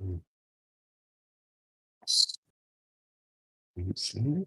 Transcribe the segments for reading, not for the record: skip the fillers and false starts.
Mm. See?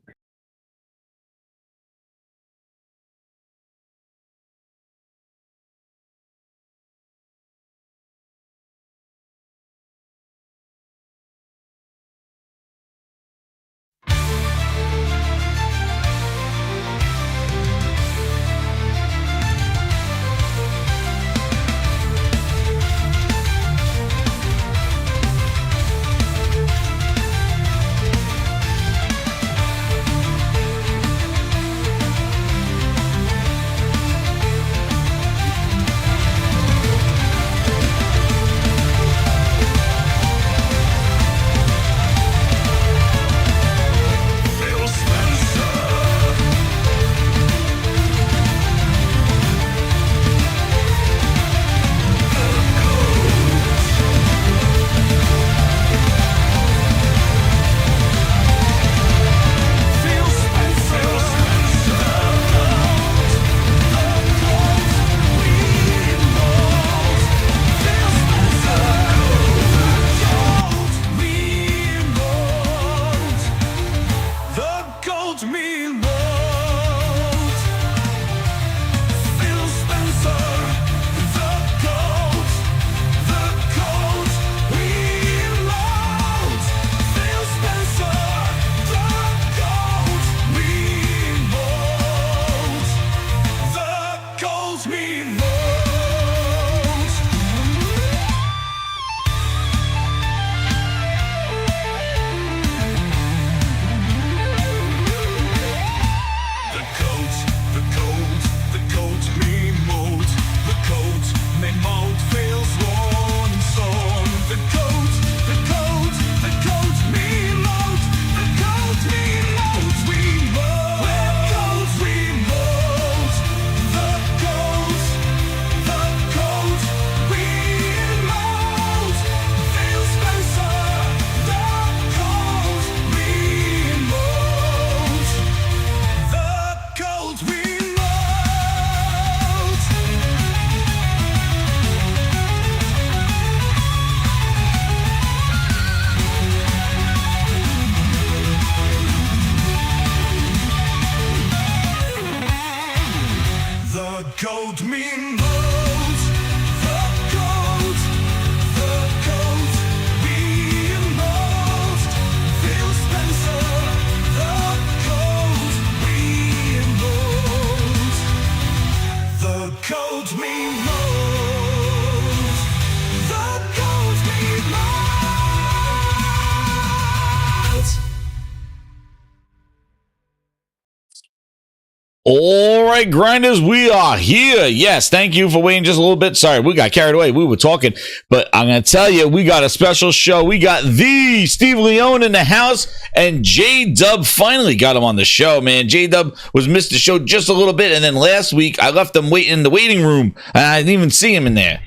All right, grinders, we are here. Yes, thank you for waiting just a little bit. Sorry, we got carried away. We were talking, but I'm going to tell you, we got a special show. We got the Steve Leone in the house, and J-Dub finally got him on the show, man. J-Dub was missed the show just a little bit, and then last week, I left him waiting in the waiting room, and I didn't even see him in there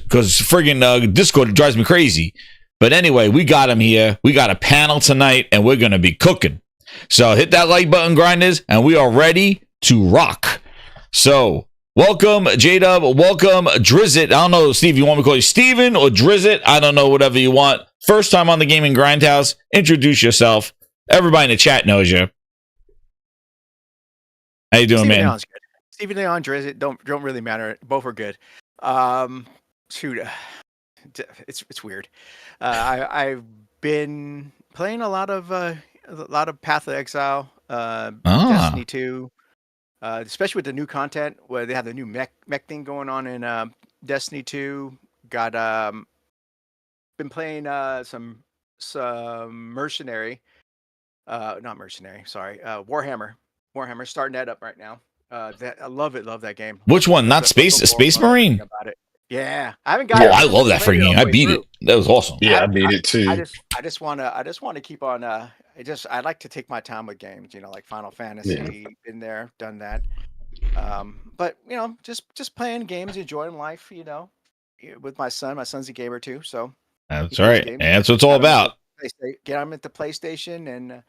because friggin' Discord drives me crazy. But anyway, we got him here. We got a panel tonight, and we're going to be cooking. So hit that like button, grinders, and we are ready to rock. So welcome J-Dub, welcome Drizzit. I don't know, Steve, you want me to call you Steven or Drizzit? I don't know, whatever you want. First time on the Gaming Grindhouse. Introduce yourself. Everybody in the chat knows you. How you doing, Steven man? Leon's good. Steven Leon, Drizzit don't really matter. Both are good. Shoot, it's weird. I've been playing a lot of Path of Exile, Destiny 2, especially with the new content where they have the new mech thing going on in Destiny 2. Got been playing some Warhammer. Warhammer, starting that up right now. I love that game. Which one? Not Space Marine? About it. Yeah, I haven't got. Oh, I love that freaking game. I beat it. That was awesome. Yeah, I beat it too. I just want to keep on. I like to take my time with games. You know, like Final Fantasy. Yeah. Been there, done that. But you know, just playing games, enjoying life. You know, with my son. My son's a gamer too, so that's right. And that's what it's all about. Get him at the PlayStation, and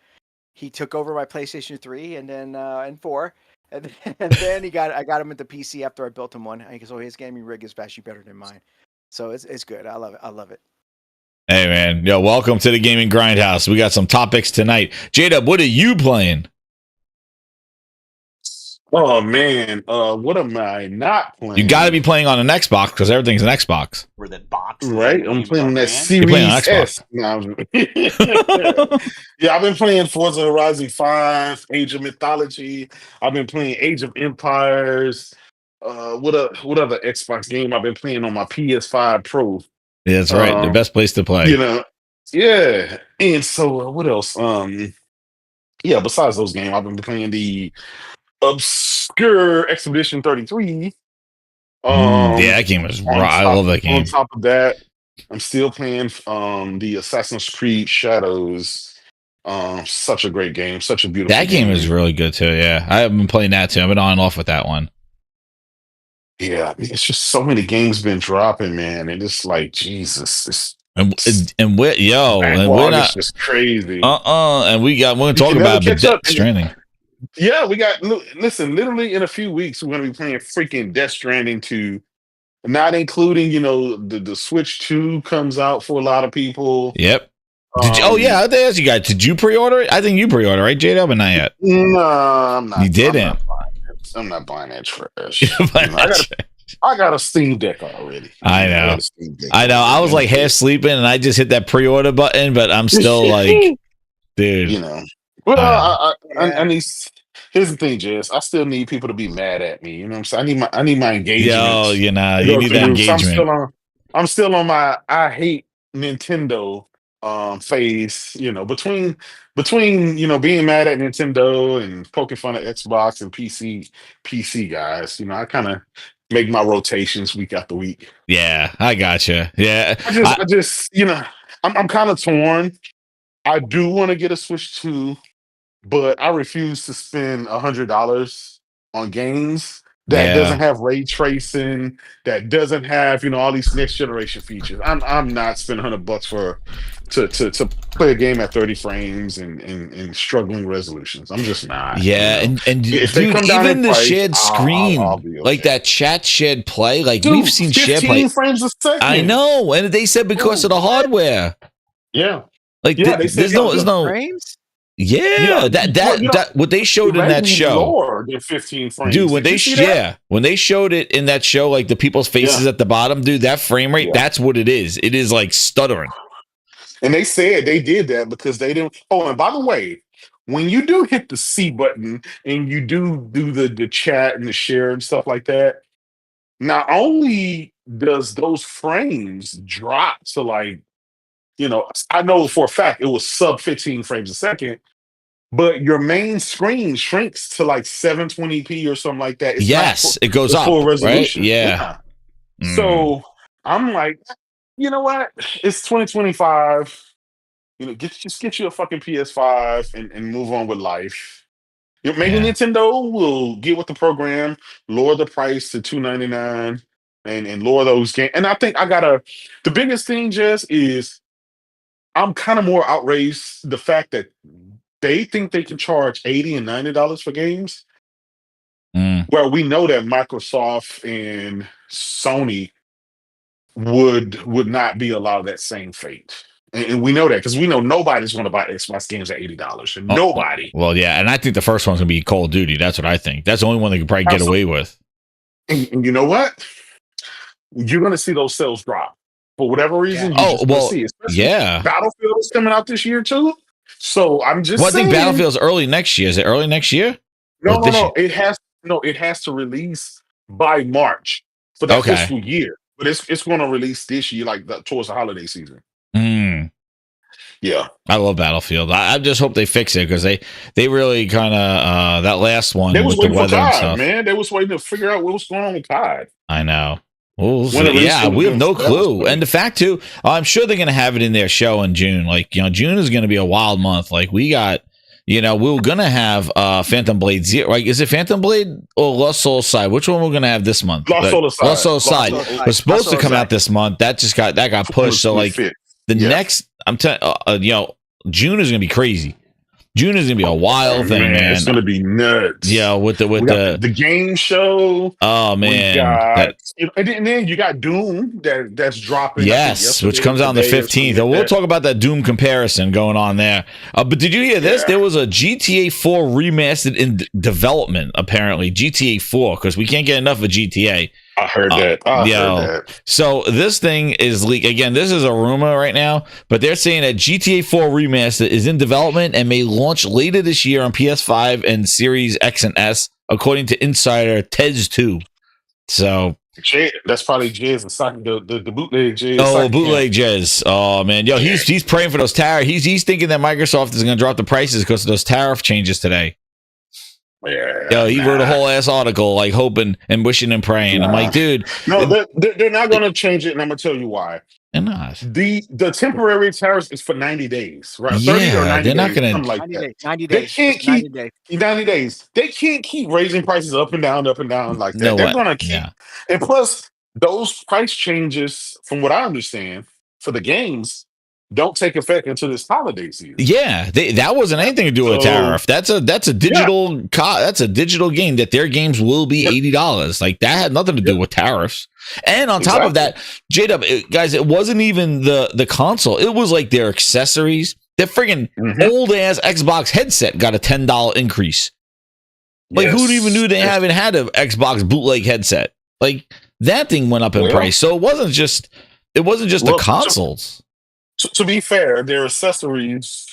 he took over my PlayStation 3, and then and 4. And then I got him at the PC after I built him one. He goes, "Oh, his gaming rig is actually better than mine." So it's good. I love it. Hey man, yo, welcome to the Gaming Grindhouse. We got some topics tonight. J-Dub, what are you playing? Oh man, what am I not playing? You got to be playing on an Xbox because everything's an Xbox. Where that box, right? I'm playing on that You're playing on Series Xbox. S. Yeah, I've been playing Forza Horizon 5, Age of Mythology. I've been playing Age of Empires. What other Xbox game I've been playing on my PS5 Pro? Yeah, that's right. The best place to play. You know, yeah. And so what else? Yeah. Besides those games, I've been playing the obscure Expedition 33. Yeah, that game is I love that game. On top of that, I'm still playing the Assassin's Creed Shadows. Such a great game, such a beautiful game is really good too. Yeah, I have been playing that too. I've been on and off with that one. Yeah, it's just so many games been dropping, man, and it's like Jesus. And we're not just crazy. And we're gonna talk about Death Stranding. Yeah, we got. Listen, literally in a few weeks, we're gonna be playing freaking Death Stranding 2. Not including, the Switch 2 comes out for a lot of people. Yep. I asked you guys, did you pre-order it? I think you pre-ordered, right, J-Dub, but not yet. No, I'm not. You didn't. I'm not buying that trash. I got a Steam Deck already. I know. I was like half sleeping, and I just hit that pre-order button, but I'm still like, dude. Well, I need. Here's the thing, Jess. I still need people to be mad at me. You know what I'm saying? I need my engagement. Yo, you need that engagement. So I'm still on my I hate Nintendo phase. Between being mad at Nintendo and poking fun at Xbox and PC guys. I kind of make my rotations week after week. Yeah, I gotcha. Yeah, I just I'm kind of torn. I do want to get a Switch 2. But I refuse to spend $100 on games that doesn't have ray tracing, that doesn't have all these next generation features. I'm not spending $100 to play a game at 30 frames and struggling resolutions. I'm just not. Yeah, and if dude, even the price, shared screen, I'll be okay. like that chat shared play, like Dude, we've seen shared play. 15 frames a second. I know, and they said because of the hardware. Yeah, like there's no frames. Yeah, that what they showed in that show. Lower than 15 frames. Dude, when they showed it in that show, like the people's faces at the bottom, dude, that frame rate, that's what it is. It is like stuttering. And they said they did that because they didn't. Oh, and by the way, when you do hit the C button and you do the chat and the share and stuff like that, not only does those frames drop to like, I know for a fact it was sub 15 frames a second. But your main screen shrinks to like 720p or something like that. It goes up, full resolution. Right? Yeah. So I'm like, you know what? It's 2025. Just get you a fucking PS5 and move on with life. Maybe Nintendo will get with the program, lower the price to $299, and lower those games. And I think the biggest thing, Jess, is I'm kind of more outraged the fact that they think they can charge $80 and $90 for games, where we know that Microsoft and Sony would not be allowed that same fate. And we know that because we know nobody's going to buy Xbox games at $80. Nobody. Well, yeah, and I think the first one's going to be Call of Duty. That's what I think. That's the only one they could probably get away with. And you know what? You're going to see those sales drop. For whatever reason, Battlefield is coming out this year too. So I'm just saying. I think Battlefield's early next year. Is it early next year? No. It has to release by March for that fiscal year. But it's going to release this year, like towards the holiday season. Yeah, I love Battlefield. I just hope they fix it because they really kind of that last one with the weather and stuff. Man, they was waiting to figure out what was going on with COD. I know. We have no clue. And the fact too, I'm sure they're going to have it in their show in June. Like, June is going to be a wild month. Like we got, we're going to have Phantom Blade Zero. Like, is it Phantom Blade or Lost Soul Side? Which one we're going to have this month? Lost Soul Side was supposed to come out this month. That got pushed. So like the next, I'm telling June is going to be crazy. June is gonna be a wild thing, man. It's gonna be nuts. Yeah, with the game show. Oh man, we got, and then you got Doom that's dropping. Yes, which comes out on the 15th. We'll talk about that Doom comparison going on there. But did you hear this? There was a GTA 4 remastered in development. Apparently, GTA 4 because we can't get enough of GTA. I heard that. I heard that. So this thing is leaked. Again, this is a rumor right now, but they're saying that GTA 4 Remastered is in development and may launch later this year on PS5 and Series X and S, according to insider Tez2. So that's probably Jez the bootleg Jez. Oh, bootleg Jez. Oh man, yo, he's praying for those tariff. He's thinking that Microsoft is going to drop the prices because of those tariff changes today. Yeah, he wrote a whole ass article like hoping and wishing and praying. I'm like, dude, no, they're not going to change it, and I'm going to tell you why. They're not. The temporary tariffs is for 90 days, right? Yeah, 30 or 90 they're not days, going to. like 90 that. days. 90 They days. can't keep 90 days. They can't keep raising prices up and down like that. No, they're going to keep, and plus those price changes, from what I understand, for the games don't take effect until this holiday season. Yeah, that wasn't anything to do with a tariff. That's a digital that's a digital game that their games will be $80. Like that had nothing to do with tariffs. And on top of that, J-Dub, guys, it wasn't even the console. It was like their accessories. Their friggin' old ass Xbox headset got a $10 increase. Like who even knew they haven't had an Xbox bootleg headset? Like that thing went up in price. So it wasn't just the consoles. To be fair, their accessories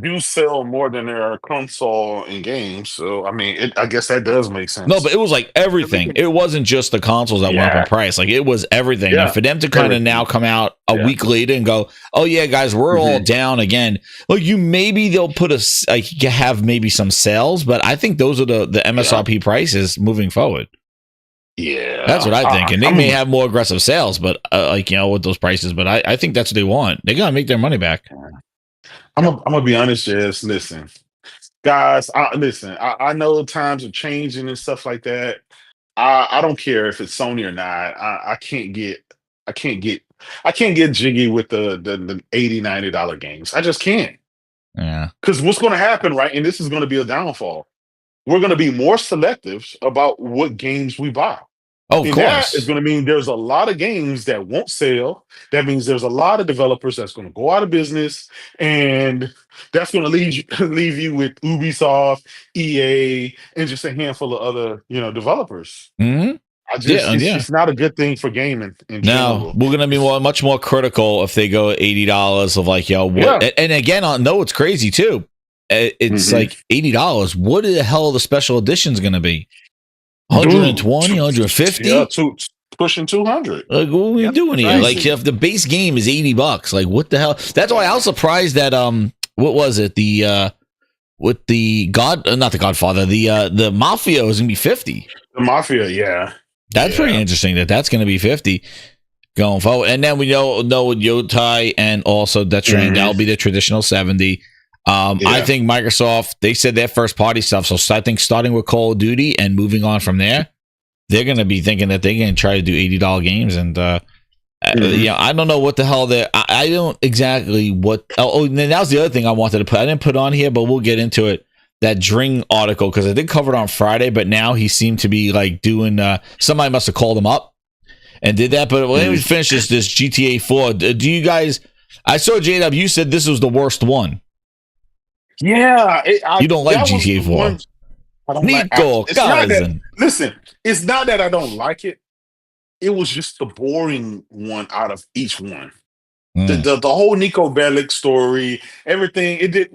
do sell more than their console and games. So, I mean, I guess that does make sense. No, but it was like everything. It wasn't just the consoles that went up in price. Like it was everything. Yeah. And for them to kind of now come out a week later and go, oh, yeah, guys, we're all down again. Like they'll put have maybe some sales, but I think those are the MSRP prices moving forward. Yeah, that's what I think, and they may have more aggressive sales, but with those prices. But I think that's what they want. They gotta make their money back. I'm gonna be honest, Jess. Listen, guys. I know times are changing and stuff like that. I don't care if it's Sony or not. I can't get jiggy with the $80-$90 games. I just can't. Yeah. Because what's going to happen, right? And this is going to be a downfall. We're going to be more selective about what games we buy. Oh, of course. That is going to mean there's a lot of games that won't sell. That means there's a lot of developers that's going to go out of business, and that's going to leave you with Ubisoft, EA, and just a handful of other developers. Mm-hmm. It's not a good thing for gaming in general. No, we're going to be much more critical if they go $80 of like, what? Yeah. And again, it's crazy too. It's like $80. What the hell are the special editions going to be? 120, 150? Yeah, pushing 200. Like, what are we doing here? Like, if the base game is $80, like, what the hell? That's why I was surprised that what was it? With the not the Godfather, the Mafia is gonna be 50. The Mafia, yeah. That's pretty interesting. That's gonna be 50 going forward. And then we know with Yotai and also Death Stranding, that'll be the traditional 70. I think Microsoft, they said their first party stuff. So I think starting with Call of Duty and moving on from there, they're going to be thinking that they're going to try to do $80 games. And, I don't know what the hell I don't exactly what. Oh, and that was the other thing I wanted to put. I didn't put on here, but we'll get into it. That DRING article, because I did cover it on Friday, but now he seemed to be like doing, somebody must have called him up and did that. But when we finish this GTA 4, do you guys, I saw JW, you said this was the worst one. Yeah, you don't like GTA 4. I don't Nico, listen, it's not that I don't like it. It was just the boring one out of each one. The whole Nico Bellic story, everything. It did,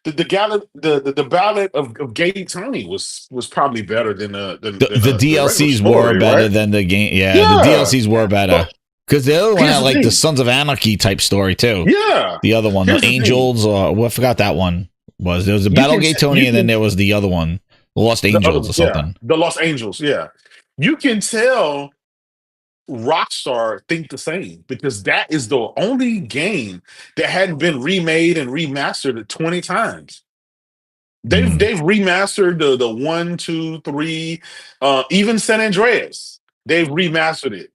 the ballad of Gay Tony was probably better than the DLCs were better than the game. Yeah, the DLCs were better. Because the other one had like the Sons of Anarchy type story too. Yeah. The other one, the Angels, I forgot that one was. There was the Battlegate Tony, and then there was the other one, the Lost Angels or something. Yeah, the Lost Angels, yeah. You can tell Rockstar think the same because that is the only game that hadn't been remade and remastered 20 times. They've remastered the 1, 2, 3, even San Andreas. They've remastered it.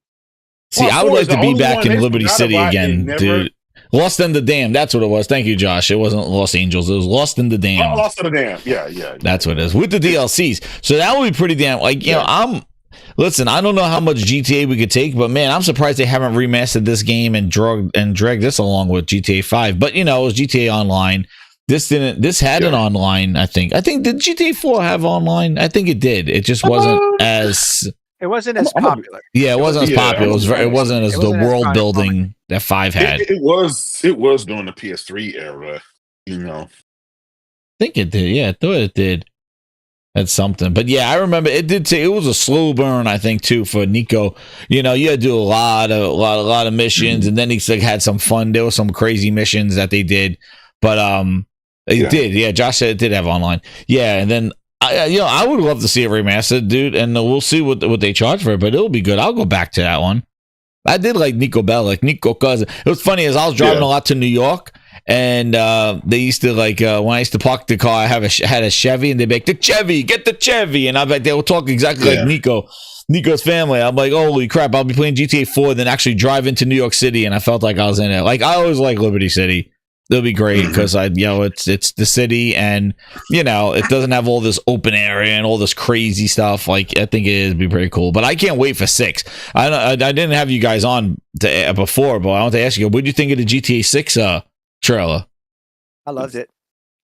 See, I would like to be back in Liberty City again, dude. Lost in the Dam. That's what it was. Thank you, Josh. It wasn't Lost Angels. It was Lost in the Dam. Lost in the Dam. Yeah. That's what it is with the DLCs. So that would be pretty damn. Like you know, listen. I don't know how much GTA we could take, but man, I'm surprised they haven't remastered this game and dragged this along with GTA 5. But you know, it was GTA Online. This didn't. This had an online. I think. Did GTA 4 have online? I think it did. It just wasn't as. It wasn't as popular. Yeah, it wasn't as popular. It wasn't as the world building that 5 had. It was during the PS3 era. You know. I think it did. Yeah, I thought it did. That's something. But yeah, I remember it did say it was a slow burn, I think, too, for Nico. You know, you had to do a lot of missions, and then he like had some fun. There were some crazy missions that they did. But it did. Yeah, Josh said it did have online. Yeah, and then I would love to see it remastered, dude, and we'll see what they charge for it, but it'll be good. I'll go back to that one. I did like Nico Bellic, Nico Cousin. It was funny as I was driving a lot to New York. And they used to like when I used to park the car, I had a Chevy, and they'd be like, "The Chevy, get the Chevy," and I'm like, they will talk exactly like Nico's family. I'm like, holy crap! I'll be playing GTA 4, then actually drive into New York City, and I felt like I was in it. Like I always like Liberty City. It'll be great because it's the city, and you know it doesn't have all this open area and all this crazy stuff. Like I think it'd be pretty cool. But I can't wait for 6. I didn't have you guys on before, but I want to ask you, what do you think of the GTA 6 trailer? I loved it.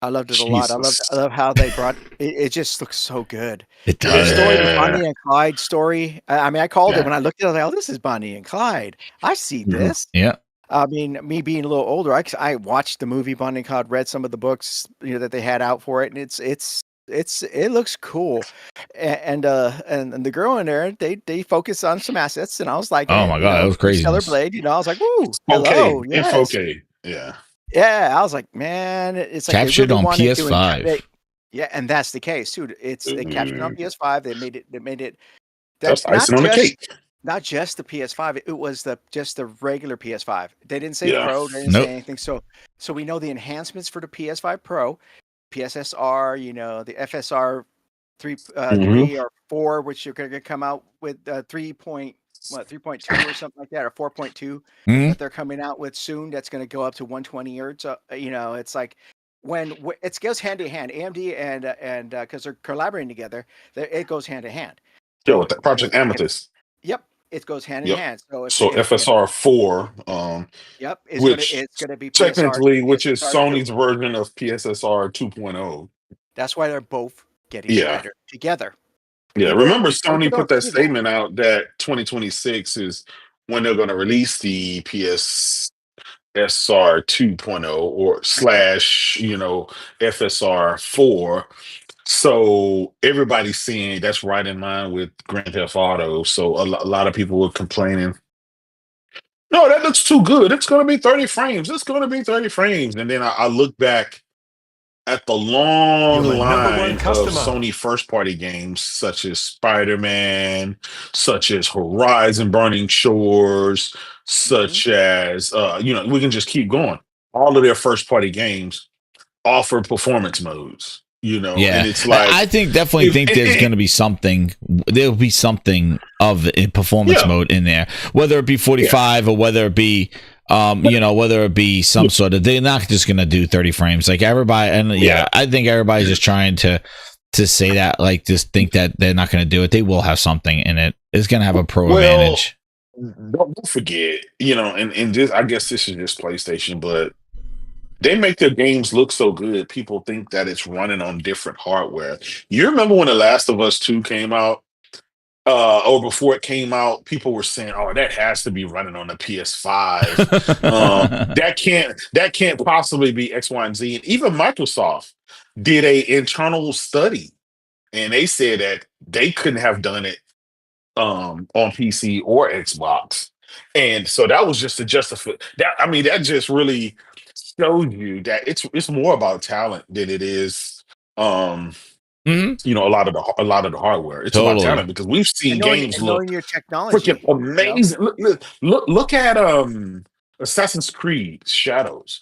I loved it a lot. I love how they brought it. It just looks so good. It does. The story, the Bonnie and Clyde story. I mean, I called it when I looked at it. I was like, "Oh, this is Bonnie and Clyde. I see this." Yeah. I mean, me being a little older, I watched the movie Bonnie and Clyde, read some of the books that they had out for it, and it looks cool. And the girl in there, they focus on some assets, and I was like, oh my god, that was crazy. Stellar Blade, I was like, "Woo, hello, yes. okay, yeah." Yeah, I was like, man, it's like captured on PS5. Yeah, and that's the case, dude. They captured it on PS5. They made it. That's icing on the cake. Not just the PS5. It was just the regular PS5. They didn't say Pro. They didn't say anything. So we know the enhancements for the PS5 Pro, PSSR. The FSR 3 or 4, which are going to come out with 3.2 or something like that, or 4.2 that they're coming out with soon. That's going to go up to 120 hertz. It's like when it goes hand in hand. AMD and because they're collaborating together, it goes hand in hand. Yeah, with that Project Amethyst. Yep, it goes hand in hand. So FSR 4. Yep, it's gonna be technically, PSR, which is Sony's version of PSSR 2.0. That's why they're both getting better together. Yeah, remember Sony put that statement out that 2026 is when they're going to release the PSSR 2.0 or / FSR 4. So everybody's saying that's right in line with Grand Theft Auto. So a lot of people were complaining, no, that looks too good. It's going to be 30 frames. It's going to be 30 frames. And then I look back at the long line of Sony first-party games, such as Spider-Man, such as Horizon Burning Shores, such as, we can just keep going. All of their first-party games offer performance modes. And it's like, I definitely think there's going to be something. There'll be something of a performance mode in there, whether it be 45 or whether it be, whether it be some sort of. They're not just going to do 30 frames like everybody. And I think everybody's just trying to say that, like, just think that they're not going to do it. They will have something in it. It's going to have a pro advantage. Don't forget, and this, I guess this is just PlayStation, but they make their games look so good, people think that it's running on different hardware. You remember when The Last of Us 2 came out? Or before it came out, people were saying, "Oh, that has to be running on the PS5. That can't possibly be X, Y, and Z." And even Microsoft did a internal study, and they said that they couldn't have done it on PC or Xbox. And so that was just to justify that. I mean, that just really shows you that it's more about talent than it is a lot of the hardware. It's about talent, because we've seen games look your technology, freaking amazing. Look at Assassin's Creed Shadows.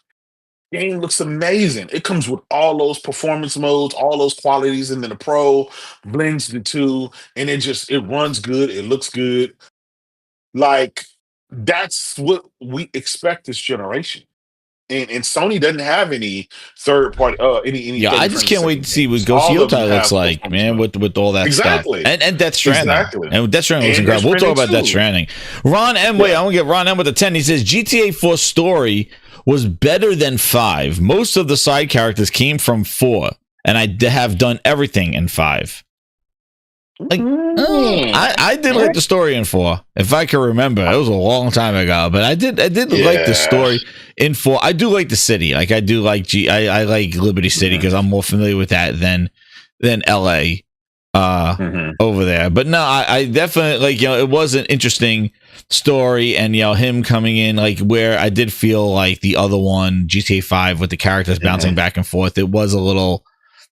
Game looks amazing. It comes with all those performance modes, all those qualities, and then the Pro blends the two, and it runs good. It looks good. Like, that's what we expect this generation. and Sony doesn't have any third party, any Yeah, I 30 just frames a can't wait second to see what games. Ghost All of them Yotei looks have like, performance man, mode. with all that Exactly. stuff. And Death Stranding. Exactly. And Death Stranding was And Death incredible. We'll talk about Stranding Death 2. Stranding. Ron M. Wait, Yeah. I'm going to get Ron M with a 10. He says GTA 4 story was better than 5. Most of the side characters came from 4, and I have done everything in 5. Like, I did like the story in 4, if I can remember. It was a long time ago, but I did like the story in 4. I do like the city. Like, I do like I like Liberty City because I'm more familiar with that than LA over there. But no, I definitely, like, it was an interesting story, and him coming in, like, where I did feel like the other one, GTA 5, with the characters bouncing back and forth, it was a little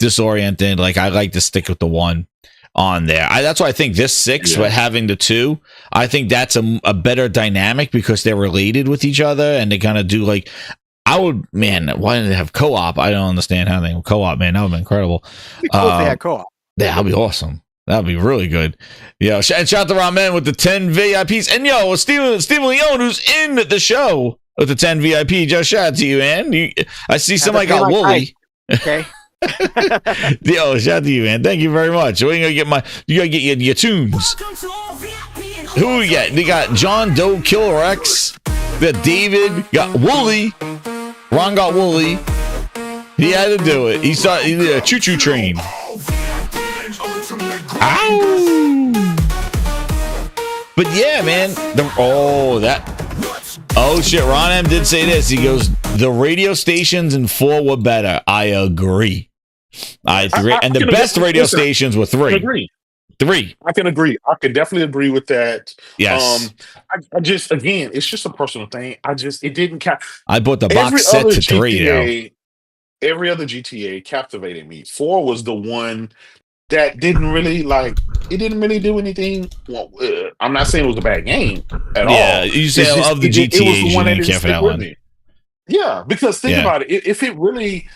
disoriented. Like, I like to stick with the one on there. That's why I think this 6, but having the 2, I think that's a better dynamic because they're related with each other, and they kind of do, like, why didn't they have co-op? I don't understand how they have co-op, man. That would be incredible. It'd be cool if they had co-op. Yeah, that'd be awesome. That'd be really good. And shout out to Ramen with the 10 VIPs. And Steven Leone, who's in the show with the 10 VIP. Just shout out to you, man. I see somebody got Wooly. Okay. Shout out to you, man. Thank you very much. You gotta get your tunes. Who we got? They got John Doe Killer X. We got David, got Wooly. Ron got Wooly. He had to do it. He did a choo-choo train. Ow! But yeah, man. Oh shit, Ron M did say this. He goes, the radio stations in 4 were better. I agree. And the best radio stations were 3. I can agree. I can definitely agree with that. Yes. I just, again, it's just a personal thing. It didn't count. I bought the box set to 3, though. Every other GTA captivated me. 4 was the one that didn't really do anything. Well, I'm not saying it was a bad game at all. Yeah, you say of the GTAs, it was the one that didn't care for that one. Yeah, because think about it. If it really,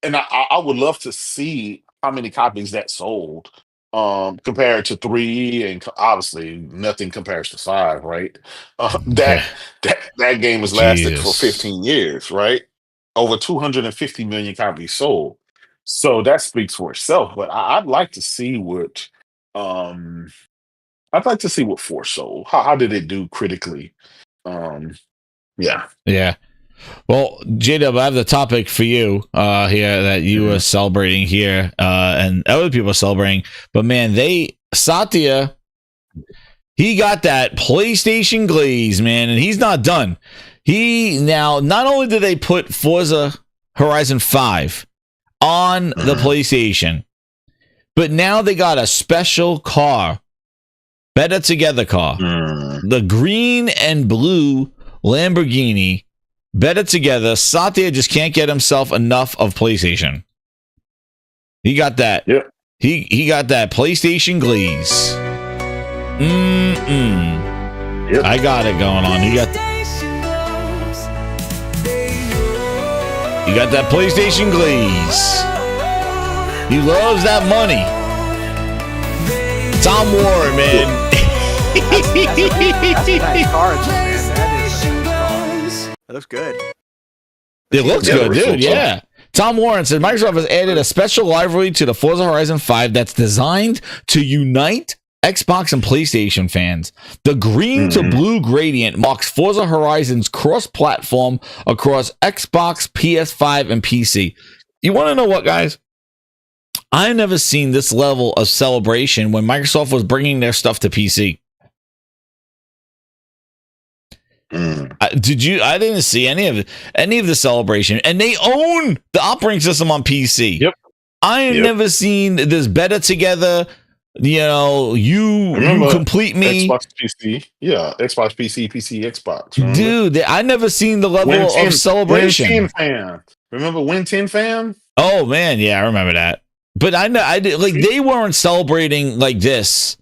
and I would love to see how many copies that sold compared to 3, and obviously nothing compares to 5, right? That game has lasted for 15 years, right? Over 250 million copies sold. So that speaks for itself. But I'd like to see what 4 sold. How did it do critically? Yeah. Well, J-Dub, I have the topic for you here that you were celebrating here, and other people are celebrating. But man, Satya, he got that PlayStation glaze, man, and he's not done. Not only did they put Forza Horizon 5 on the PlayStation, but now they got a special car, better together car, the green and blue Lamborghini, better together. Satya just can't get himself enough of PlayStation. He got that. Yep. He got that PlayStation glaze. Yep. I got it going on. He got that PlayStation glaze. He loves that money. Tom Warren, man. That's a nice car, man. That is a nice car. That looks good. It looks good, dude. Yeah. Tom Warren said Microsoft has added a special library to the Forza Horizon 5 that's designed to unite Xbox and PlayStation fans. The green to blue gradient marks Forza Horizon's cross-platform across Xbox, PS5, and PC. You want to know what, guys? I've never seen this level of celebration when Microsoft was bringing their stuff to PC. I didn't see any of the celebration, and they own the operating system on PC. Yep. I have never seen this better together. You complete me. Xbox PC. Yeah, Xbox PC, Xbox. Remember? Dude, I never seen the level of celebration. Win 10 fan. Remember Win 10 fan? Oh man, yeah, I remember that. But I did, like, they weren't celebrating like this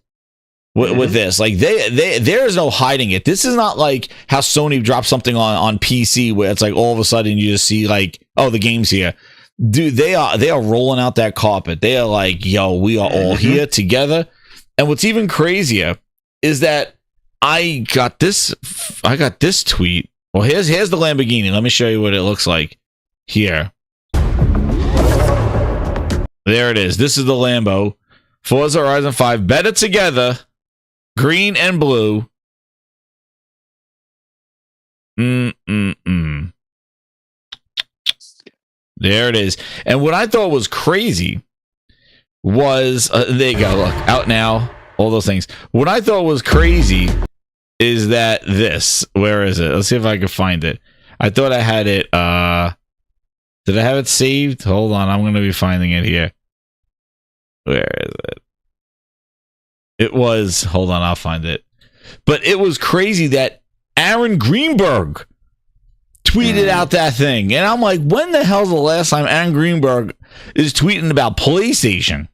with this. Like there is no hiding it. This is not like how Sony dropped something on PC where it's like all of a sudden you just see like, oh, the game's here. Dude, they are rolling out that carpet. They are like, yo, we are all here together. And what's even crazier is that I got this tweet Well, here's the Lamborghini. Let me show you what it looks like here. There it is. This is the Lambo. Forza Horizon 5. Better together. Green and blue. There it is. And what I thought was crazy was, there you go, look, out now, all those things. What I thought was crazy is that this, where is it? Let's see if I can find it. I thought I had it, did I have it saved? Hold on, I'm going to be finding it here. Where is it? It was, hold on, I'll find it. But it was crazy that Aaron Greenberg tweeted out that thing. And I'm like, when the hell's the last time Aaron Greenberg is tweeting about PlayStation?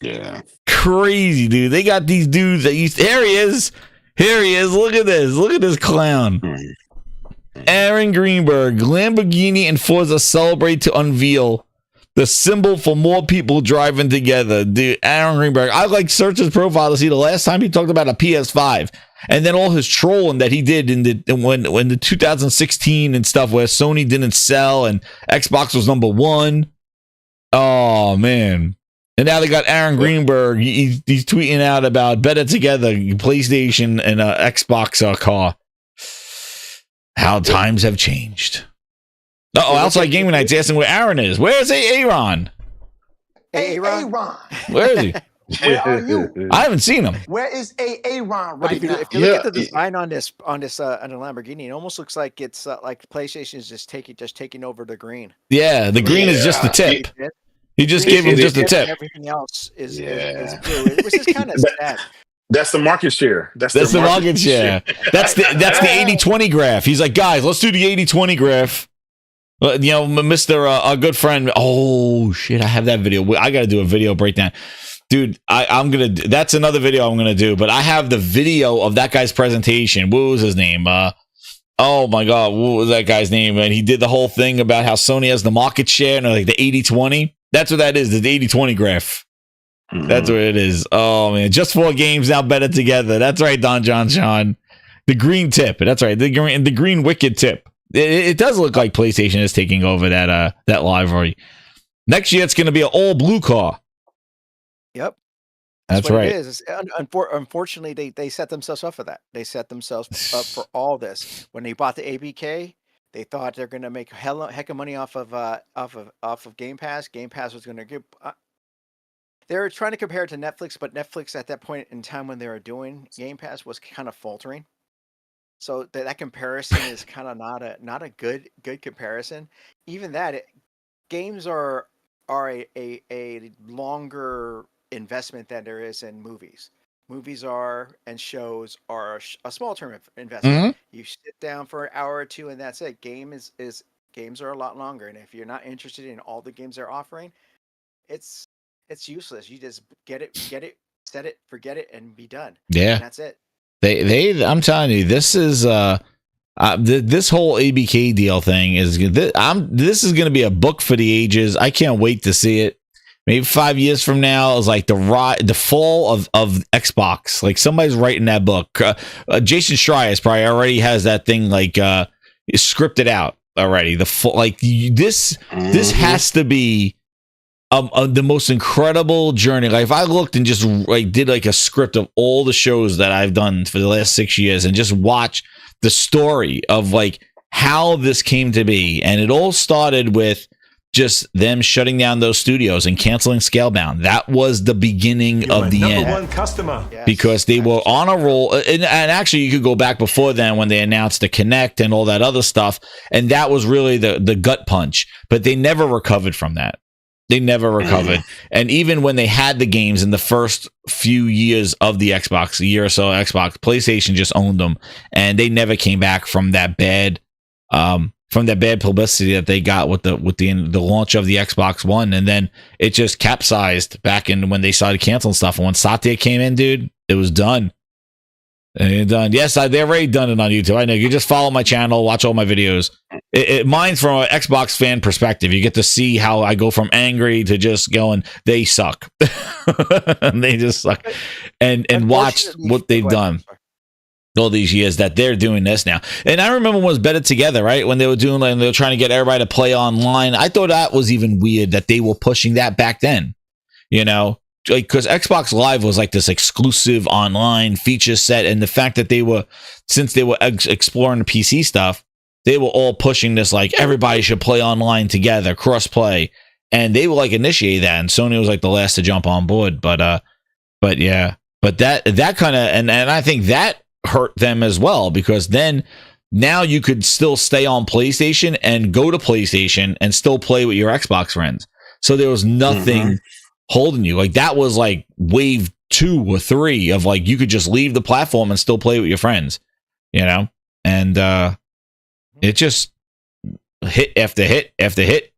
Yeah. Crazy, dude. They got these dudes that used, here he is. Here he is. Look at this. Look at this clown. Aaron Greenberg, Lamborghini and Forza celebrate to unveil the symbol for more people driving together. Dude, Aaron Greenberg. I like search his profile to see the last time he talked about a PS5. And then all his trolling that he did in the 2016 and stuff where Sony didn't sell and Xbox was number one. Oh, man. And now they got Aaron Greenberg. He's tweeting out about better together, PlayStation and Xbox car. How times have changed. Outside Gaming Night's asking where Aaron is. Where's Aaron? Aaron. Where is he? Where are you? I haven't seen him. Where is Aaron But right if you now? look at the design on the Lamborghini, it almost looks like it's like PlayStation is just taking over the green. Yeah, the green is just the tip. He just gave him just the tip. Everything else is blue, which is kind of sad. That's the market share. That's the market share. That's the 80-20 graph. He's like, guys, let's do the 80-20 graph. You know, Mr. Our good friend. Oh shit, I have that video. I got to do a video breakdown, dude. I'm gonna. That's another video I'm gonna do. But I have the video of that guy's presentation. What was his name? Oh my god, what was that guy's name? And he did the whole thing about how Sony has the market share and like the 80-20. That's what that is. The 80-20 graph. That's what it is. Oh man, just 4 games now better together. That's right, Don John Sean. The green tip. That's right. The green wicked tip. It does look like PlayStation is taking over that library. Next year, it's going to be an all blue car. Yep, that's what right. It is. Unfortunately, they set themselves up for that. They set themselves up for all this. When they bought the ABK, they thought they're going to make heck of money off of Game Pass. Game Pass was going to give. They were trying to compare it to Netflix, but Netflix at that point in time when they were doing Game Pass was kind of faltering. So that comparison is kind of not a good comparison. Even that, games are a longer investment than there is in movies. Movies are and shows are a small term investment. Mm-hmm. You sit down for an hour or two and that's it. Games are a lot longer, and if you're not interested in all the games they're offering, it's useless. You just get it, set it, forget it, and be done. Yeah, and that's it. I'm telling you, this is this whole ABK deal thing is this is going to be a book for the ages. I can't wait to see it. Maybe 5 years from now is like the fall of Xbox. Like somebody's writing that book. Jason Schreier probably already has that thing like scripted out already. This has to be the most incredible journey. Like if I looked and just like did like a script of all the shows that I've done for the last 6 years and just watch the story of like how this came to be, and it all started with just them shutting down those studios and canceling Scalebound. That was the beginning of the end. Number one customer. Because they were on a roll. And actually, you could go back before then when they announced the Kinect and all that other stuff. And that was really the gut punch. But they never recovered from that. They never recovered. And even when they had the games in the first few years of the Xbox, a year or so of Xbox, PlayStation just owned them. And they never came back from that bad publicity that they got with the launch of the Xbox One. And then it just capsized back in when they started canceling stuff. And when Satya came in, dude, it was done. And done. Yes, they're already done it on YouTube. I know. You just follow my channel, watch all my videos. Mine's from an Xbox fan perspective. You get to see how I go from angry to just going, they suck. They just suck. And watch what they've done. all these years that they're doing this now. And I remember when it was Better Together, right? When they were doing, like, they were trying to get everybody to play online. I thought that was even weird that they were pushing that back then, you know, like, because Xbox Live was like this exclusive online feature set. And the fact that since they were exploring the PC stuff, they were all pushing this, like, everybody should play online together, cross play. And they will, like, initiate that. And Sony was like the last to jump on board. But yeah, but that kind of, and I think that hurt them as well, because then now you could still stay on PlayStation and go to PlayStation and still play with your Xbox friends. So there was nothing holding you. Like, that was like wave 2 or 3 of, like, you could just leave the platform and still play with your friends, you know? And it just hit after hit after hit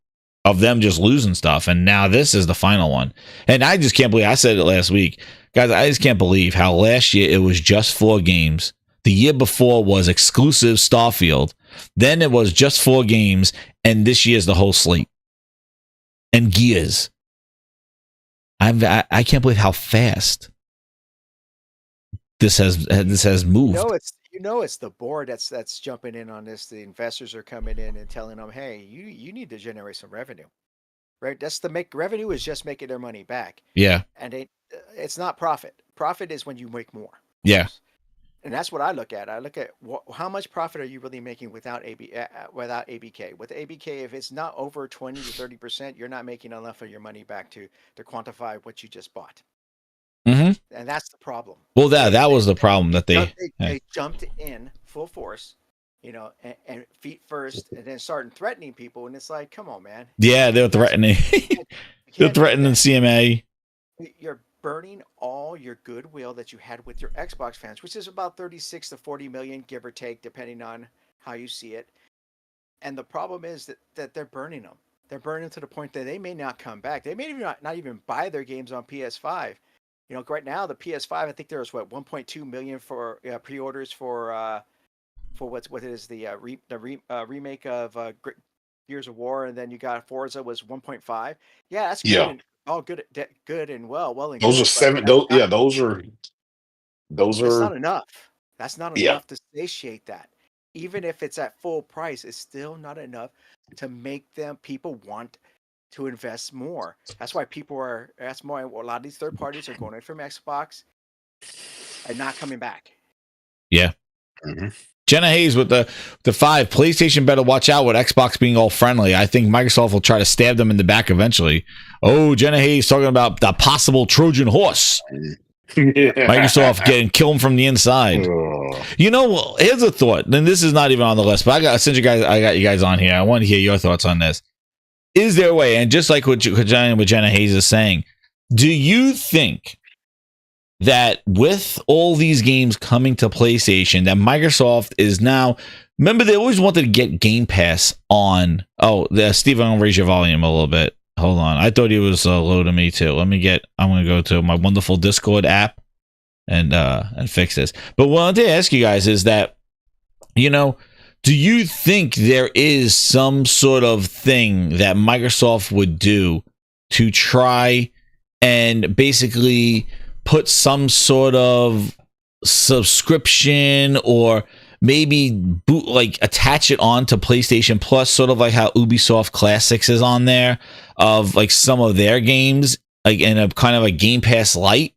of them just losing stuff. And now this is the final one. And I just can't believe, I said it last week, guys, I just can't believe how last year it was just 4 games. The year before was exclusive Starfield. Then it was just 4 games. And this year's the whole slate. And Gears. I can't believe how fast this has moved. It's the board that's jumping in on this. The investors are coming in and telling them, hey, you need to generate some revenue. Right? That's revenue is just making their money back. Yeah. And it's not profit. Profit is when you make more. Yeah. And that's what I look at. I look at how much profit are you really making without ABK? With ABK, if it's not over 20 to 30%, you're not making enough of your money back to quantify what you just bought. Mm-hmm. And that's the problem. Well, that was the problem that they jumped in full force, you know, and feet first, and then started threatening people. And it's like, come on, man. Yeah, they're threatening. They're threatening CMA. You're burning all your goodwill that you had with your Xbox fans, which is about 36 to 40 million, give or take, depending on how you see it. And the problem is that they're burning them. They're burning to the point that they may not come back. They may not even buy their games on PS5. You know, right now the PS5, I think there was 1.2 million for pre-orders for what it is, the remake of Gears of War, and then you got Forza was 1.5. Yeah, that's good. Yeah. And all good and well and Those good, are 7. Those It's are. not enough. That's not Yeah. enough to satiate that. Even if it's at full price, it's still not enough to make people want to invest more. That's why that's why a lot of these third parties are going in from Xbox and not coming back. Yeah. Mm-hmm. Jenna Hayes with the 5. PlayStation better watch out with Xbox being all friendly. I think Microsoft will try to stab them in the back eventually. Oh, Jenna Hayes talking about the possible Trojan horse. Microsoft getting killed from the inside. You know, here's a thought. And this is not even on the list, but I got you guys on here. I want to hear your thoughts on this. Is there a way, and just like what Jenna Hayes is saying, do you think that with all these games coming to PlayStation, that Microsoft is now, remember they always wanted to get Game Pass on, Steve, I'm going to raise your volume a little bit. Hold on. I thought he was low to me too. I'm going to go to my wonderful Discord app and fix this. But what I wanted to ask you guys is that, you know, do you think there is some sort of thing that Microsoft would do to try and basically put some sort of subscription, or maybe attach it on to PlayStation Plus, sort of like how Ubisoft Classics is on there, of like some of their games, like in a kind of a Game Pass Lite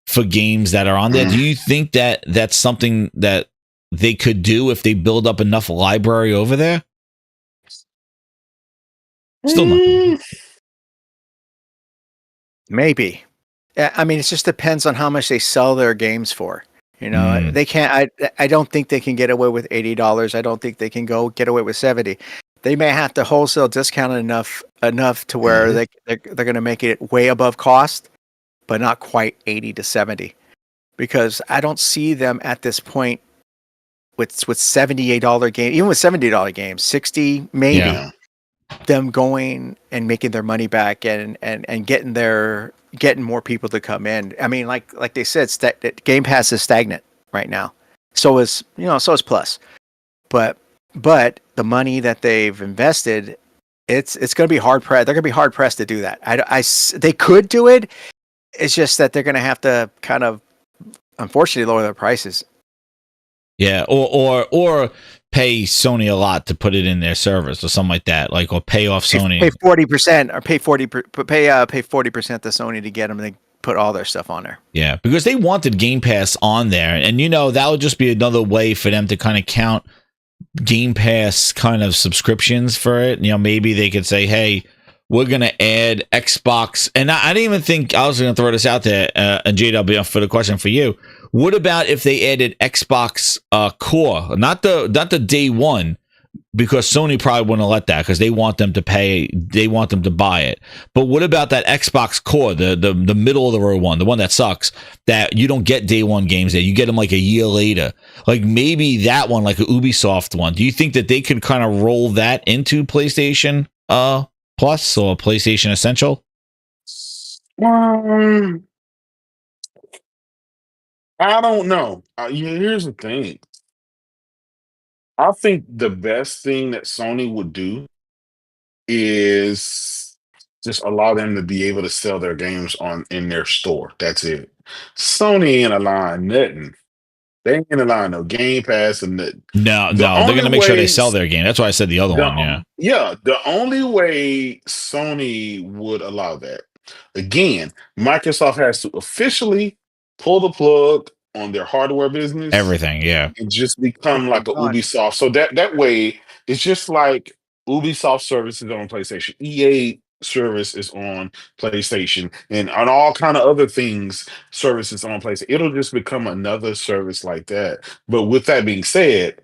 for games that are on there? Do you think that that's something that they could do if they build up enough library over there? Still not. Maybe. I mean, it just depends on how much they sell their games for. You know, they can't. I don't think they can get away with $80. I don't think they can get away with $70. They may have to wholesale discount enough to where they're going to make it way above cost, but not quite $80 to $70. Because I don't see them at this point with $78 games, even with $70 games, $60 maybe. Yeah. Them going and making their money back and getting more people to come in. I mean, like they said, Game Pass is stagnant right now. So is Plus. But the money that they've invested, it's going to be hard pressed. They're going to be hard pressed to do that. They could do it. It's just that they're going to have to kind of, unfortunately, lower their prices. Yeah, or pay Sony a lot to put it in their service or something like that, like or pay off Sony. Pay 40% or pay 40% to Sony to get them. And they put all their stuff on there. Yeah, because they wanted Game Pass on there, and that would just be another way for them to kind of count Game Pass kind of subscriptions for it. Maybe they could say, hey, we're going to add Xbox. And I didn't even think I was going to throw this out there, and JW, for the question for you. What about if they added Xbox Core, not the day one, because Sony probably wouldn't let that because they want them to pay, they want them to buy it. But what about that Xbox Core, the middle of the road one, the one that sucks, that you don't get day one games there, you get them like a year later, like maybe that one, like a Ubisoft one. Do you think that they could kind of roll that into PlayStation Plus or PlayStation Essential? I don't know. Here's the thing. I think the best thing that Sony would do is just allow them to be able to sell their games in their store. That's it. Sony ain't allowing nothing. They ain't allowing no Game Pass and nothing. No, they're going to make sure they sell their game. That's why I said the other one. Yeah. Yeah. The only way Sony would allow that, again, Microsoft has to officially pull the plug on their hardware business. Everything, yeah. And just become like a Ubisoft. So that way, it's just like Ubisoft services on PlayStation, EA service is on PlayStation, and on all kind of other things, services on PlayStation. It'll just become another service like that. But with that being said,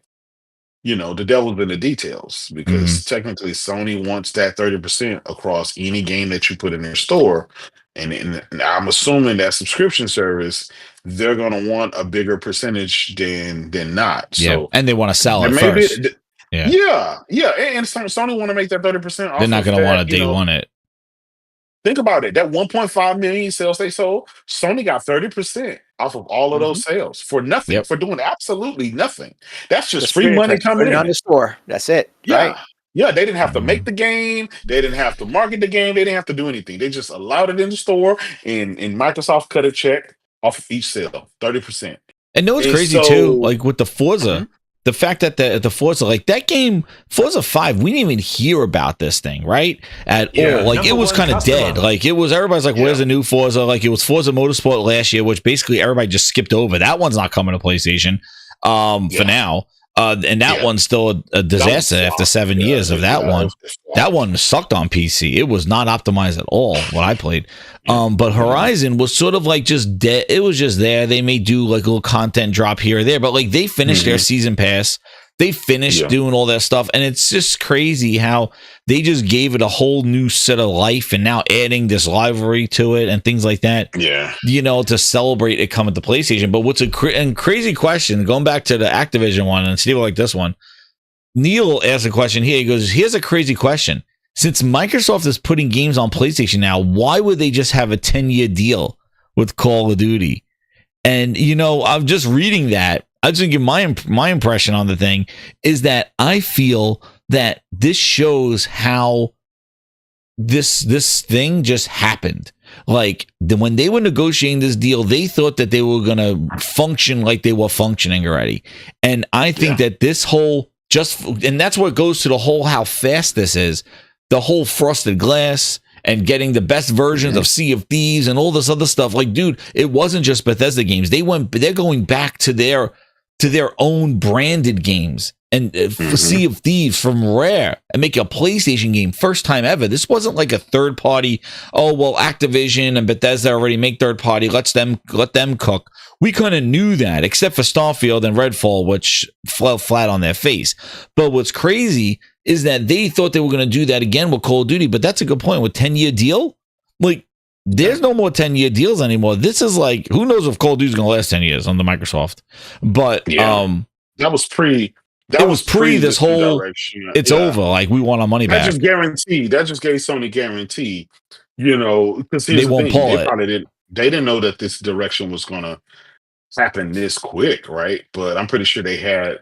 the devil's in the details, because technically Sony wants that 30% across any game that you put in their store. And I'm assuming that subscription service, they're going to want a bigger percentage than not. Yeah, so, and they want to sell it first. Yeah. And Sony want to make that 30%. They're not going to want to day one it. Think about it. That 1.5 million sales they sold, Sony got 30% off of all of those sales for nothing, for doing absolutely nothing. That's just free money coming in on the store. That's it. Yeah. Right? Yeah, they didn't have to make the game. They didn't have to market the game. They didn't have to do anything. They just allowed it in the store, and Microsoft cut a check off of each sale, 30%. And what's crazy too, like with the Forza, the fact that the Forza, like that game, Forza 5, we didn't even hear about this thing, right? At all. Like it was kind of dead. Like it was, everybody's like, where's the new Forza? Like it was Forza Motorsport last year, which basically everybody just skipped over. That one's not coming to PlayStation for now. And that one's still a disaster after 7 years of that one. That one sucked on PC. It was not optimized at all when I played. But Horizon was sort of like just dead. It was just there. They may do like a little content drop here or there, but like they finished their season pass. They finished doing all that stuff, and it's just crazy how they just gave it a whole new set of life, and now adding this library to it and things like that. Yeah, to celebrate it coming to PlayStation. But what's a crazy question? Going back to the Activision one, and Steve like this one. Neil asked a question here. He goes, "Here's a crazy question. Since Microsoft is putting games on PlayStation now, why would they just have a 10-year deal with Call of Duty?" And I'm just reading that. I just give my impression on the thing is that I feel that this shows how this thing just happened. Like when they were negotiating this deal, they thought that they were going to function like they were functioning already. And I think that this whole and that's what goes to the whole how fast this is, the whole frosted glass and getting the best versions of Sea of Thieves and all this other stuff. Like, dude, it wasn't just Bethesda games. They're going back to their own branded games and Sea of Thieves from Rare and make a PlayStation game first time ever. This wasn't like a third party. Oh, well, Activision and Bethesda already make third party. Let them cook. We kind of knew that, except for Starfield and Redfall, which fell flat on their face. But what's crazy is that they thought they were going to do that again with Call of Duty. But that's a good point. With 10-year deal, like there's no more 10-year deals anymore. This is like, who knows if Call of Duty is going to last 10 years on the Microsoft. But that was pre. It was pre this whole. It's over. Like we want our money back. That just guaranteed. That just gave Sony guarantee. Because they won't pull it. They didn't know that this direction was going to happen this quick, right? But I'm pretty sure they had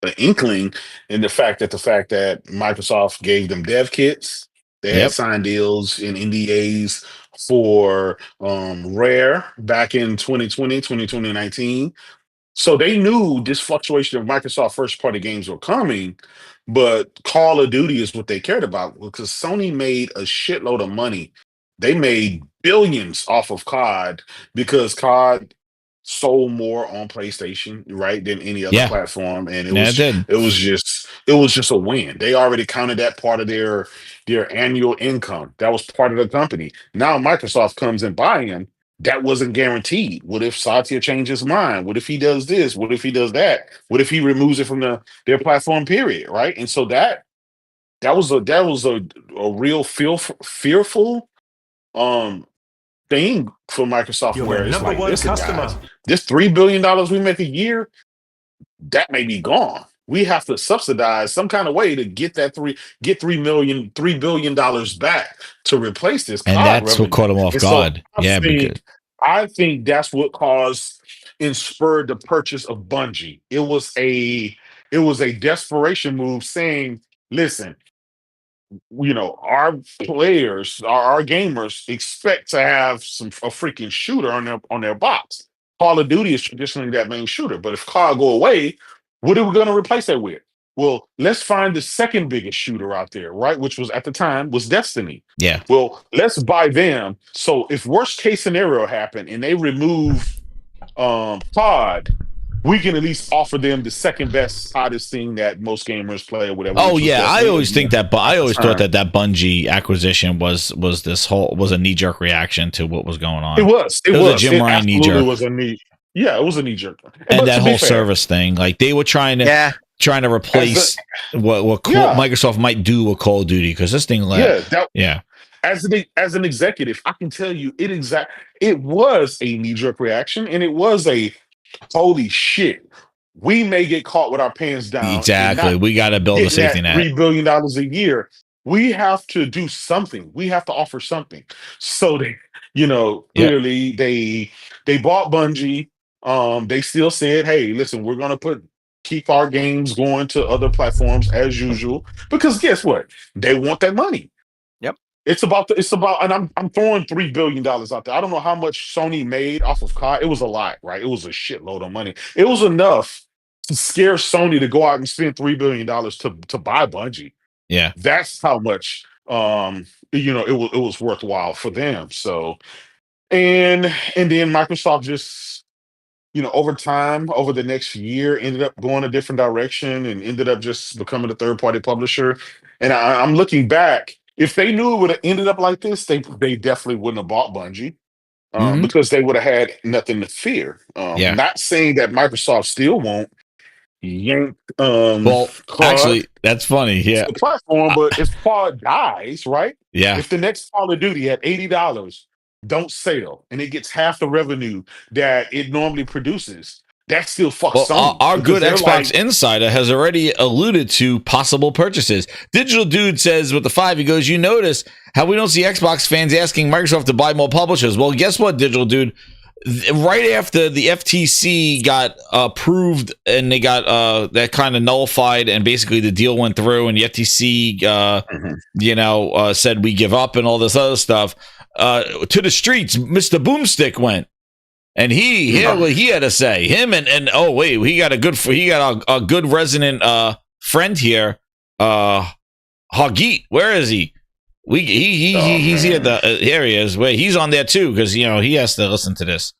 an inkling in the fact that Microsoft gave them dev kits. They had signed deals in NDAs for Rare back in 2020, 2019. So they knew this fluctuation of Microsoft first party games were coming, but Call of Duty is what they cared about because Sony made a shitload of money. They made billions off of COD because COD sold more on PlayStation, right, than any other Yeah. platform, and Yeah, it did. it was just a win. They already counted that part of their annual income. That was part of the company. Now Microsoft comes and buying. That wasn't guaranteed. What if Satya changes his mind? What if he does this? What if he does that? What if he removes it from their platform? Period. Right. And so that was a real fearful um thing for Microsoft, You're where my it's number like, one listen, customer. guys, this $3 billion we make a year, that may be gone. We have to subsidize some kind of way to get $3 billion back to replace this And COD that's what revenue. caught him off And so guard. Yeah, because I think that's what caused and spurred the purchase of Bungie. It was a desperation move saying, listen, our players, our gamers expect to have a freaking shooter on their box. Call of Duty is traditionally that main shooter, but if COD go away, what are we going to replace that with? Well, let's find the second biggest shooter out there, right? Which was at the time was Destiny. yeah. Well, let's buy them. So if worst case scenario happen and they remove COD, we can at least offer them the second best, hottest thing that most gamers play or whatever. Oh which was yeah, I Destiny always think that, but I always thought time. that Bungie acquisition was a knee jerk reaction to what was going on. It was a Jim Ryan knee absolutely jerk. was a knee. Yeah, it was a knee jerk. And but that to be whole fair, service thing, like they were trying to replace Microsoft might do with Call of Duty because this thing, as an executive, I can tell you it was a knee jerk reaction, and it was a holy shit. We may get caught with our pants down. Exactly. We got to build a safety net. $3 billion a year. We have to do something. We have to offer something. So they, clearly they bought Bungie. They still said, "Hey, listen, we're going to keep our games going to other platforms as usual." Because guess what? They want that money. Yep. It's about, and I'm throwing $3 billion out there. I don't know how much Sony made off of COD. It was a lot, right? It was a shitload of money. It was enough to scare Sony to go out and spend $3 billion to buy Bungie. Yeah. That's how much it was worthwhile for them. So and then Microsoft just over time, over the next year, ended up going a different direction and ended up just becoming a third-party publisher. And I'm looking back, if they knew it would have ended up like this, they definitely wouldn't have bought Bungie because they would have had nothing to fear. Not saying that Microsoft still won't yank actually, that's funny. Yeah. the platform, but if COD dies, right? Yeah. If the next Call of Duty at $80 don't sell and it gets half the revenue that it normally produces, that still fucks Sony. Our good Xbox insider has already alluded to possible purchases. Digital Dude says with the 5, he goes, you notice how we don't see Xbox fans asking Microsoft to buy more publishers. Well, guess what, Digital Dude? Right after the FTC got approved and they got that kind of nullified and basically the deal went through and the FTC said we give up and all this other stuff, to the streets Mr. Boomstick went, and he had to say, him and he got a good resident friend here, Hagit. Where is he? He's here. Here he is. Wait, he's on there too because he has to listen to this.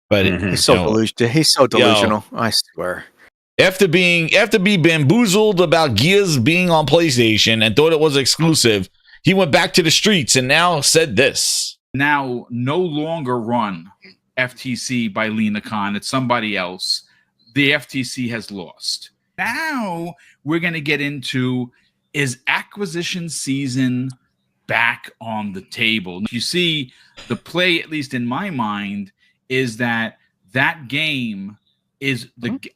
But he's so delusional. He's so delusional. I swear. After being bamboozled about Gears being on PlayStation and thought it was exclusive, he went back to the streets and now said this. Now no longer run FTC by Lena Khan. It's somebody else. The FTC has lost. Now we're going to get into, is acquisition season back on the table? You see, the play, at least in my mind, is that game is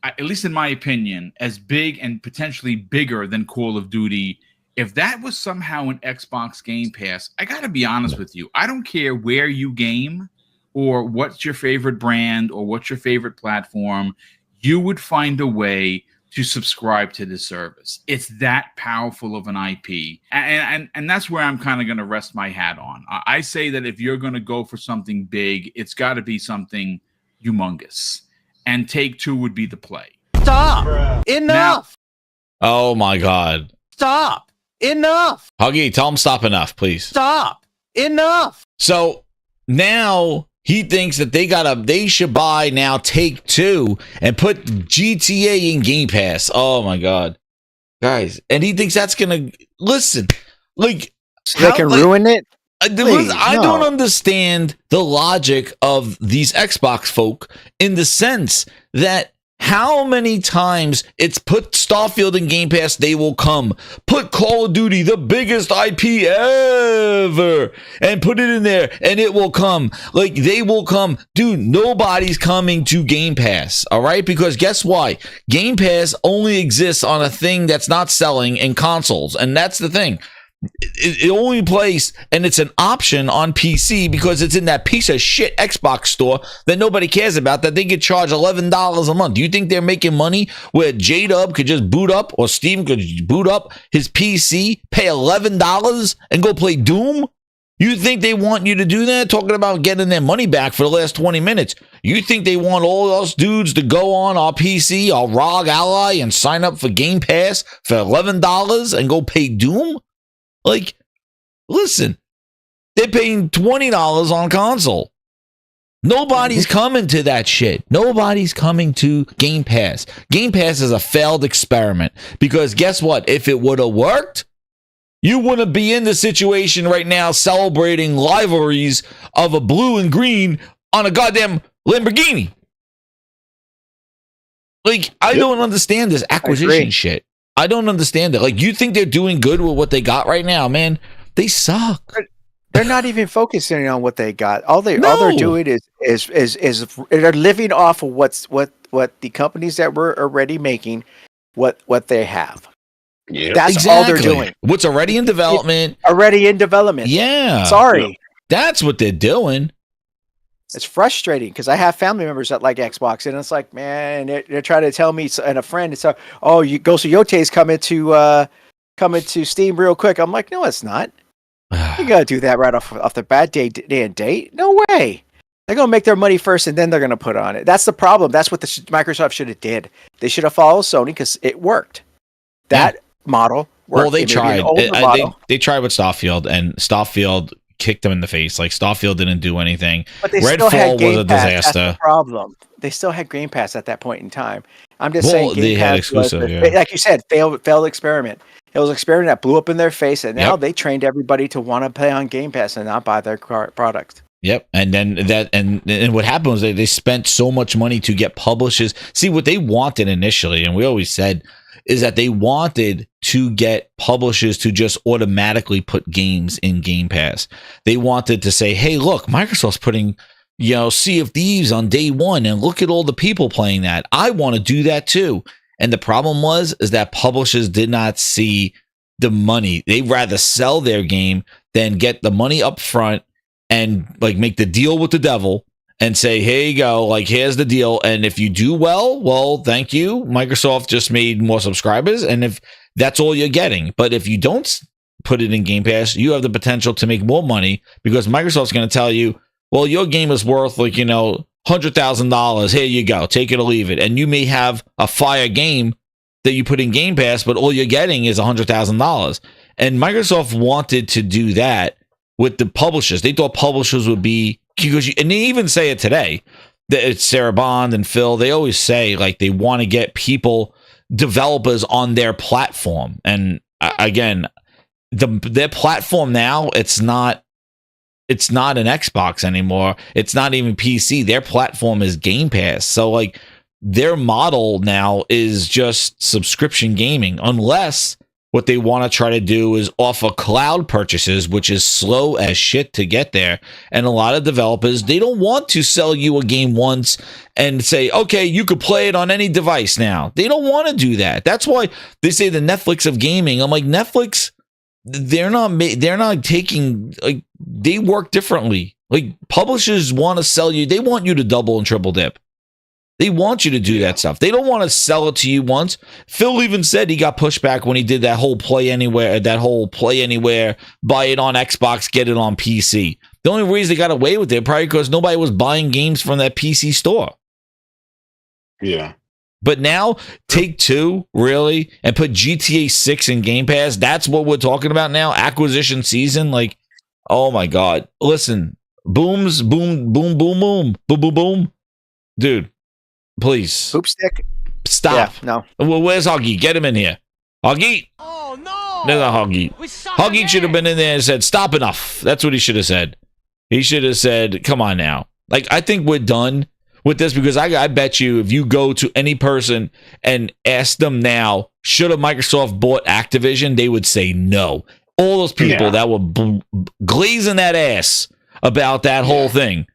at least in my opinion, as big and potentially bigger than Call of Duty. If that was somehow an Xbox Game Pass, I got to be honest with you. I don't care where you game or what's your favorite brand or what's your favorite platform. You would find a way to subscribe to this service. It's that powerful of an IP. And that's where I'm kind of going to rest my hat on. I say that if you're going to go for something big, it's got to be something humongous. and Take-Two would be the play. Stop. Enough. Oh my God. Stop. Enough. Huggy, tell him stop enough, please. Stop. Enough. So now he thinks that they should buy now Take-Two and put GTA in Game Pass. Oh my God. Guys, and he thinks that's gonna listen, like They can ruin it. I don't understand the logic of these Xbox folk in the sense that how many times it's put Starfield in Game Pass, they will come. Put Call of Duty, the biggest IP ever, and put it in there, and it will come. Like, they will come. Dude, nobody's coming to Game Pass, all right? Because guess why? Game Pass only exists on a thing that's not selling in consoles, and that's the thing. It only plays, and it's an option on PC because it's in that piece of shit Xbox store that nobody cares about, that they could charge $11 a month. Do you think they're making money where J-Dub could just boot up, or Steven could boot up his PC, pay $11 and go play Doom? You think they want you to do that? Talking about getting their money back for the last 20 minutes. You think they want all us dudes to go on our PC, our ROG Ally, and sign up for Game Pass for $11 and go pay Doom? Like, listen, they're paying $20 on console. Nobody's coming to that shit. Nobody's coming to Game Pass. Game Pass is a failed experiment because guess what? If it would have worked, you wouldn't be in the situation right now celebrating liveries of a blue and green on a goddamn Lamborghini. Like, I don't understand this acquisition shit. I don't understand it. Like, you think they're doing good with what they got right now, man? They suck. They're not even focusing on what they got. All they're doing is they're living off of what the companies that were already making what they have. Yeah, that's all they're doing. What's already in development? Already in development. Yeah. Sorry. That's what they're doing. It's frustrating because I have family members that like Xbox, and it's like, man, they're trying to tell me, and a friend, it's you Ghost of Yote's coming to Steam real quick. I'm like, no, it's not. You gotta do that right off the bat, day and date. No way. They're gonna make their money first, and then they're gonna put on it. That's the problem. That's what Microsoft should have did. They should have followed Sony because it worked. That model worked. Well, they tried. They tried with Starfield, and Starfield kicked them in the face. Like, Starfield didn't do anything. But they Redfall was a disaster. That's the problem. They still had Game Pass at that point in time. I'm just saying, Game they had Pass exclusive. like you said, failed experiment. It was an experiment that blew up in their face, and now they trained everybody to want to play on Game Pass and not buy their product. Yep, and then and what happened was they spent so much money to get publishers. See, what they wanted initially, and we always said, is that they wanted to get publishers to just automatically put games in Game Pass. They wanted to say, hey, look, Microsoft's putting, Sea of Thieves on day one, and look at all the people playing that. I want to do that too. And the problem is that publishers did not see the money. They'd rather sell their game than get the money up front and like make the deal with the devil and say, here you go, like, here's the deal. And if you do well, thank you. Microsoft just made more subscribers, and if that's all you're getting. But if you don't put it in Game Pass, you have the potential to make more money because Microsoft's going to tell you, well, your game is worth like, $100,000. Here you go, take it or leave it. And you may have a fire game that you put in Game Pass, but all you're getting is $100,000. And Microsoft wanted to do that with the publishers. They thought publishers would be, and they even say it today, that it's Sarah Bond and Phil. They always say like they want to get developers on their platform. And again, their platform now, it's not an Xbox anymore. It's not even PC. Their platform is Game Pass. So like their model now is just subscription gaming, unless what they want to try to do is offer cloud purchases, which is slow as shit to get there. And a lot of developers, they don't want to sell you a game once and say, okay, you could play it on any device now. They don't want to do that. That's why they say the Netflix of gaming. I'm like, Netflix, they're not taking, like, they work differently. Like, publishers want to sell you. They want you to double and triple dip. They want you to do that stuff. They don't want to sell it to you once. Phil even said he got pushback when he did that whole play anywhere, buy it on Xbox, get it on PC. The only reason they got away with it probably because nobody was buying games from that PC store. Yeah. But now, take two, really, and put GTA 6 in Game Pass. That's what we're talking about now. Acquisition season. Like, oh my God. Listen, boom, boom, boom, boom, boom, boom. Dude, please. Poop stick. Stop. Yeah, no. Well, where's Huggy? Get him in here. Huggy. Oh no! There's a Huggy. Huggy should have been in there and said, stop enough. That's what he should have said. He should have said, come on now. Like, I think we're done with this because I bet you if you go to any person and ask them now, should have Microsoft bought Activision, they would say no. All those people that were glazing that ass about that whole thing,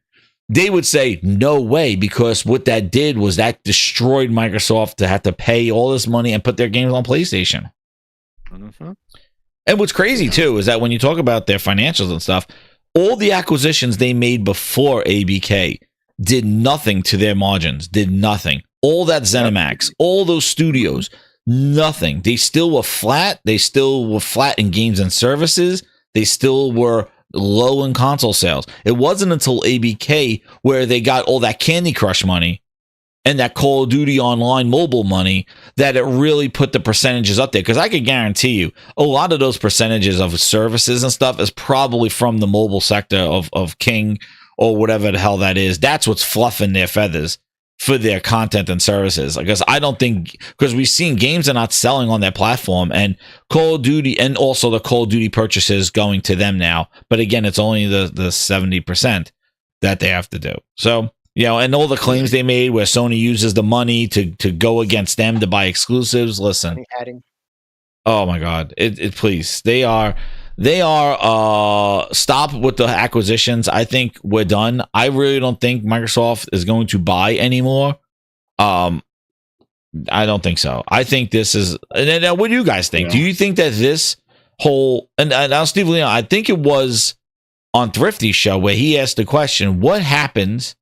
they would say no way, because what that did was that destroyed Microsoft to have to pay all this money and put their games on PlayStation. Mm-hmm. And what's crazy too is that when you talk about their financials and stuff, all the acquisitions they made before ABK did nothing to their margins, did nothing. All that ZeniMax, all those studios, nothing. They still were flat. They still were flat in games and services. They still were low in console sales. It wasn't until ABK where they got all that Candy Crush money and that Call of Duty Online mobile money that it really put the percentages up there. Because I could guarantee you, a lot of those percentages of services and stuff is probably from the mobile sector of King or whatever the hell that is. That's what's fluffing their feathers for their content and services. Because I don't think, because we've seen games are not selling on their platform, and Call of Duty, and also the Call of Duty purchases going to them now. But again, it's only the 70% that they have to do. So, you know, and all the claims they made where Sony uses the money to go against them to buy exclusives. Listen, oh my God, please, they are stop with the acquisitions. I think we're done. I really don't think Microsoft is going to buy anymore. I don't think so. I think this is, and then what do you guys think? Do you think that this whole, and now Steve Leon, I think it was on Thrifty's show where he asked the question, what happens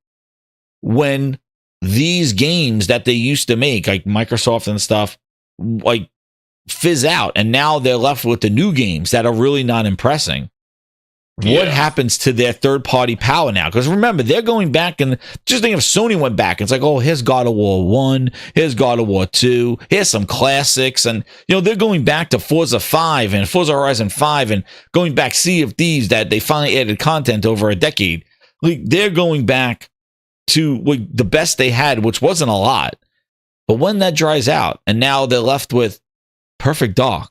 when these games that they used to make, like Microsoft and stuff, like fizz out, and now they're left with the new games that are really not impressing? What happens to their third-party power now? Because remember, they're going back, and just think if Sony went back, it's like, oh, here's God of War 1, here's God of War 2, here's some classics, and, you know, they're going back to Forza 5 and Forza Horizon 5 and going back Sea of Thieves that they finally added content over a decade. Like, they're going back to the best they had, which wasn't a lot. But when that dries out, and now they're left with Perfect Dark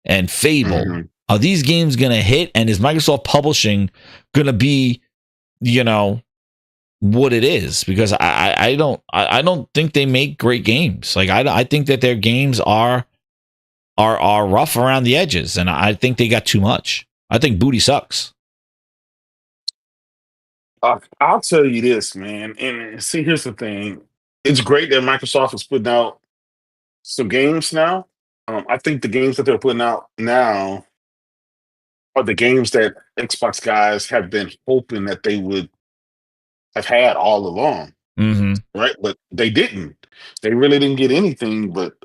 and Fable, are these games going to hit? And is Microsoft Publishing going to be, you know, what it is? Because I don't think they make great games. Like, I think that their games are rough around the edges, and I think they got too much. I think booty sucks. I'll tell you this, man. And see, here's the thing. It's great that Microsoft is putting out some games now. I think the games that they're putting out now are the games that Xbox guys have been hoping that they would have had all along, right? But they didn't. They really didn't get anything but,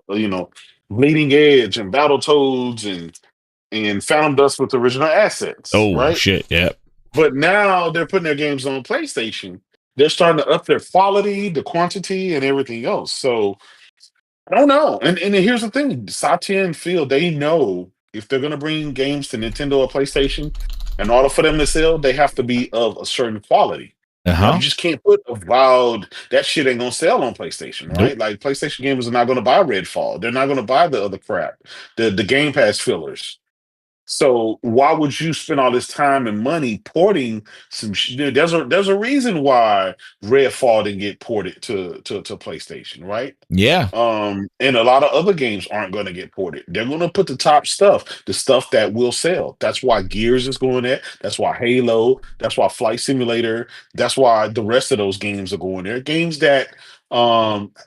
you know, Bleeding Edge and Battletoads and Phantom Dust with original assets. Oh, right? Shit, yeah. But now they're putting their games on PlayStation. They're starting to up their quality, the quantity, and everything else. So I don't know. And here's the thing: Satya and Phil, they know if they're going to bring games to Nintendo or PlayStation, in order for them to sell, they have to be of a certain quality. You just can't put a wild, that shit ain't gonna sell on PlayStation, right? Like, PlayStation gamers are not gonna buy Redfall. They're not gonna buy the other crap, the Game Pass fillers. So why would you spend all this time and money porting some? There's a reason why Redfall didn't get ported to PlayStation, right? Yeah. And a lot of other games aren't going to get ported. They're going to put the top stuff, the stuff that will sell. That's why Gears is going there. That's why Halo. That's why Flight Simulator. That's why the rest of those games are going there. Games that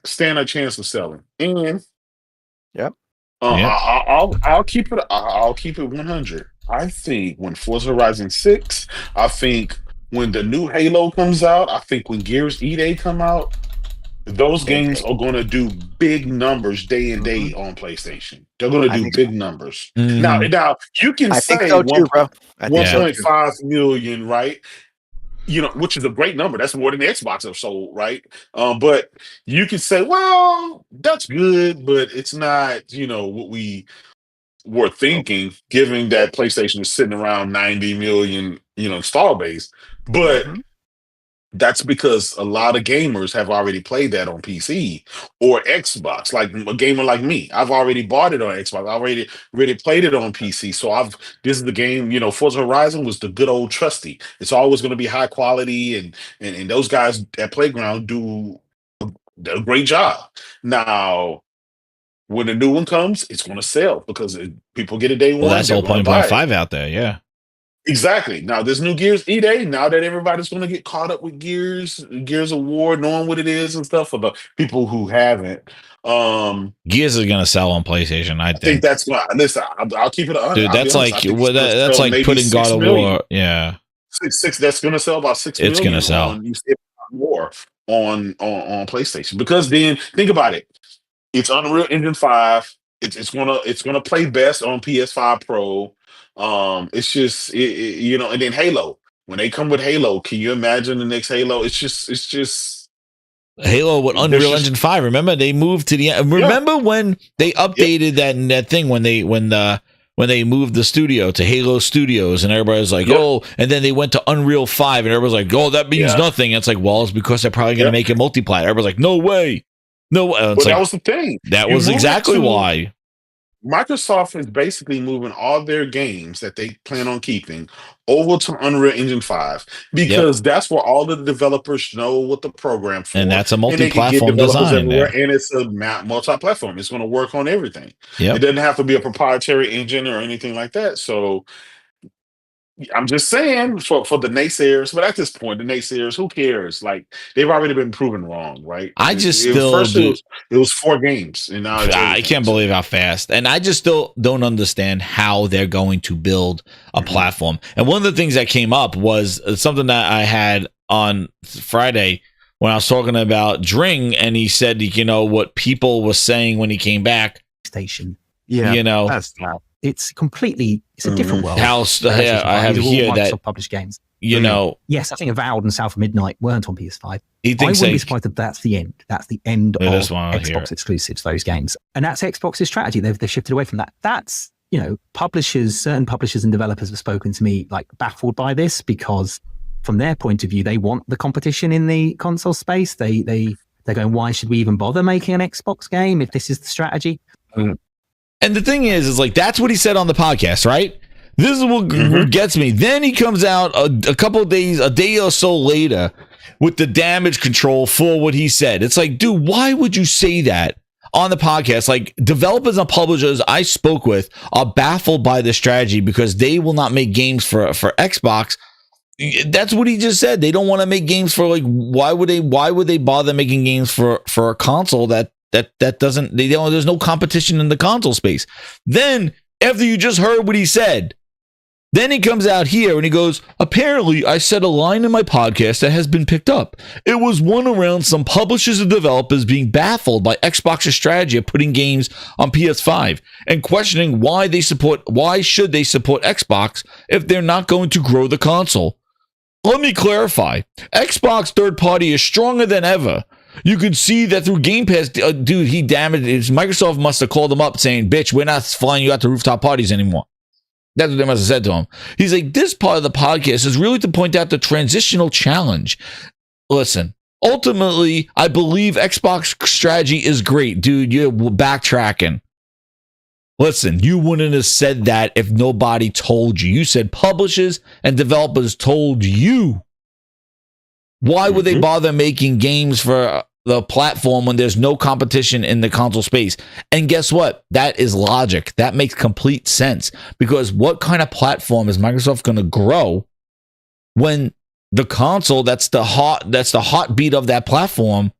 stand a chance of selling. And I'll keep it. I'll keep it 100. I think when Forza Horizon 6, I think when the new Halo comes out, I think when Gears E-Day come out, those games are going to do big numbers day and day on PlayStation. They're going to do big numbers. Now you can say 1.5 million, right? which is a great number. That's more than the Xbox have sold, right? But you could say, well, that's good, but it's not, what we were thinking, given that PlayStation is sitting around 90 million, install base. But that's because a lot of gamers have already played that on PC or Xbox. Like a gamer like me, I've already bought it on Xbox. I already played it on PC. So this is the game. Forza Horizon was the good old trusty. It's always going to be high quality, and those guys at Playground do a great job. Now, when the new one comes, it's going to sell because people get it day one. Well, that's all 0.5 out there, yeah. Exactly. Now, this new Gears E-Day, now that everybody's going to get caught up with Gears of War, knowing what it is and stuff, for the people who haven't. Gears is going to sell on PlayStation, I think. That's why. Listen, I'll keep it 100. Dude, that's like putting God of War. Yeah. Six. That's going to sell about 6 million. It's going to sell more on PlayStation, because then think about it. It's Unreal Engine 5. It's gonna play best on PS5 Pro. It's just and then Halo. When they come with Halo, can you imagine the next Halo? It's just Halo with Unreal Engine 5. Remember they moved to the remember when they updated that thing when they moved the studio to Halo Studios, and everybody was like, oh, and then they went to Unreal 5, and everybody's like, oh, that means nothing. And it's like, well, it's because they're probably going to make it multiplayer. Everybody's like, no way. No, but that was the thing. That was exactly why. Microsoft is basically moving all their games that they plan on keeping over to Unreal Engine 5, because that's where all the developers know what the program for. And that's a multi-platform design. And it's a multi-platform. It's going to work on everything. It doesn't have to be a proprietary engine or anything like that. So I'm just saying for the naysayers, but at this point, the naysayers, who cares? Like, they've already been proven wrong, right? It was 4 games, and now I can't believe how fast. And I just still don't understand how they're going to build a platform. And one of the things that came up was something that I had on Friday when I was talking about DRING, and he said, what people were saying when he came back. Station. Yeah. That's not. It's a different world. I have here that published games. Yes, I think Avowed and South of Midnight weren't on PS5. I wouldn't be surprised if that's the end. That's the end of Xbox exclusives, those games. And that's Xbox's strategy. They've shifted away from that. That's, certain publishers and developers have spoken to me like baffled by this, because from their point of view, they want the competition in the console space. They're going, why should we even bother making an Xbox game if this is the strategy? And the thing is like, that's what he said on the podcast, right? This is what gets me. Then he comes out a couple of days, a day or so later, with the damage control for what he said. It's like, dude, why would you say that on the podcast? Like, developers and publishers I spoke with are baffled by this strategy because they will not make games for Xbox. That's what he just said. They don't want to make games for, like, why would they bother making games for a console that doesn't, there's no competition in the console space. Then, after you just heard what he said, then he comes out here and he goes, apparently I said a line in my podcast that has been picked up. It was one around some publishers and developers being baffled by Xbox's strategy of putting games on PS5 and questioning why should they support Xbox if they're not going to grow the console. Let me clarify. Xbox third party is stronger than ever. You could see that through Game Pass. Dude, he damaged it. Microsoft must have called him up saying, bitch, we're not flying you out to rooftop parties anymore. That's what they must have said to him. He's like, this part of the podcast is really to point out the transitional challenge. Listen, ultimately, I believe Xbox strategy is great. Dude, you're backtracking. Listen, you wouldn't have said that if nobody told you. You said publishers and developers told you. Why would they bother making games for the platform when there's no competition in the console space? And guess what? That is logic. That makes complete sense, because what kind of platform is Microsoft going to grow when the console that's the heartbeat of that platform,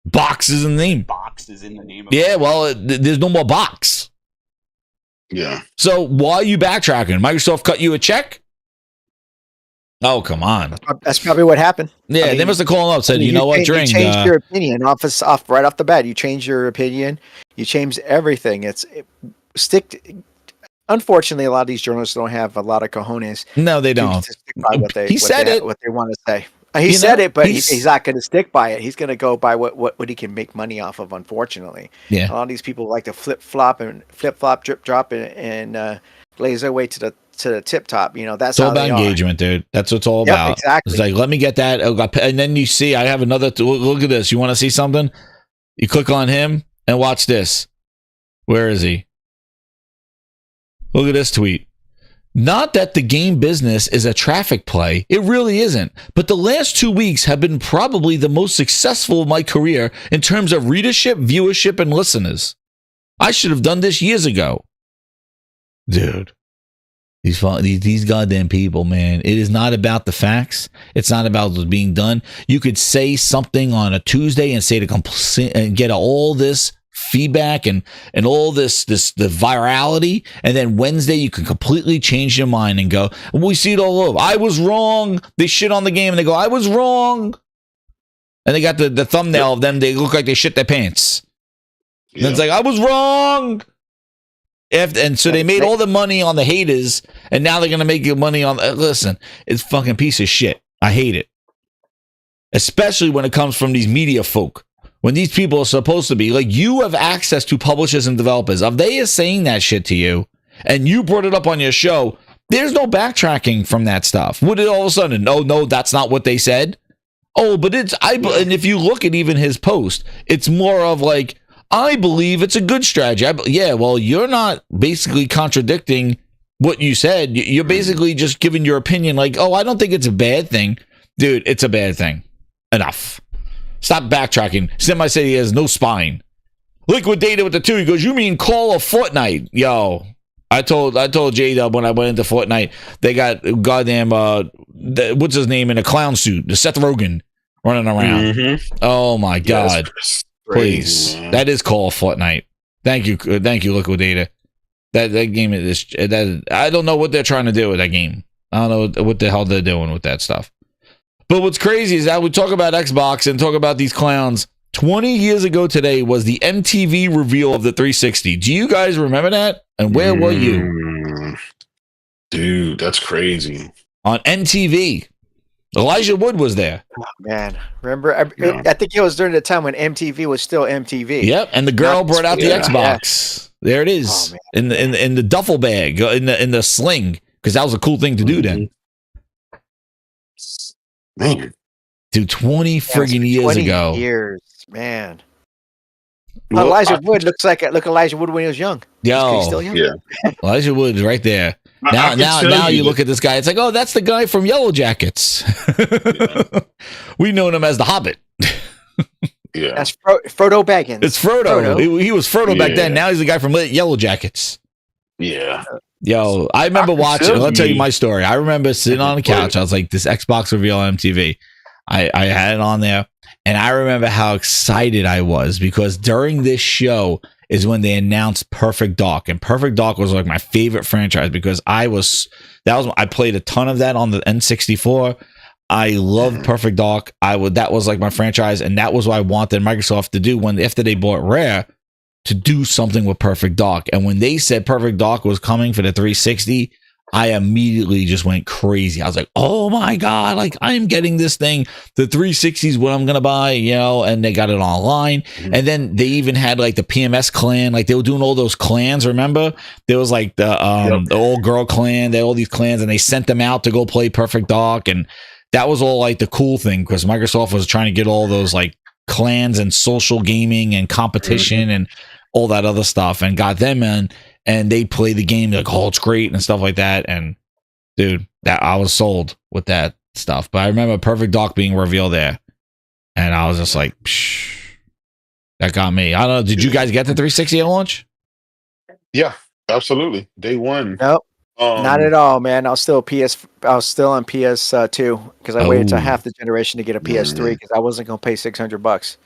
box is in the name. Box is in the name of Yeah, well, there's no more box. Yeah. So why are you backtracking? Microsoft cut you a check? Oh, come on. That's probably what happened. Yeah, they must have called up and said, you know what, DRING. You changed your opinion right off the bat. You changed your opinion. You changed everything. unfortunately, a lot of these journalists don't have a lot of cojones. No, they don't. To stick by what they want to say. He said it, but he's not going to stick by it. He's going to go by what he can make money off of. Unfortunately, yeah. A lot of these people like to flip flop, drip drop, and glaze their way to the tip top. That's all about engagement, dude. That's what it's all about. Exactly. It's like, let me get that, and then you see, I have another. Look at this. You want to see something? You click on him and watch this. Where is he? Look at this tweet. Not that the game business is a traffic play. It really isn't. But the last 2 weeks have been probably the most successful of my career in terms of readership, viewership, and listeners. I should have done this years ago. Dude, these goddamn people, man. It is not about the facts. It's not about what's being done. You could say something on a Tuesday and say and get all this feedback and all the virality, and then Wednesday you can completely change your mind and go, we see it all over. I was wrong. They shit on the game and they go, I was wrong. And they got the thumbnail of them. They look like they shit their pants. And it's like, I was wrong. And so they made all the money on the haters, and now they're going to make money on... Listen, it's fucking piece of shit. I hate it. Especially when it comes from these media folk. When these people are supposed to be... Like, you have access to publishers and developers. If they are saying that shit to you, and you brought it up on your show, there's no backtracking from that stuff. Would it all of a sudden... No, that's not what they said? Oh, but it's... And if you look at even his post, it's more of like... I believe it's a good strategy. Yeah, well, you're not basically contradicting what you said. You're basically just giving your opinion like, oh, I don't think it's a bad thing. Dude, it's a bad thing. Enough. Stop backtracking. Semi said he has no spine. Liquidated with the 2. He goes, you mean Call of Fortnite? Yo, I told J-Dub when I went into Fortnite, they got goddamn, what's his name in a clown suit? The Seth Rogen running around. Mm-hmm. Oh, my God. Yes. Please, that is Call of Fortnite. Thank you, Liquidator. That game is that. I don't know what they're trying to do with that game. I don't know what the hell they're doing with that stuff. But what's crazy is that we talk about Xbox and talk about these clowns. 20 years ago today was the MTV reveal of the 360. Do you guys remember that? And where were you? Dude, that's crazy. On MTV. Elijah Wood was there. Oh, man. Remember? I think it was during the time when MTV was still MTV. Yep, and the girl brought out the Xbox. Yeah. There it is. In the duffel bag, in the sling, because that was a cool thing to do then. Man. Dude, 20 friggin' years ago. Years, man. Well, Elijah Wood look Elijah Wood when he was young. Yo, he's still young. Yeah. Elijah Wood's right there. Now you look at this guy. It's like, oh, that's the guy from Yellow Jackets. Yeah. We know him as the Hobbit. Yeah, that's Frodo Baggins. It's Frodo. He was Frodo back then. Now he's the guy from Yellow Jackets. Yeah. Yo, I remember watching. I'll tell you my story. I remember sitting on the couch. I was like, this Xbox reveal on MTV. I had it on there, and I remember how excited I was because during this show is when they announced Perfect Dark, and Perfect Dark was like my favorite franchise because I played a ton of that on the N64. I loved Perfect Dark. That was like my franchise, and that was what I wanted Microsoft to do after they bought Rare, to do something with Perfect Dark. And when they said Perfect Dark was coming for the 360, I immediately just went crazy. I was like, oh my God, like I'm getting this thing. The 360 is what I'm going to buy, and they got it online. Mm-hmm. And then they even had like the PMS clan, like they were doing all those clans. Remember? There was like the old girl clan, they had all these clans, and they sent them out to go play Perfect Dark. And that was all like the cool thing because Microsoft was trying to get all those like clans and social gaming and competition and all that other stuff, and got them in. And they play the game like, oh, it's great and stuff like that. And dude, I was sold with that stuff. But I remember Perfect Dark being revealed there, and I was just like, psh, that got me. I don't know. Did you guys get the 360 at launch? Yeah, absolutely. Day one. Nope. Not at all, man. I was still on PS2 because I waited till half the generation to get a PS3 because I wasn't gonna pay $600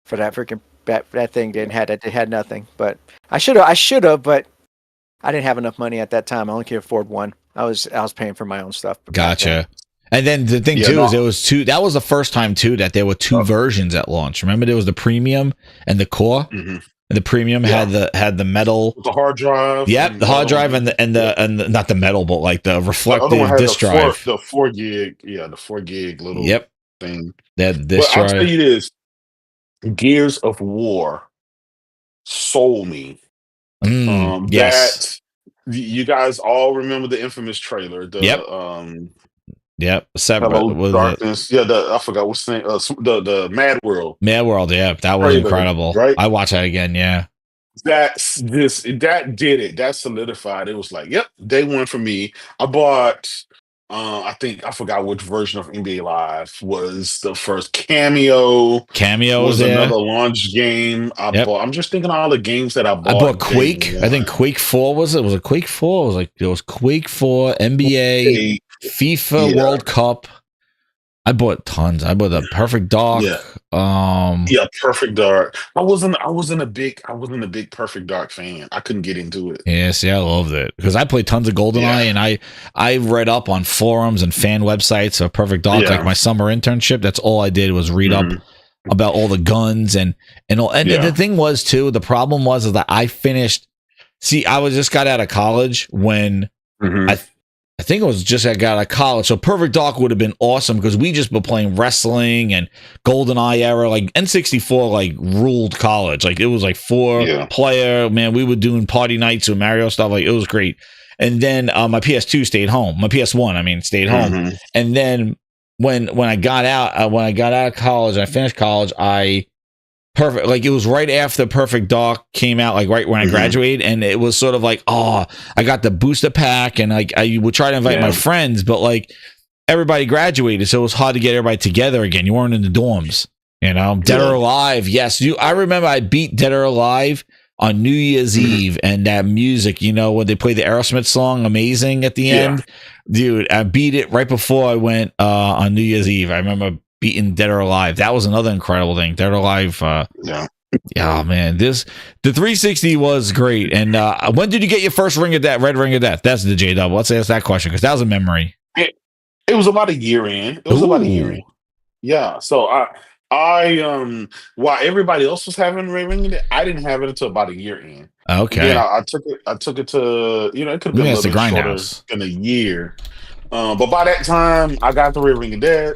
for that freaking that thing. It had nothing. But I should have, but I didn't have enough money at that time. I only could afford one. I was paying for my own stuff. Gotcha. And then the thing too is there was two. That was the first time too that there were two versions at launch. Remember, there was the premium and the core. Mm-hmm. The premium had the metal, the hard drive. Yep, the hard drive and the not the metal, but like the reflective the other one had disk drive. The 4 gig, the 4 gig little thing. That disk But I'll drive. tell you this: Gears of War sold me. Yes. That you guys all remember the infamous trailer. Hello Darkness. I forgot what's name. The Mad World. Mad World. Yeah, that was incredible. Right? I watched that again. Yeah. That did it. That solidified. It was like, yep, day one for me. I bought. I forgot which version of NBA Live was the first. Cameo was another launch game. I'm just thinking of all the games that I bought. I bought Quake. I think Quake 4 was it? Was it Quake 4? It was Quake 4, NBA, FIFA World Cup. I bought tons. I bought the Perfect Dark. Perfect Dark. I wasn't a big Perfect Dark fan. I couldn't get into it. Yeah, see, I loved it because I played tons of GoldenEye, and I read up on forums and fan websites of Perfect Dark. Like my summer internship, that's all I did was read up about all the guns and all. And the thing was too, the problem was that I finished. See, I just got out of college when I think it was just I got out of college. So Perfect Dark would have been awesome because we just been playing wrestling and GoldenEye era. Like N64 like ruled college. Like it was like 4-player. Man, we were doing party nights with Mario stuff. Like it was great. And then my PS2 stayed home. My PS1, stayed home. And then when I got out of college, I finished college, it was right after Perfect Dark came out, like right when I graduated, and it was sort of like, I got the booster pack, and like I would try to invite my friends, but like everybody graduated, so it was hard to get everybody together again. You weren't in the dorms, Dead or Alive, yes. I remember I beat Dead or Alive on New Year's Eve, and that music, when they played the Aerosmith song "Amazing" at the end, dude, I beat it right before I went on New Year's Eve. I remember beating Dead or Alive. That was another incredible thing. Dead or Alive. Man, the 360 was great. And when did you get your first Ring of Death? Red Ring of Death. That's the J Double. Let's ask that question because that was a memory. It was about a year in. Yeah. So I while everybody else was having Red Ring of Death, I didn't have it until about a year in. Okay. Then I took it to it could have been a little bit shorter than a year. But by that time, I got the Red Ring of Death.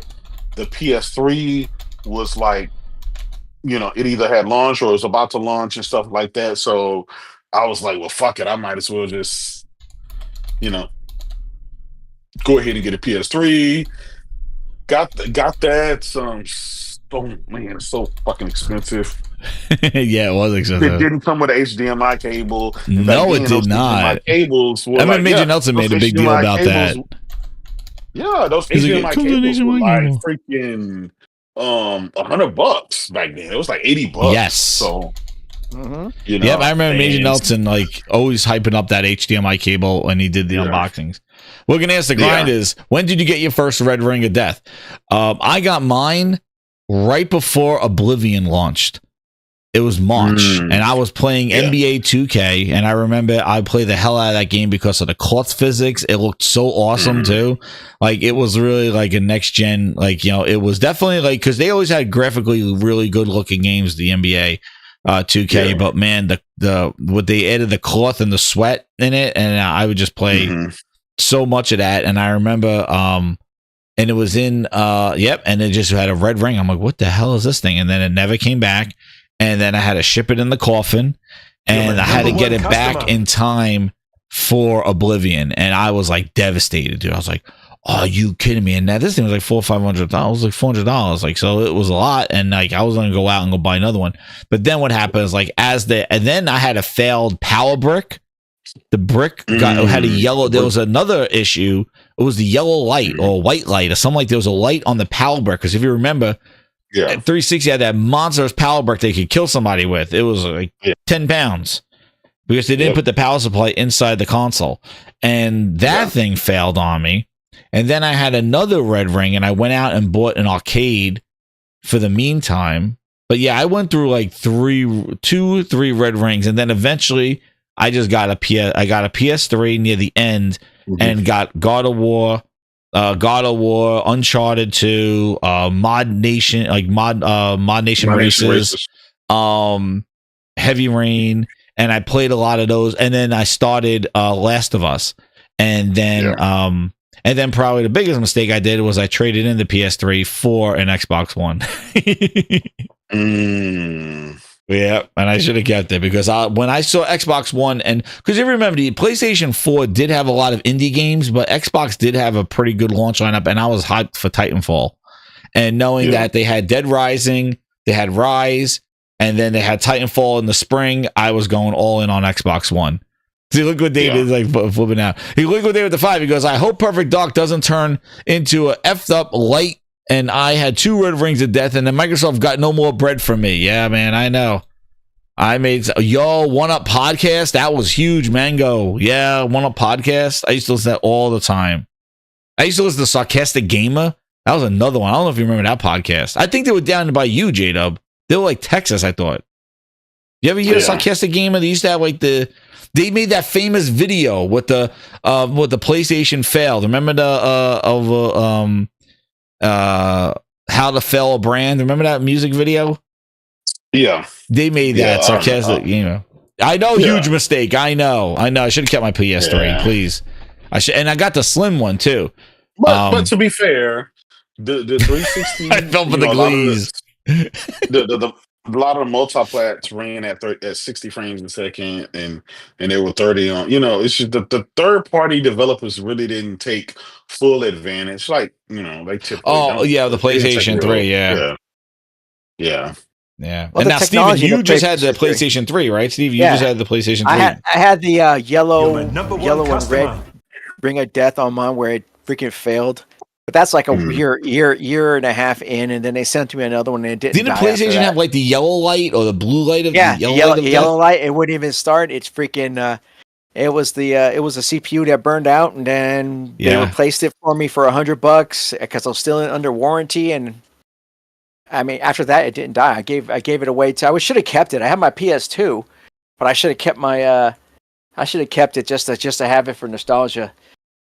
The PS3 was like, it either had launched or was about to launch and stuff like that. So I was like, well, fuck it. I might as well just, go ahead and get a PS3. Got that. It's so fucking expensive. Yeah, it was expensive. It didn't come with an HDMI cable. No, it did not. Cables I mean, Major Nelson made a big deal about that. Yeah, those HDMI cables were like freaking $100 back then. It was like $80. Yes. So Yep, I remember Major Nelson like always hyping up that HDMI cable when he did the unboxings. We're gonna ask the grind is when did you get your first Red Ring of Death? I got mine right before Oblivion launched. It was March, and I was playing NBA 2K, and I remember I played the hell out of that game because of the cloth physics. It looked so awesome too. Like it was really like a next gen. Like it was definitely like because they always had graphically really good looking games, the NBA 2K. But man, the what they added the cloth and the sweat in it, and I would just play so much of that. And I remember, and it was in and it just had a red ring. I'm like, what the hell is this thing? And then it never came back. And then I had to ship it in the coffin, and I had to get it back in time for Oblivion. And I was like devastated, dude. I was like, "Oh, you kidding me?" And now this thing was like $400-$500. It was like $400. Like, so it was a lot. And like, I was going to go out and go buy another one. But then what happened is like, and then I had a failed power brick. The brick had a yellow. There was another issue. It was the yellow light or white light or something like there was a light on the power brick. Because if you remember, 360 had that monstrous power brick they could kill somebody with. It was like 10 pounds because they didn't put the power supply inside the console. And that thing failed on me. And then I had another red ring and I went out and bought an arcade for the meantime. But yeah, I went through like 3 red rings. And then eventually I just got a PS3 near the end and got God of War, Uncharted 2, Mod Nation, like Mod Nation Races. Heavy Rain, and I played a lot of those. And then I started Last of Us, and then probably the biggest mistake I did was I traded in the PS3 for an Xbox One. Yeah, and I should have kept it because when I saw Xbox One, and because you remember the PlayStation 4 did have a lot of indie games, but Xbox did have a pretty good launch lineup, and I was hyped for Titanfall. And knowing that they had Dead Rising, they had Rise, and then they had Titanfall in the spring, I was going all in on Xbox One. See, look what David is like flipping out. He look what David the 5. He goes, I hope Perfect Dark doesn't turn into a effed up light. And I had 2 red rings of death, and then Microsoft got no more bread from me. Yeah, man, I know. I made One Up Podcast. That was huge, Mango. Yeah, One Up Podcast. I used to listen to that all the time. I used to listen to Sarcastic Gamer. That was another one. I don't know if you remember that podcast. I think they were down by you, J-Dub. They were like Texas, I thought. You ever hear Sarcastic Gamer? They used to have like they made that famous video with the PlayStation failed. Remember How to Fail a Brand? Remember that music video? Yeah. They made that Sarcastic, I know, huge mistake. I know. I should have kept my PS3, please. And I got the slim one too. But to be fair, the 360 I fell for the glaze. A lot of the multiplats ran at 60 frames a second, and they were 30 on. It's just the third party developers really didn't take full advantage, like they typically. Oh yeah, the PlayStation 3, yeah. Well, and now, Steven, you just had the PlayStation 3, right? Steve, you just had the PlayStation 3. I had the yellow and red Ring of Death on mine, where it freaking failed. But that's like a year and a half in, and then they sent me another one, and it didn't. Didn't the PlayStation have like the yellow light or the blue light of the yellow light? It wouldn't even start. It's freaking. It was the CPU that burned out, and then they replaced it for me for $100 because I was still under warranty. And I mean, after that, it didn't die. I gave it away I should have kept it. I had my PS2, but I should have kept my. I should have kept it just to have it for nostalgia.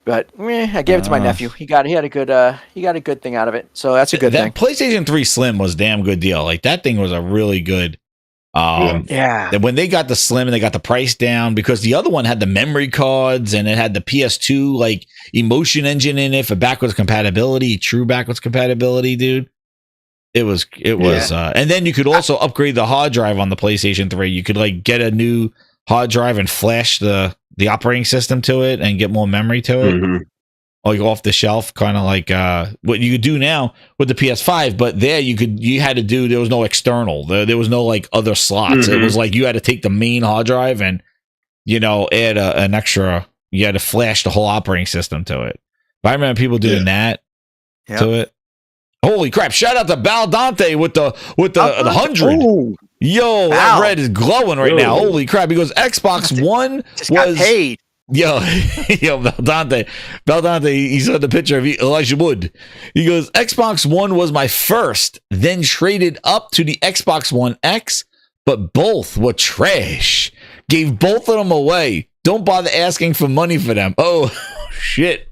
But I gave it to my nephew. He had a good thing out of it. So that's a good thing. PlayStation 3 Slim was a damn good deal. Like that thing was a really good. When they got the Slim and they got the price down, because the other one had the memory cards and it had the PS2 like emotion engine in it for backwards compatibility, true backwards compatibility, dude. It was, and then you could also upgrade the hard drive on the PlayStation 3. You could like get a new hard drive and flash the operating system to it and get more memory to it, like off the shelf, kind of like what you could do now with the PS5. But there you had to do, there was no external, there was no like other slots. It was like you had to take the main hard drive and add an extra. You had to flash the whole operating system to it. But I remember people doing that to it. Holy crap! Shout out to Baldante with the 100. Ooh. Yo, that red is glowing right now. Holy crap. He goes, Xbox One got paid. Yo, Baldante, he saw the picture of Elijah Wood. He goes, Xbox One was my first, then traded up to the Xbox One X, but both were trash. Gave both of them away. Don't bother asking for money for them. Oh, shit.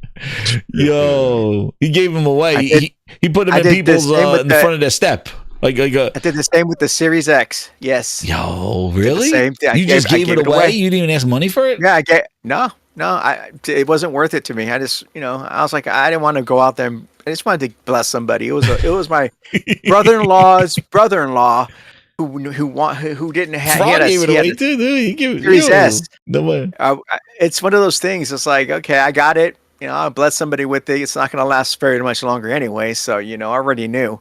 Yo, he gave them away. He put them in people's in front of their step. I did the same with the Series X. Yes. Yo, really? Same thing. You just gave it away? You didn't even ask money for it? Yeah, no. It wasn't worth it to me. I just, I was like, I didn't want to go out there. I just wanted to bless somebody. It was my brother-in-law's brother-in-law who didn't have. Frog gave it away too. He gave it. Series S. No way. It's one of those things. It's like, okay, I got it. I'll bless somebody with it. It's not going to last very much longer anyway. So, I already knew.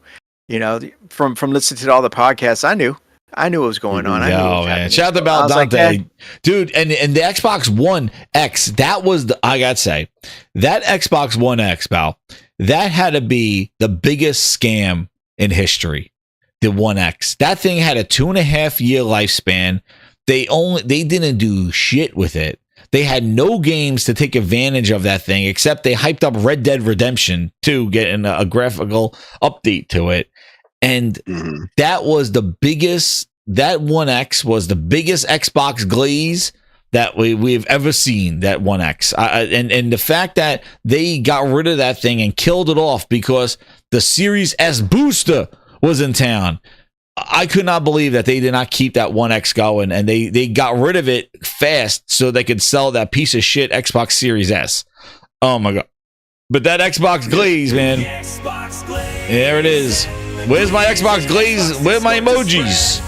From listening to all the podcasts, I knew what was going on. Man. Shout out to Baldante. Dude, and the Xbox One X, that was I gotta say, that Xbox One X, Bal, that had to be the biggest scam in history. The One X. That thing had a 2.5 year lifespan. They didn't do shit with it. They had no games to take advantage of that thing, except they hyped up Red Dead Redemption 2, getting a graphical update to it. And that was the biggest, that One X was the biggest Xbox glaze that we've ever seen, that One X. And the fact that they got rid of that thing and killed it off because the Series S booster was in town. I could not believe that they did not keep that One X going, and they got rid of it fast so they could sell that piece of shit Xbox Series S. Oh my god! But that Xbox glaze, man. There it is. Where's my Xbox glaze? Where are my emojis?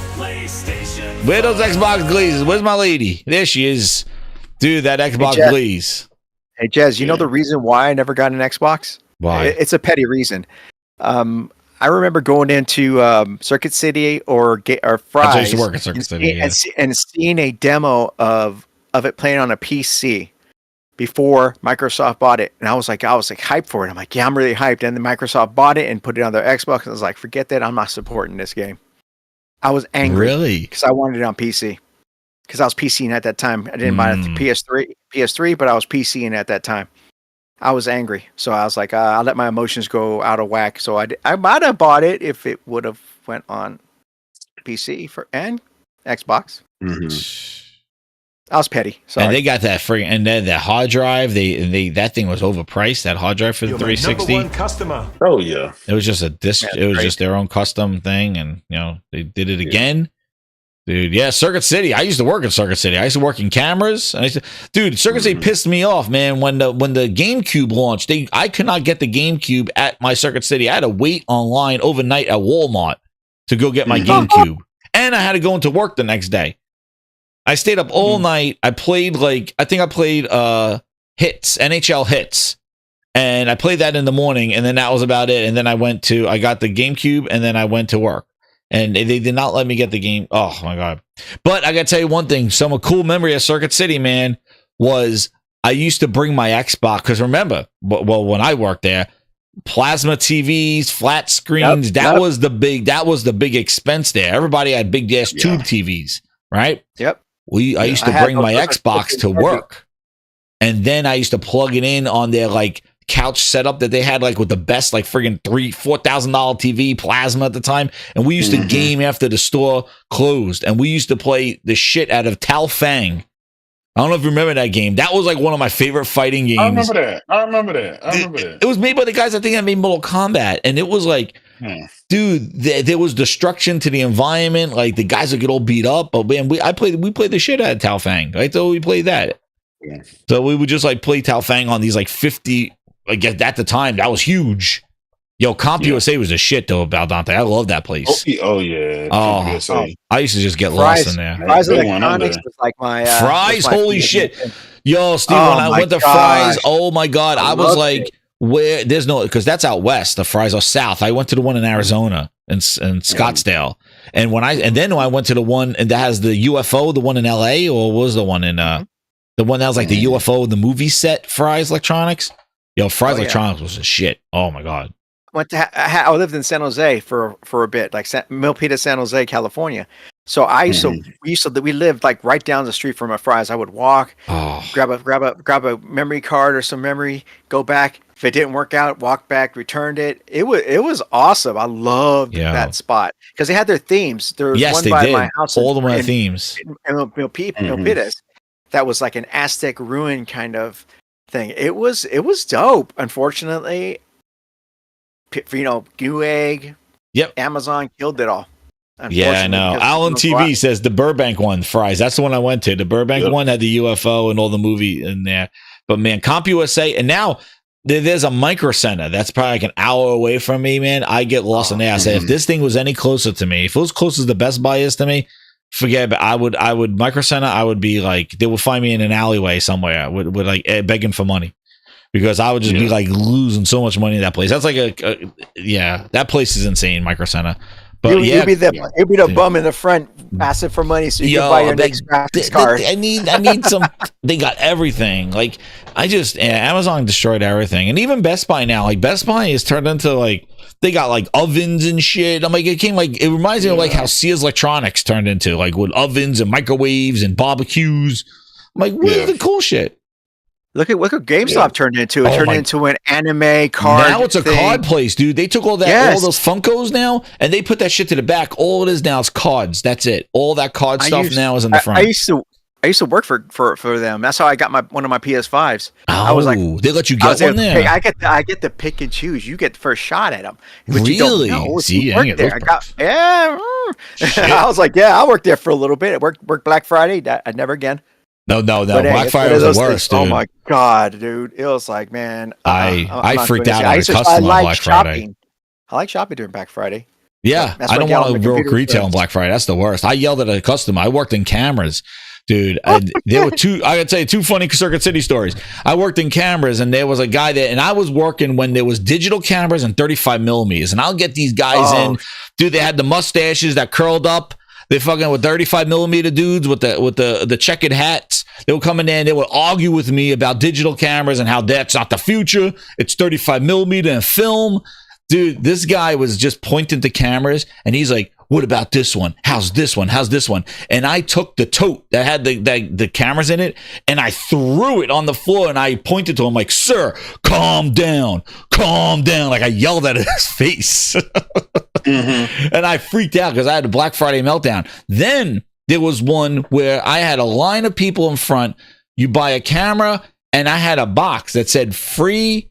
Where are those Xbox glazes? Where's my lady? There she is. Dude, that Xbox glaze. Hey, Jez, you know the reason why I never got an Xbox? Why? It's a petty reason. I remember going into Circuit City or Fry's. I used to work at Circuit City, and seeing a demo of it playing on a PC before Microsoft bought it, and I was like hyped for it. I'm like, yeah, I'm really hyped. And then Microsoft bought it and put it on their Xbox. And I was like, forget that, I'm not supporting this game. I was angry, really, because I wanted it on PC. Because I was PCing at that time. I didn't buy it PS3, but I was PCing at that time. I was angry, so I was like, I'll let my emotions go out of whack. So I might have bought it if it would have went on PC and Xbox. I was petty. Sorry. And they got that free, and then the hard drive. They that thing was overpriced. That hard drive for the 360. Number one customer. Oh yeah, it was just a disc. Yeah, it was just their own custom thing, and they did it again. Dude, yeah, Circuit City. I used to work at Circuit City. I used to work in cameras. And Circuit City pissed me off, man. When the GameCube launched, I could not get the GameCube at my Circuit City. I had to wait online overnight at Walmart to go get my GameCube, and I had to go into work the next day. I stayed up all night. I played NHL Hits, and I played that in the morning, and then that was about it. And then I got the GameCube, and then I went to work. And they did not let me get the game. Oh my god! But I gotta tell you one thing. Some cool memory of Circuit City, man, was I used to bring my Xbox, because remember, well, when I worked there, plasma TVs, flat screens. That was the big expense there. Everybody had big ass tube TVs, right? Yep. I used to bring my Xbox to work, and then I used to plug it in on their couch setup that they had, with the best friggin' $4,000 TV plasma at the time, and we used to game after the store closed, and we used to play the shit out of Tal Fang. I don't know if you remember that game. That was one of my favorite fighting games. I remember that. It was made by the guys I think that made Mortal Kombat, and it was dude, there was destruction to the environment. The guys would get all beat up, but man, we played the shit out of Tal Fang. Right, so we played that. Yeah. So we would just play Tal Fang on these 50. At the time, that was huge. Yo, CompUSA was a shit though, Baldante. I love that place. Oh yeah. I used to just get lost in there. Fry's Electronics was my Fry's. Holy shit. Yo, Steve, when I went to Fry's, oh my god, I was where there's no, because that's out west. The Fry's are south. I went to the one in Arizona in Scottsdale, and then I went to the one and that has the UFO, the one in LA, or what was the one in the one that was the UFO, the movie set. Fry's Electronics. Yo, Fry's Electronics was a shit. Oh my god. I lived in San Jose for a bit, Milpitas, San Jose, California. So we lived right down the street from a Fry's. I would walk, grab a memory card or some memory, go back. If it didn't work out, walk back, returned it. It was awesome. I loved that spot because they had their themes. There was one by my house. All of my themes. In Milpitas, that was an Aztec ruin kind of thing. It was dope. Unfortunately, Newegg, Amazon killed it all. Yeah, I know. Alan TV says the Burbank one, Fry's. That's the one I went to. The Burbank one had the UFO and all the movie in there. But man, CompUSA, and now there's a Micro Center that's probably an hour away from me, man. I get lost in there. I say, if this thing was any closer to me, if it was close as the Best Buy is to me, forget it. But I would Micro Center, I would be they would find me in an alleyway somewhere with begging for money, because I would just be losing so much money in that place. That's that place is insane, Micro Center. But you'd be the bum in the front asking for money so you can buy your next graphics card. I need some. They got everything. Amazon destroyed everything, and even Best Buy now. Best Buy is turned into they got ovens and shit. I'm it reminds me of how Sears Electronics turned into with ovens and microwaves and barbecues. I'm where's the cool shit? Look at GameStop turned into. It turned into an anime card. Now it's a card place, dude. They took all those Funkos now, and they put that shit to the back. All it is now is cards. That's it. All that card stuff now is in the front. I used to work for them. That's how I got one of my PS5s. I was like, they let you get one there. I get to pick and choose. You get the first shot at them. But really? You don't know. See, I there. I was like, yeah, I worked there for a little bit. I worked Black Friday. Never again. No. Black Friday was the worst, dude. Oh my god, dude! It was like, man, I freaked out on a customer on Black Friday. I like shopping during Black Friday. Yeah, I don't want to work retail on Black Friday. That's the worst. I yelled at a customer. I worked in cameras. Dude, there were I gotta tell you 2 funny Circuit City stories. I worked in cameras, and there was a guy there, and I was working when there was digital cameras and 35 millimeters. And I'll get these guys in. Dude, they had the mustaches that curled up. They fucking with 35 millimeter dudes with the checkered hats. They would come in there and they would argue with me about digital cameras and how that's not the future. It's 35 millimeter and film. Dude, this guy was just pointing to cameras, and he's like, what about this one? How's this one? How's this one? And I took the tote that had the cameras in it, and I threw it on the floor, and I pointed to him like, sir, calm down. Like I yelled at his face. And I freaked out because I had a Black Friday meltdown. Then there was one where I had a line of people in front. You buy a camera, and I had a box that said free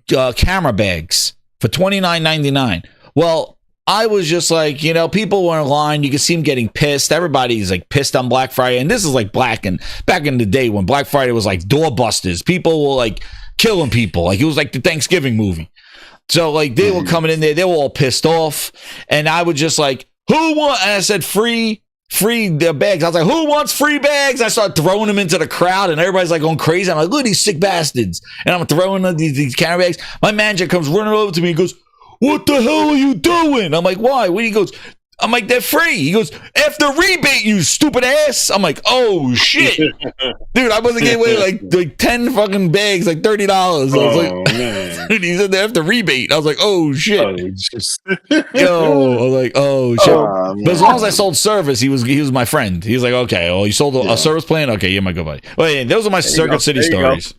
camera bags for $29.99. Well, I was just like, people were in line. You could see them getting pissed. Everybody's like pissed on Black Friday. And this is like back in the day when Black Friday was like doorbusters. People were like killing people. Like it was like the Thanksgiving movie. So like they were coming in there. They were all pissed off. And I was just like, and I said free bags. I was like, who wants free bags? I started throwing them into the crowd, and everybody's like going crazy. I'm like, look at these sick bastards. And I'm throwing these camera bags. My manager comes running over to me and goes, what the hell are you doing? I'm like, why? He goes, I'm like, they're free. He goes, after rebate, you stupid ass. I'm like, oh shit. Dude, I wasn't getting away like 10 fucking bags, like $30. I was like, man. Dude, he said they have to rebate. I was like, oh shit. I was like, oh shit. But as long as I sold service, he was my friend. He was like, okay, well, you sold a service plan? Okay, you're my good buddy. Well, yeah, those are my Circuit City stories.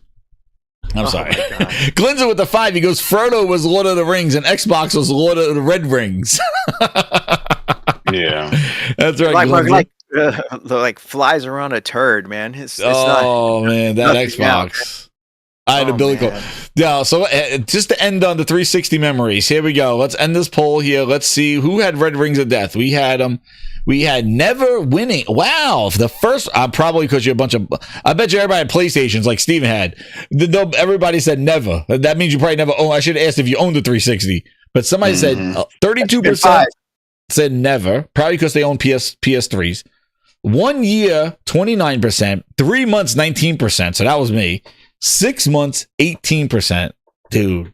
I'm sorry. Glinza with the 5. He goes, Frodo was Lord of the Rings and Xbox was Lord of the Red Rings. Yeah. That's right. Like flies around a turd, man. It's not, man, that Xbox. I had a Billy Cole. Yeah, so just to end on the 360 memories, here we go. Let's end this poll here. Let's see who had Red Rings of Death. We had Never winning. Wow, the first, probably because you're a bunch of, I bet you everybody had PlayStations like Steven had. Everybody said Never. That means you probably never owned. I should have asked if you owned the 360. But somebody said 32% said Never, probably because they own PS3s. 1 year, 29%. 3 months, 19%. So that was me. 6 months, 18%. Dude,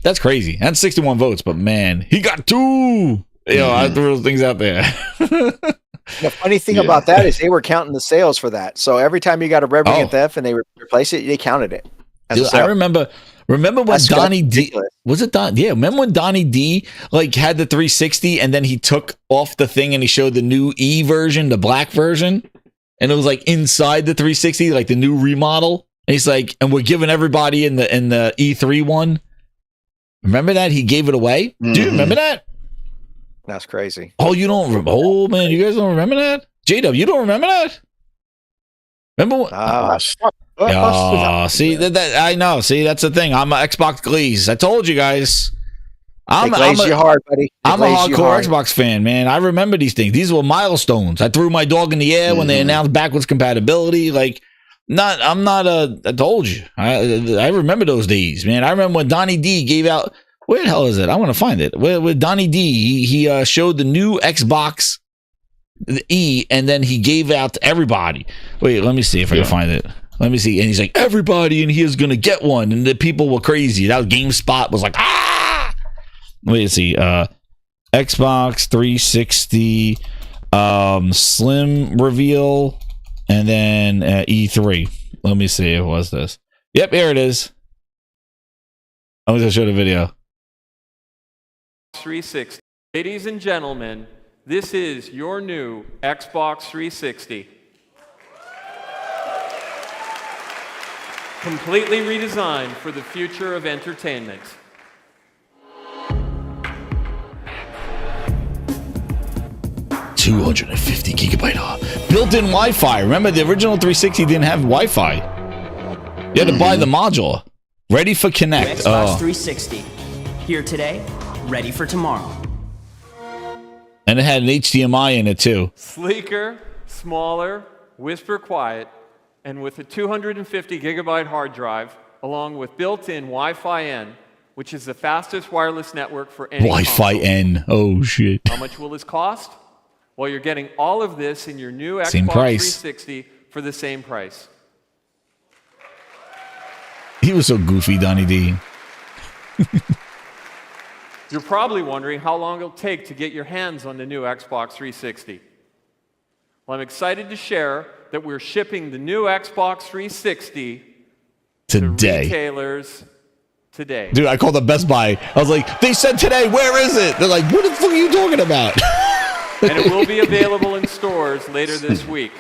that's crazy. That's 61 votes, but man, he got 2. I threw those things out there. The funny thing about that is they were counting the sales for that. So every time you got a Red Ring of Death and they replaced it, they counted it. Dude, I remember when Donnie D was it Don? Yeah, remember when Donnie D like had the 360 and then he took off the thing and he showed the new E version, the black version, and it was like inside the 360, like the new remodel. And he's like, and we're giving everybody in the E3 one. Remember that he gave it away? Do you remember that? That's crazy. Oh, you don't remember? Oh man, you guys don't remember that? JW, you don't remember that? Remember what? See that I know. See, that's the thing. I'm an Xbox Glees. I told you guys. I'm a hardcore Xbox fan, man. I remember these things. These were milestones. I threw my dog in the air when they announced backwards compatibility. Like, I told you. I remember those days, man. I remember when Donnie D gave out. Where the hell is it? I want to find it. With Donnie D, he showed the new Xbox, the E, and then he gave out to everybody. Wait, let me see if I can find it. Let me see. And he's like, everybody in here is going to get one. And the people were crazy. That was GameSpot was like, ah! Wait, see. Xbox 360 Slim reveal, and then E3. Let me see. What was this? Yep, here it is. I'm going to show the video. 360. Ladies and gentlemen, this is your new Xbox 360. Completely redesigned for the future of entertainment. 250 gigabyte built-in Wi-Fi. Remember, the original 360 didn't have Wi-Fi. You had to buy the module. Ready for Connect. Xbox 360. Here today, ready for tomorrow. And it had an HDMI in it too. Sleeker, smaller, whisper quiet, and with a 250 gigabyte hard drive, along with built-in Wi-Fi N, which is the fastest wireless network for any Wi-Fi console. N. Oh shit. How much will this cost? Well, you're getting all of this in your new Xbox Same price. 360 for the same price. He was so goofy, Donnie D. You're probably wondering how long it'll take to get your hands on the new Xbox 360. Well, I'm excited to share that we're shipping the new Xbox 360 to Today. retailers today. Dude, I called the Best Buy. I was like, they said today, where is it? They're like, what the fuck are you talking about? And it will be available in stores later this week.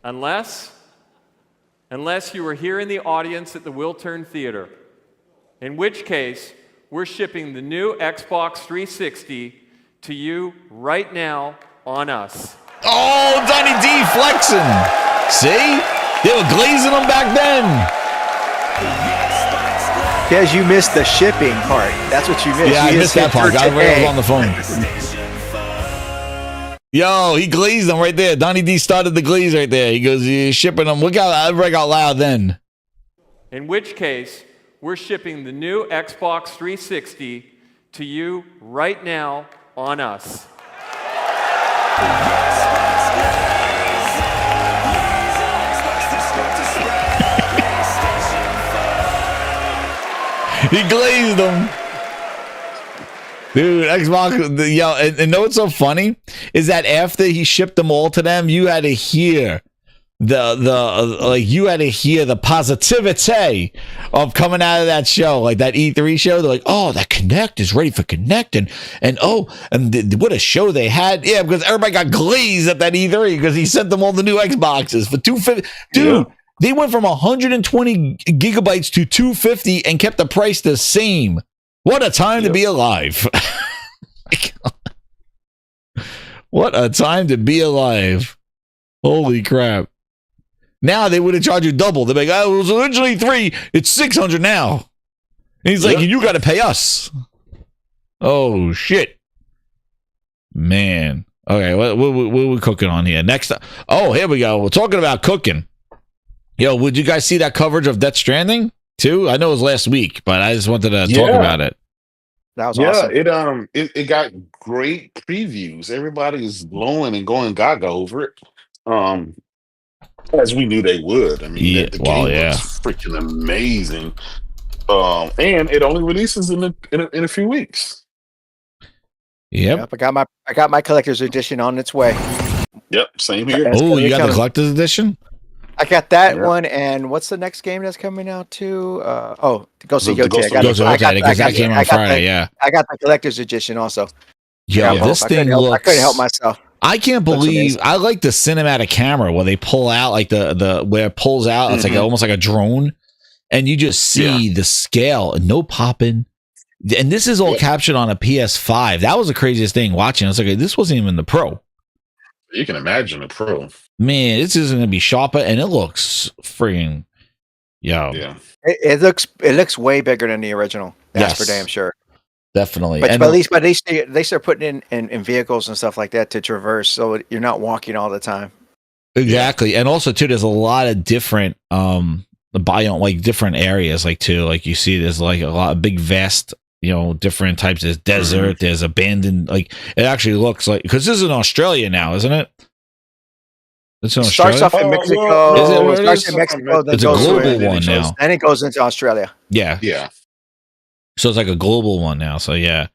Unless you were here in the audience at the Wiltern Theater. In which case, we're shipping the new Xbox 360 to you right now on us. Oh, Donnie D flexing. See? They were glazing them back then. Because you missed the shipping part. That's what you missed. Yeah, You I just missed that said part. for I was today. on the phone. Yo, he glazed them right there. Donnie D started the glaze right there. He goes, he's shipping them. Look out, I got loud then. In which case, we're shipping the new Xbox 360 to you right now on us. He glazed them. Dude, Xbox, yo, and know what's so funny is that after he shipped them all to them, you had to hear you had to hear the positivity of coming out of that show, like that E3 show. They're like, oh, that Connect is ready for Connect, and what a show they had. Yeah, because everybody got glazed at that E3 because he sent them all the new Xboxes for $250. Dude, they went from 120 gigabytes to 250 and kept the price the same. What a time to be alive. What a time to be alive. Holy crap. Now they would have charged you double. They'd be like, oh, it was originally $300, it's $600 now. And he's like, you got to pay us. Oh, shit. Man. Okay, what are we cooking on here? Next up. Oh, here we go. We're talking about cooking. Yo, would you guys see that coverage of Death Stranding too? I know it was last week, but I just wanted to talk about it. That was awesome. It got great previews. Everybody's blowing and going gaga over it. As we knew they would. I mean, the game looks freaking amazing. And it only releases in a few weeks. Yep. I got my collector's edition on its way. Yep, same here. Oh, you got the collector's edition? I got that one, and what's the next game that's coming out too? Ghost of Yotei. That came on Friday. I got the collector's edition also. Yeah, this thing looks. I couldn't help myself. I can't believe I like the cinematic camera where they pull out like the where it pulls out. It's like almost like a drone, and you just see the scale and no popping. And this is all captured on a PS5. That was the craziest thing watching. I was like, this wasn't even the Pro. You can imagine a Pro. Man, this is going to be sharper, and it looks freaking, Yeah, it looks way bigger than the original. That's for damn sure. Definitely. But at least they start putting in vehicles and stuff like that to traverse, so you're not walking all the time. Exactly, and also too, there's a lot of different biome, like different areas, like too, like you see, there's like a lot of big, vast. Different types. There's desert. There's abandoned. Like it actually looks like because this is in Australia now, isn't it? It's in Australia. Starts off in Mexico. Is it where it starts in Mexico. Then it's a global one now. Then it goes into Australia. Yeah. So it's like a global one now. So yeah.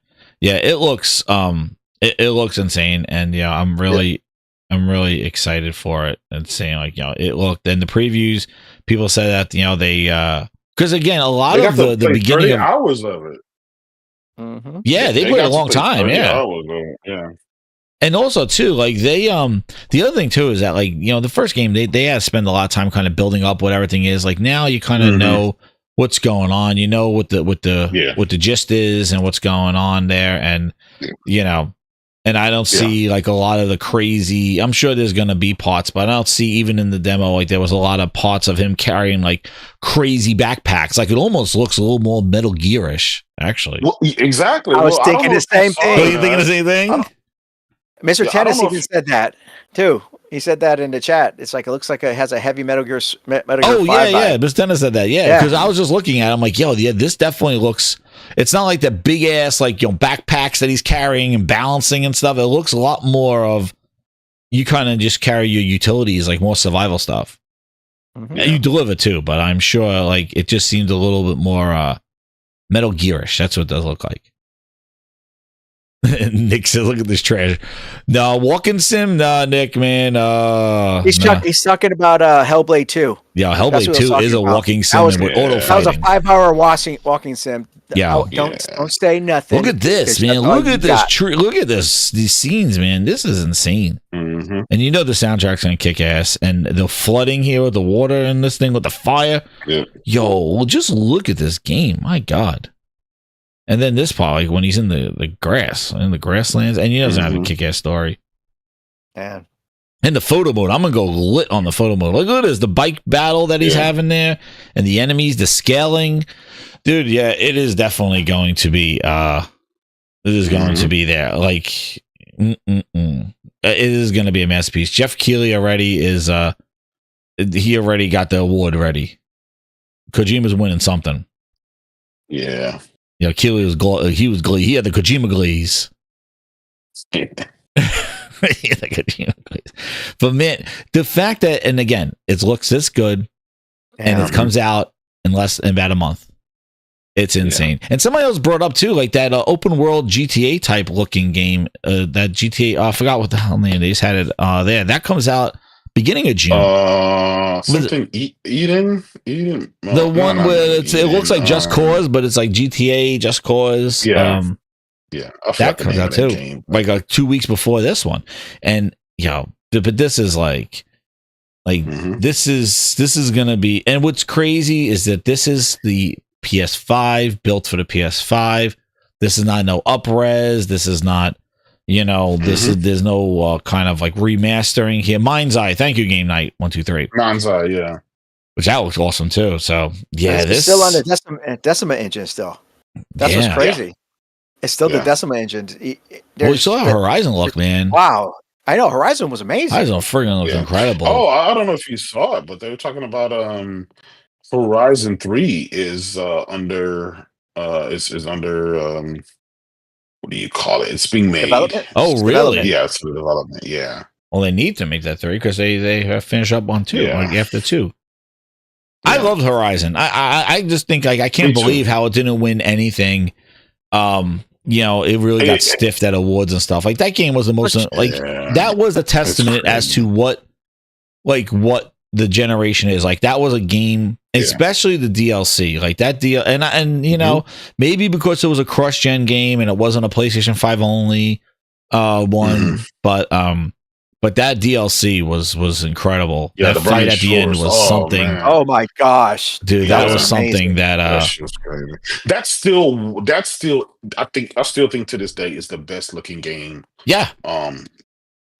It looks it looks insane, and I'm really excited for it. And saying like it looked. And the previews, people said that they because again a lot of the beginning of hours of it. Yeah, they played a long time. Yeah. And also too, like they the other thing too is that like the first game they had to spend a lot of time kind of building up what everything is. Like now you kind of know what's going on. You know what the gist is and what's going on there, and And I don't see like a lot of the crazy. I'm sure there's going to be parts, but I don't see even in the demo like there was a lot of parts of him carrying like crazy backpacks. Like it almost looks a little more Metal Gearish, actually. Well, exactly. I was thinking the same thing. Are you thinking the same thing? Mr. Tennis even said that too. He said that in the chat. It's like it looks like it has a heavy Metal Gear. Oh yeah. Mr. Tennis said that. Yeah, because I was just looking at it. I'm like, yo, yeah, this definitely looks. It's not like the big ass like backpacks that he's carrying and balancing and stuff. It looks a lot more of you kind of just carry your utilities, like more survival stuff. Mm-hmm. You deliver too, but I'm sure like it just seemed a little bit more Metal Gearish. That's what it does look like. Nick says, "Look at this trash." No, walking sim, nah, Nick, man. He's talking about Hellblade 2. Yeah, Hellblade 2 is a walking sim with auto fighting. That was a 5-hour walking sim. Yeah, don't say nothing. Look at this, man. Look at this tree. Look at this. These scenes, man. This is insane. Mm-hmm. And you know the soundtrack's gonna kick ass. And the flooding here with the water and this thing with the fire. Yeah. Yo, well, just look at this game. My God. And then this part, like when he's in the grass, in the grasslands, and he doesn't have a kick-ass story. Man. And the photo mode, I'm going to go lit on the photo mode. Look at this, the bike battle that he's having there, and the enemies, the scaling. Dude, yeah, it is definitely going to be, it is going to be there. Like, it is going to be a masterpiece. Jeff Keighley already is, he already got the award ready. Kojima's winning something. Yeah. Yeah, Keighley was he had the Kojima glaze. He had the Kojima glaze. But man, the fact that, and again, it looks this good, and it comes out in about a month. It's insane. Yeah. And somebody else brought up too, like that open world GTA type looking game. That GTA, I forgot what the hell name they just had it there. That comes out beginning of June. Something Eden. The one where it looks like Just Cause, but it's like GTA Just Cause. Yeah, that comes out too, game. Like 2 weeks before this one. And but this is like this is gonna be. And what's crazy is that this is the PS5 built for the PS5. This is not no up-res. This is not. There's no kind of like remastering here. Mind's Eye, thank you, Game Night 123. Mind's Eye, yeah, which that looks awesome too. So it's still on the Decima engine still. That's what's crazy. Yeah. It's still the Decima engine. We still have Horizon look, man. Wow, I know Horizon was amazing. Horizon friggin' looked incredible. Oh, I don't know if you saw it, but they were talking about Horizon 3 is under is under what do you call it? It's being made. Oh, really? Yeah, it's in development. Yeah. Well, they need to make that 3 because they have finished up on 2, like after 2. Yeah. I loved Horizon. I just think like I can't believe how it didn't win anything. It really got stiffed at awards and stuff. Like that game was the most that was a testament as to what the generation is. Like that was a game. Especially the DLC, like that deal, and maybe because it was a cross-gen game and it wasn't a PlayStation 5 only one, but that DLC was incredible. Yeah, that fight at the end was something. Man. Oh my gosh, dude, that was something that that's still I still think to this day is the best looking game. Yeah.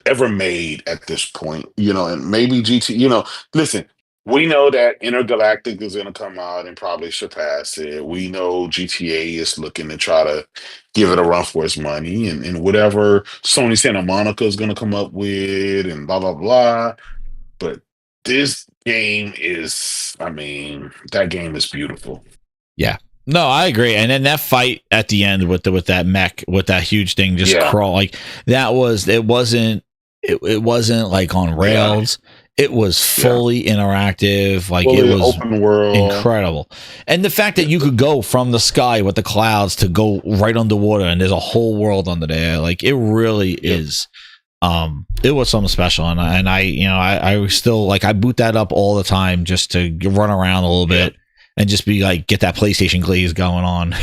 Ever made at this point, and maybe GT. Listen. We know that Intergalactic is going to come out and probably surpass it. We know GTA is looking to try to give it a run for its money, and whatever Sony Santa Monica is going to come up with, and blah blah blah. But this game is, that game is beautiful. Yeah. No, I agree. And then that fight at the end with that mech, with that huge thing just crawl, like that was, it wasn't like on rails. Yeah. It was fully interactive, like fully it was open world, incredible. And the fact that you could go from the sky with the clouds to go right underwater, and there's a whole world under there, like it really is. It was something special, and I still like I boot that up all the time just to run around a little bit. And just be like, get that PlayStation glaze going on,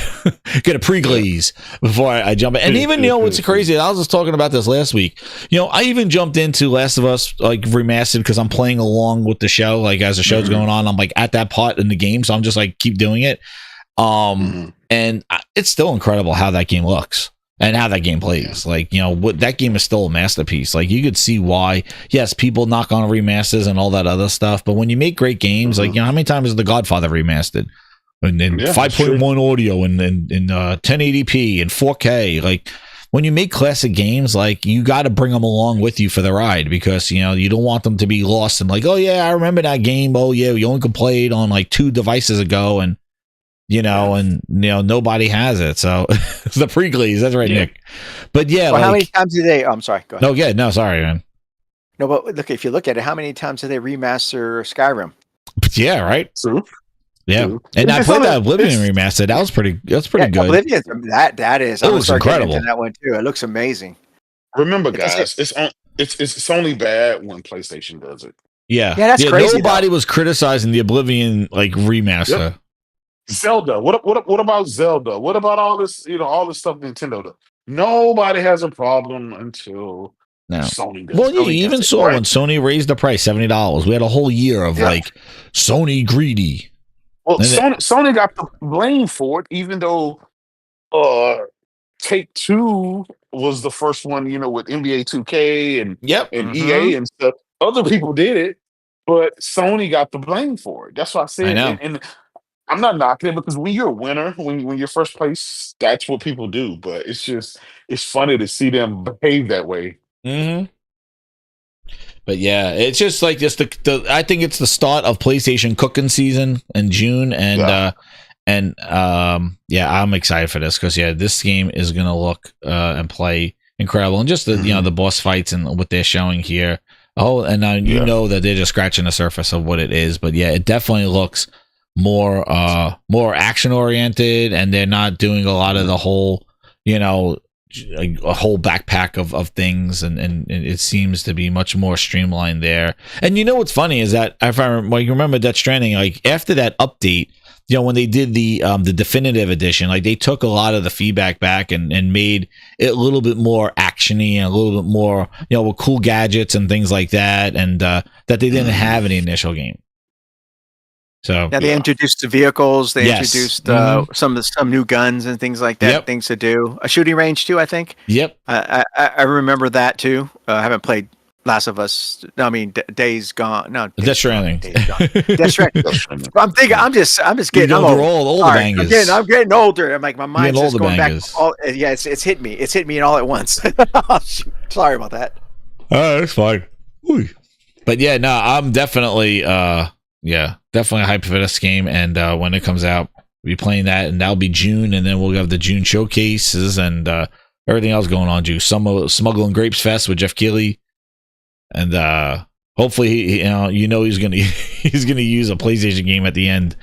get a pre-glaze before I jump in. And even, what's crazy, I was just talking about this last week. I even jumped into Last of Us, like remastered, because I'm playing along with the show. Like as the show's going on, I'm like at that part in the game. So I'm just like, keep doing it. And it's still incredible how that game looks. and how that game plays. Like, you know, what that game is still a masterpiece. Like, you could see why, yes, people knock on remasters and all that other stuff, but when you make great games, like, you know, how many times is The Godfather remastered? And then 5.1 audio and 1080p and 4K. Like, when you make classic games, like, you got to bring them along with you for the ride, because, you know, you don't want them to be lost and like, oh yeah, I remember that game. Oh yeah, we only could play it on like 2 devices ago, and you know, and you know, nobody has it. So it's the pre-release. That's right, Nick. But yeah, well, how many times did they? Oh, I'm sorry. Go ahead. No, yeah, no, sorry, man. No, but look, if you look at it, how many times did they remaster Skyrim? Yeah, right. True. Yeah, and I played that Oblivion remaster. That was pretty. That's pretty good. Oblivion, that is. It was incredible. That one too. It looks amazing. Remember, guys, it's only bad when PlayStation does it. Yeah, that's crazy. Nobody was criticizing the Oblivion like remaster. Yep. Zelda. What about Zelda? What about all this? You know, all this stuff Nintendo does. Nobody has a problem until Sony does. Well, you even saw when Sony raised the price $70. We had a whole year of like Sony greedy. Well, Sony got the blame for it, even though Take-Two was the first one, you know, with NBA 2K and EA and stuff. Other people did it, but Sony got the blame for it. That's what I said. I know. And I'm not knocking it, because when you're a winner, when you're first place, that's what people do. But it's funny to see them behave that way. Mm-hmm. But yeah, it's just like I think it's the start of PlayStation cooking season in June, and I'm excited for this, because this game is gonna look and play incredible, and just the you know, the boss fights and what they're showing here. Oh, and you know that they're just scratching the surface of what it is, but yeah, it definitely looks more action oriented, and they're not doing a lot of the whole, you know, a whole backpack of things, and it seems to be much more streamlined there. And you know what's funny is that if I remember Death Stranding, like after that update, you know, when they did the definitive edition, like they took a lot of the feedback back and made it a little bit more actiony and a little bit more, you know, with cool gadgets and things like that, and that they didn't have in the initial game. So they introduced the vehicles. They introduced some new guns and things like that. Things to do. A shooting range too, I think. Yep. I remember that too. I haven't played Last of Us. No, I mean Days Gone. No, Death Stranding. Death Stranding. I'm thinking. I'm just getting. I'm old. I'm getting older. I'm like, my mind's just going back. It's hit me. It's hit me all at once. Sorry about that. Oh, that's fine. Ooh. But yeah, no, I'm definitely definitely hyped for this game, and when it comes out, we'll be playing that, and that'll be June, and then we'll have the June showcases and everything else going on. Smuggling Grapes Fest with Jeff Keighley, and hopefully he's gonna use a PlayStation game at the end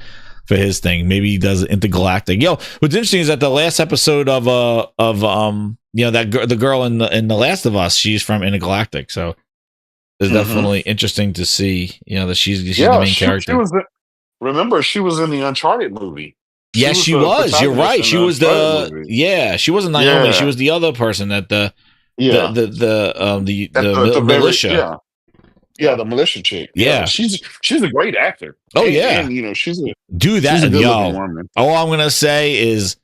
for his thing. Maybe he does Intergalactic. What's interesting is that the last episode of the girl in the Last of Us, she's from Intergalactic, so it's definitely interesting to see, you know, that she's the main character. Remember, she was in the Uncharted movie. Yes, she was. You're right. She was she wasn't Naomi. She was the other person that the militia. Yeah, the militia chick. Yeah, she's a great actor. Oh, and you know, she's a good woman. All I'm gonna say is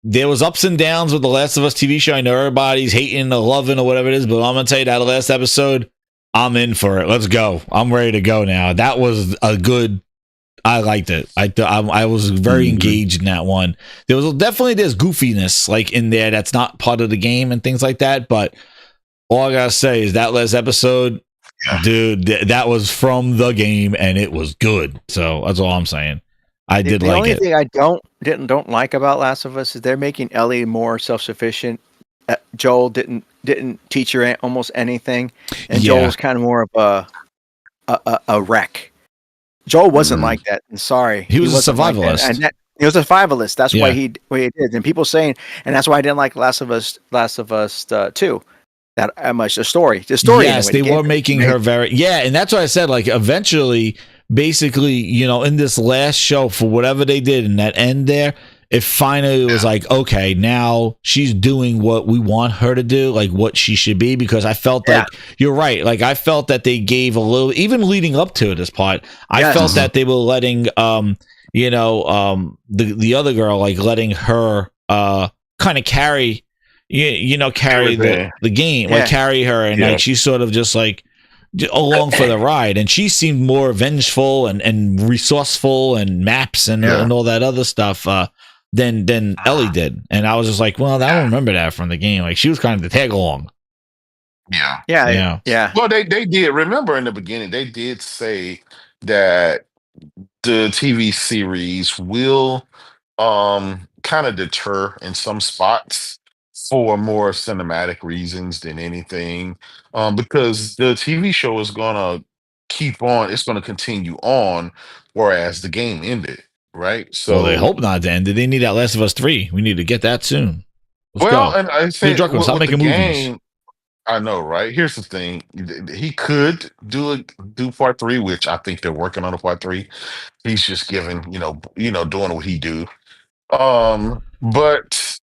there was ups and downs with the Last of Us TV show. I know everybody's hating or loving or whatever it is, but I'm gonna tell you that last episode, I'm in for it. Let's go. I'm ready to go now. That was a good. I liked it. I was very engaged in that one. There's goofiness like in there that's not part of the game and things like that. But all I gotta say is that last episode, dude, that was from the game and it was good. So that's all I'm saying. I did like it. The only thing I don't like about Last of Us is they're making Ellie more self-sufficient. Joel didn't teach her almost anything, and Joel was kind of more of a wreck. Joel wasn't like that. And sorry, he was a survivalist. Like he was a survivalist. That's why he did. And people saying, and that's why I didn't like Last of Us 2. That much the story. Yes, they were making her very and that's what I said. Like eventually, basically, you know, in this last show, for whatever they did in that end there, it finally was like, okay, now she's doing what we want her to do, like what she should be, because I felt like, you're right, like I felt that they gave a little, even leading up to this part, I felt that they were letting, the other girl, like letting her kind of carry, carry the game, like carry her, and like she's sort of just like along for the ride, and she seemed more vengeful and resourceful and maps and all that other stuff than Ellie did. And I was just like, well, I don't remember that from the game. Like she was kind of the tag along. Yeah. Well, they did. Remember in the beginning, they did say that the TV series will kind of deter in some spots for more cinematic reasons than anything, because the TV show is gonna keep on. It's gonna continue on, whereas the game ended. Right. So they hope not to end it. They need that Last of Us 3. We need to get that soon. Let's go. And I think stop making movies. I know, right? Here's the thing: he could do part 3, which I think they're working on a part 3. He's just giving, doing what he do. But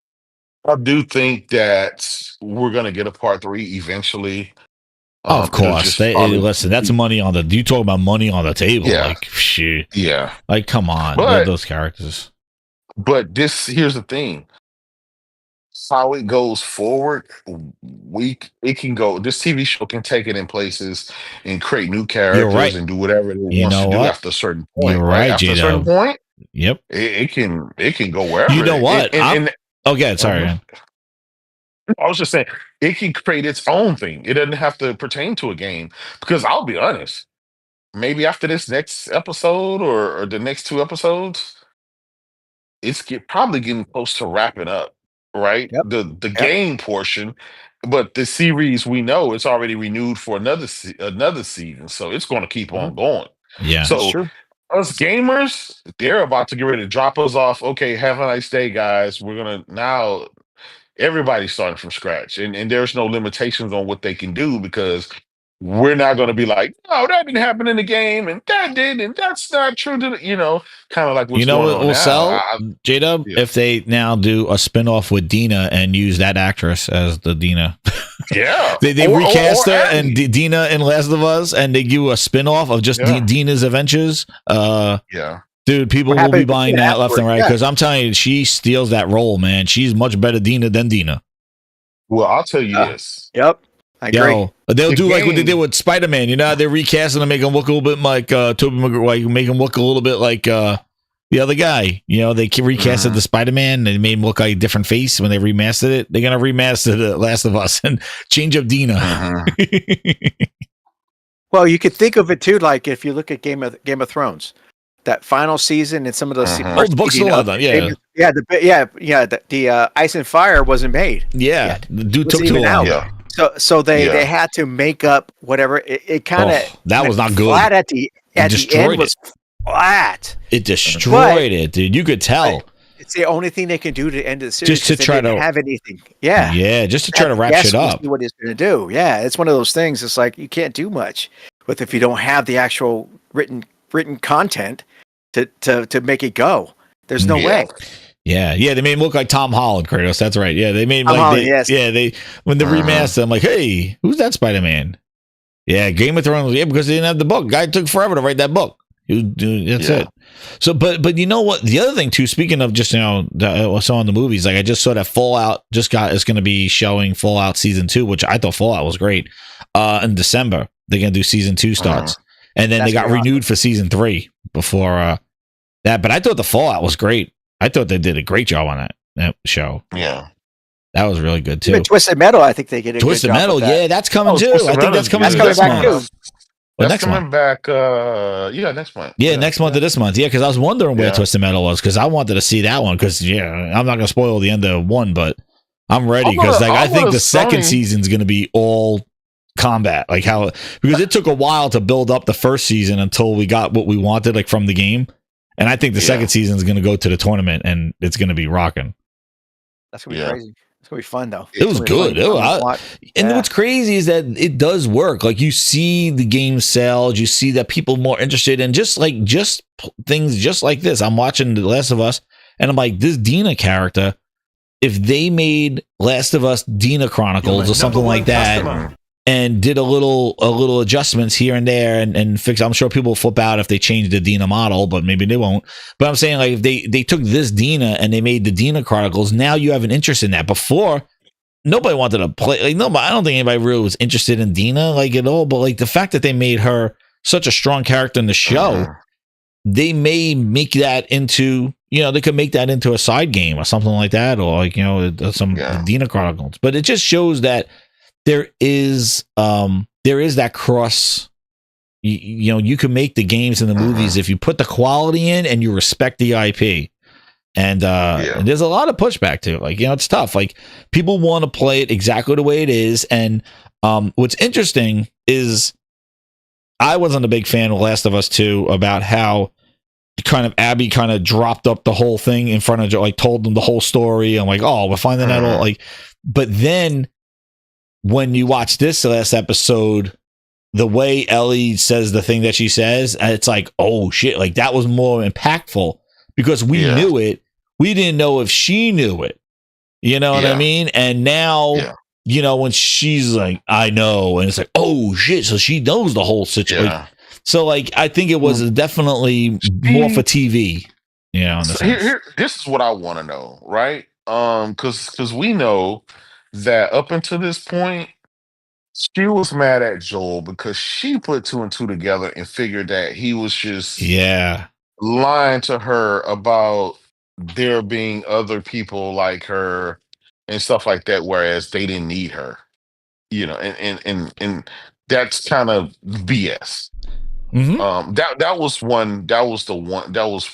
I do think that we're gonna get a part 3 eventually. Of course, listen. That's money on the. You talk about money on the table, like shit. Yeah, like come on, those characters. But here's the thing. How it goes forward, it can go. This TV show can take it in places and create new characters and do whatever it wants to do after a certain point. You're right, after a certain point. Yep, it can go wherever. You know what? Sorry. Man. I was just saying it can create its own thing. It doesn't have to pertain to a game. Because I'll be honest, maybe after this next episode or the next 2 episodes, it's probably getting close to wrapping up. Right, the game portion, but the series we know it's already renewed for another season, so it's going to keep on going. Yeah, so us gamers, they're about to get ready to drop us off. Okay, have a nice day, guys. We're gonna now. Everybody's starting from scratch, and there's no limitations on what they can do because we're not going to be like, no, that didn't happen in the game, and that did, and that's not true to kind of like what's going on will now. sell J-Dub if they now do a spinoff with Dina and use that actress as the Dina. Yeah, they recast her and Dina in Last of Us, and they do a spinoff of just Dina's adventures. Dude, people will be buying that left and right because I'm telling you, she steals that role, man. She's much better Dina than Dina. Well, I'll tell you this. Yep. I agree. They'll do like what they did with Spider-Man. They're recasting and make him look a little bit like Tobey Maguire, make him look a little bit like the other guy. They recasted the Spider-Man. They made him look like a different face when they remastered it. They're gonna remaster the Last of Us and change up Dina. Well, you could think of it too, like if you look at Game of Thrones. That final season and some of those the books still are done. The Ice and Fire wasn't made. The dude took too long. So they had to make up whatever. It kind of that was not good. Flat at the end was flat. It destroyed it, dude. You could tell. It's the only thing they can do to end the series. Just to try to have anything. Just to try to wrap shit up. What it's going to do. Yeah, it's one of those things. It's like you can't do much with if you don't have the actual written content to make it go. There's no way. Yeah, they made him look like Tom Holland, Kratos. That's right. Yeah, they made him when they remastered, I'm like, hey, who's that Spider-Man? Yeah, Game of Thrones. Yeah, because they didn't have the book. Guy took forever to write that book. That's it. So, but you know what? The other thing too. Speaking of just I saw in the movies, like I just saw that Fallout is going to be showing Fallout season 2, which I thought Fallout was great. In December, they're going to do season 2 starts, and then they got renewed for season 3 before that. But I thought the Fallout was great. I thought they did a great job on that show. Yeah. That was really good too. Even Twisted Metal, I think they get a Twisted good job Metal, that. That's coming too. I think that's coming next month. That's coming back. Next month. Next month or this month. Yeah, because I was wondering where Twisted Metal was because I wanted to see that one. Because I'm not gonna spoil the end of 1, but I'm ready because I think the second season's gonna be all combat, because it took a while to build up the first season until we got what we wanted, from the game. And I think the second season is going to go to the tournament, and it's going to be rocking. That's going to be crazy. It's going to be fun, though. It was good. And what's crazy is that it does work. You see the game sales, you see that people are more interested in just things just like this. I'm watching The Last of Us, and I'm like, this Dina character, if they made Last of Us Dina Chronicles or something like that, and did a little adjustments here and there and fix. I'm sure people will flip out if they change the Dina model, but maybe they won't. But I'm saying if they took this Dina and they made the Dina Chronicles, now you have an interest in that. Before, nobody wanted to play. Like, nobody, I don't think anybody really was interested in Dina like at all. But like the fact that they made her such a strong character in the show, they may make that into, you know, they could make that into a side game or something like that, or like, you know, some Dina Chronicles. But it just shows that there is that cross. You know, you can make the games and the movies if you put the quality in and you respect the IP. And there's a lot of pushback to it. Like, you know, it's tough. Like, people want to play it exactly the way it is. And what's interesting is I wasn't a big fan of Last of Us 2 about how kind of Abby kind of dropped up the whole thing in front of Joe, like told them the whole story. I'm like, oh, we're finding that all like, but then when you watch this last episode, the way Ellie says the thing that she says, it's like, oh shit, like that was more impactful because we knew it. We didn't know if she knew it. You know what I mean? And now, you know, when she's like, I know, and it's like, oh shit, so she knows the whole situation. Like, so like, I think it was definitely more for TV. You know, so this is what I want to know, right? Because we know that up until this point, she was mad at Joel because she put 2 and 2 together and figured that he was just lying to her about there being other people like her and stuff like that, whereas they didn't need her, you know, and that's kind of BS. That was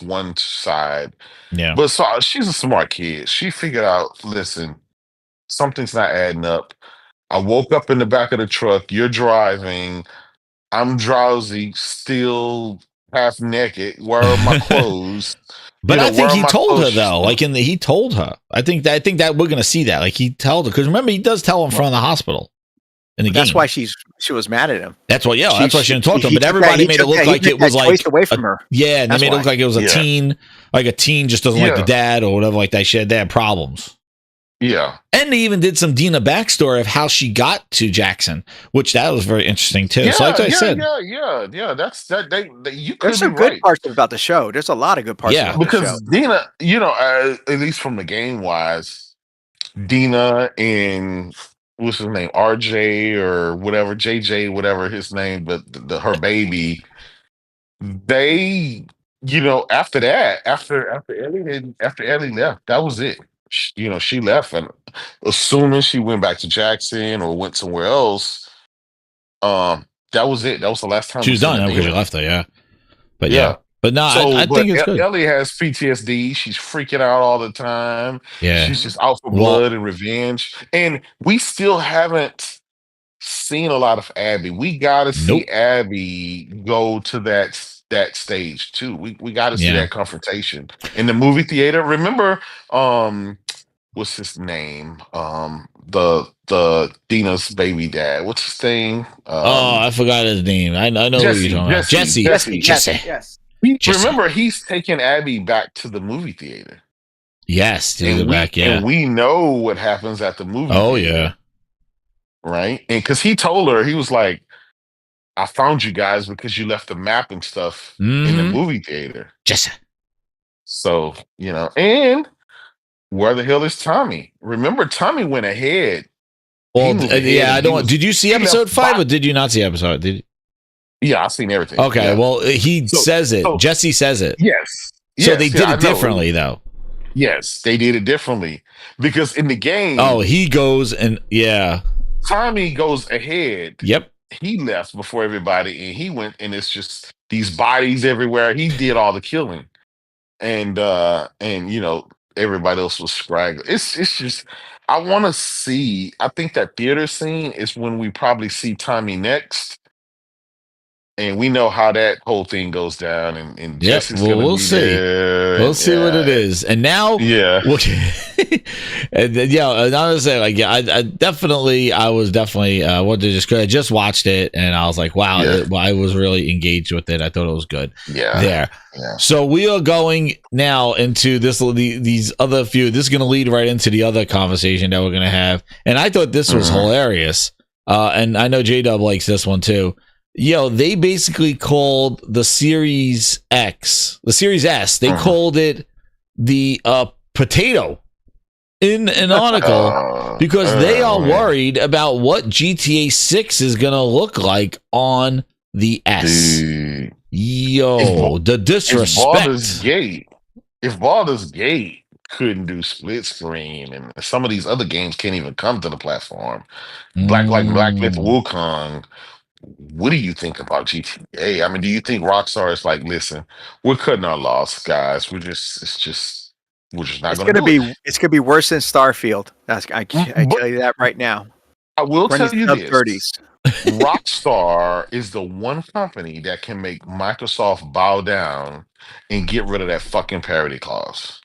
one side. Yeah, but so she's a smart kid. She figured out, listen, something's not adding up. I woke up in the back of the truck. You're driving. I'm drowsy, still half naked. Where are my clothes? But I think he told her though. Like he told her. I think that we're gonna see that. Like he told her because remember he does tell her in front of the hospital. In the game. That's why she was mad at him. That's why. Yeah, that's why she didn't talk to him. But everybody made it look like it was like away from her. Yeah, and they made it look like it was a teen. Like a teen just doesn't like the dad or whatever like that. They had problems. Yeah. And they even did some Dina backstory of how she got to Jackson, which that was very interesting too. So like I said, that's that. You There's some good parts about the show. There's a lot of good parts. Yeah, about because the show. Dina, you know, at least from the game wise, Dina and what's his name, RJ or whatever, JJ, whatever his name, but her baby, they, you know, after that, after Ellie left, that was it. You know, she left, and as soon as she went back to Jackson or went somewhere else, that was it. That was the last time she was done because she left her. But but no, so, I think it's good. Ellie has PTSD. She's freaking out all the time. Yeah, she's just out for blood and revenge. And we still haven't seen a lot of Abby. We got to see Abby go to that stage too. We got to see that confrontation in the movie theater. Remember, what's his name? The Dina's baby dad. What's his thing? I forgot his name. I know who you're talking about. Jesse. Yes. Remember, he's taking Abby back to the movie theater. Yes, back. Yeah, and we know what happens at the movie. Oh theater, right. And because he told her, he was like, I found you guys because you left the map and stuff in the movie theater. Jesse. So, you know, and where the hell is Tommy? Remember, Tommy went ahead. Well, I don't. Did you see episode 5 or did you not see episode? Did you? Yeah, I've seen everything. Okay, well, he says it. Jesse says it. Yes. So they did it differently, though. Yes, they did it differently because in the game. Oh, he goes and Tommy goes ahead. Yep. He left before everybody, and he went, and it's just these bodies everywhere. He did all the killing, and you know, everybody else was scraggling. It's just, I want to see. I think that theater scene is when we probably see Tommy next, and we know how that whole thing goes down. And Jesse's we'll see. There. We'll see what it is. And now, and then, I was saying, like, I was definitely I just watched it, and I was like, wow, I was really engaged with it. I thought it was good. Yeah. So we are going now into these other few. This is going to lead right into the other conversation that we're going to have, and I thought this was hilarious. And I know J-Dub likes this one too. They basically called the Series S. They called it the potato. in an article because they are worried about what GTA 6 is going to look like on the S. Dude. The disrespect. If Baldur's Gate couldn't do split screen, and some of these other games can't even come to the platform, Black Myth Wukong, what do you think about GTA? I mean, do you think Rockstar is like, listen, we're cutting our loss, guys. We're just not going to do it. It's gonna be worse than Starfield. I tell you that right now. I will tell you this. 30s. Rockstar is the one company that can make Microsoft bow down and get rid of that fucking parity clause.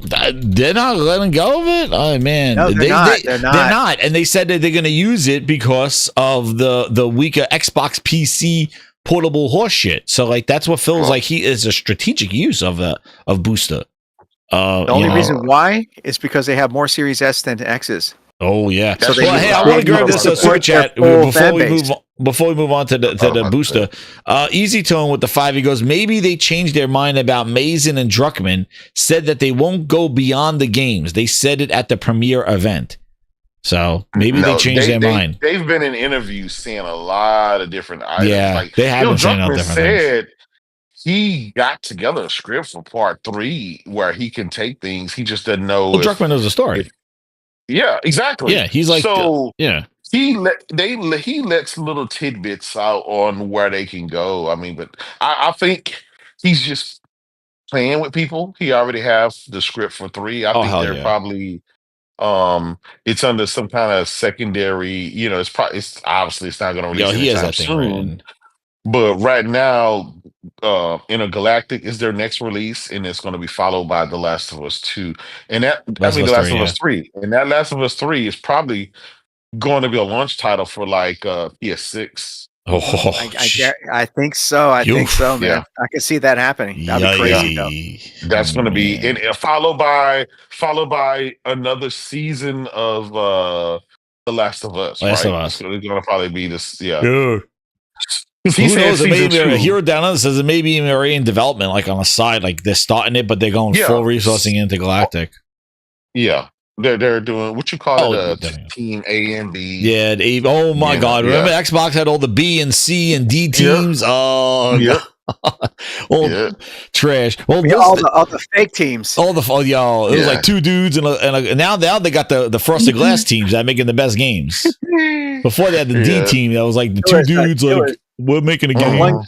They're not letting go of it. Oh man, no, they're not. And they said that they're going to use it because of the weaker Xbox PC portable horse shit. So like that's what feels like he is a strategic use of Booster. The only reason why is because they have more Series S than X's. Oh yeah. So hey, I want to grab this super chat before we move on to the booster. Easy Tone with the 5. He goes, maybe they changed their mind about Mazin and Druckmann. Said that they won't go beyond the games. They said it at the premiere event. So maybe they changed their mind. They've been in interviews saying a lot of different items. Yeah, like, they have been saying Druckmann said he got together a script for part 3 where he can take things. He just doesn't know. Well, Druckmann knows the story. Yeah, exactly. Yeah, he's like, so yeah. He lets little tidbits out on where they can go. I mean, but I think he's just playing with people. He already has the script for 3. I think they're probably it's under some kind of secondary. It's obviously it's not going to release anytime soon. But right now, Intergalactic is their next release, and it's going to be followed by The Last of Us 2. And The Last of Us 3. And that Last of Us 3 is probably going to be a launch title for like PS6. I think so. I think so, man. Yeah. I can see that happening. That'd be crazy, though. That's going to be and followed by another season of The Last of Us. Last of Us. So it's going to probably be this. Yeah. Who knows? Hero Down Under says it may be already in development, like on the side, like they're starting it, but they're going full resourcing into Galactic. Yeah, they're doing what you call it, Team A and B. Yeah, oh my God! Remember Xbox had all the B and C and D teams. Oh, yeah. Trash. Well, all the fake teams. It was like 2 dudes and now they got the frosted glass teams that are making the best games. Before they had the D team, that was like the 2 dudes like. We're making a game.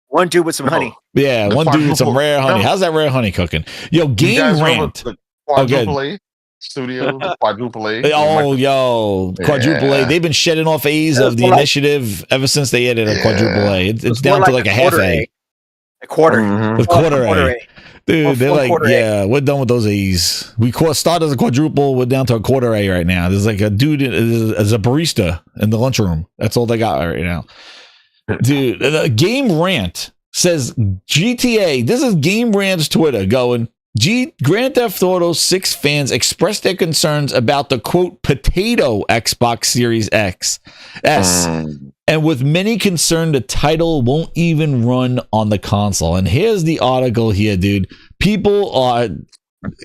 One dude with some honey. Yeah, one dude with some rare honey. How's that rare honey cooking? Yo, Game Rant. Quadruple A Studio, Quadruple A. Quadruple A. They've been shedding off A's of the initiative ever since they added a Quadruple A. It's down to like a half A. A quarter. A quarter A. Dude, they're like, we're done with those A's. We started as a quadruple. We're down to a quarter A right now. There's like a dude as a barista in the lunchroom. That's all they got right now. Dude, the Game Rant says GTA. This is Game Rant's Twitter going. Grand Theft Auto 6 fans expressed their concerns about the quote potato Xbox Series S. And with many concerned the title won't even run on the console. And here's the article here, dude. People are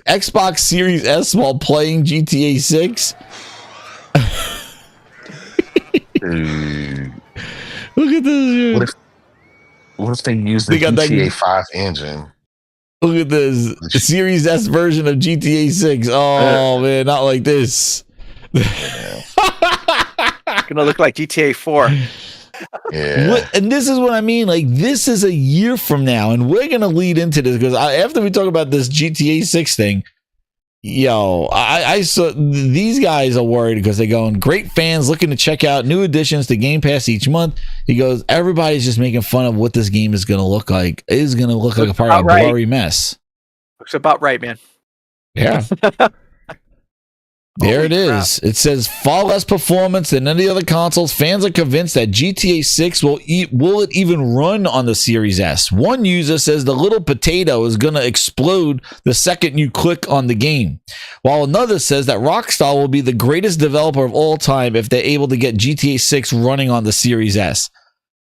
Xbox Series S while playing GTA 6. Look at this. What if they use the GTA 5 engine? Look at this. The Series S version of GTA 6. Oh, man, not like this. It's going to look like GTA 4. Yeah. And this is what I mean. Like, this is a year from now, and we're going to lead into this because after we talk about this GTA 6 thing, I saw these guys are worried because they're going, great fans looking to check out new additions to Game Pass each month. He goes, everybody's just making fun of what this game is going to look like. It is going to look like a part of a blurry mess. Looks about right, man. Yeah. There it is. It says far less performance than any other consoles. Fans are convinced that GTA 6 will it even run on the Series S. One user says the little potato is going to explode the second you click on the game, while another says that Rockstar will be the greatest developer of all time if they're able to get GTA 6 running on the Series S.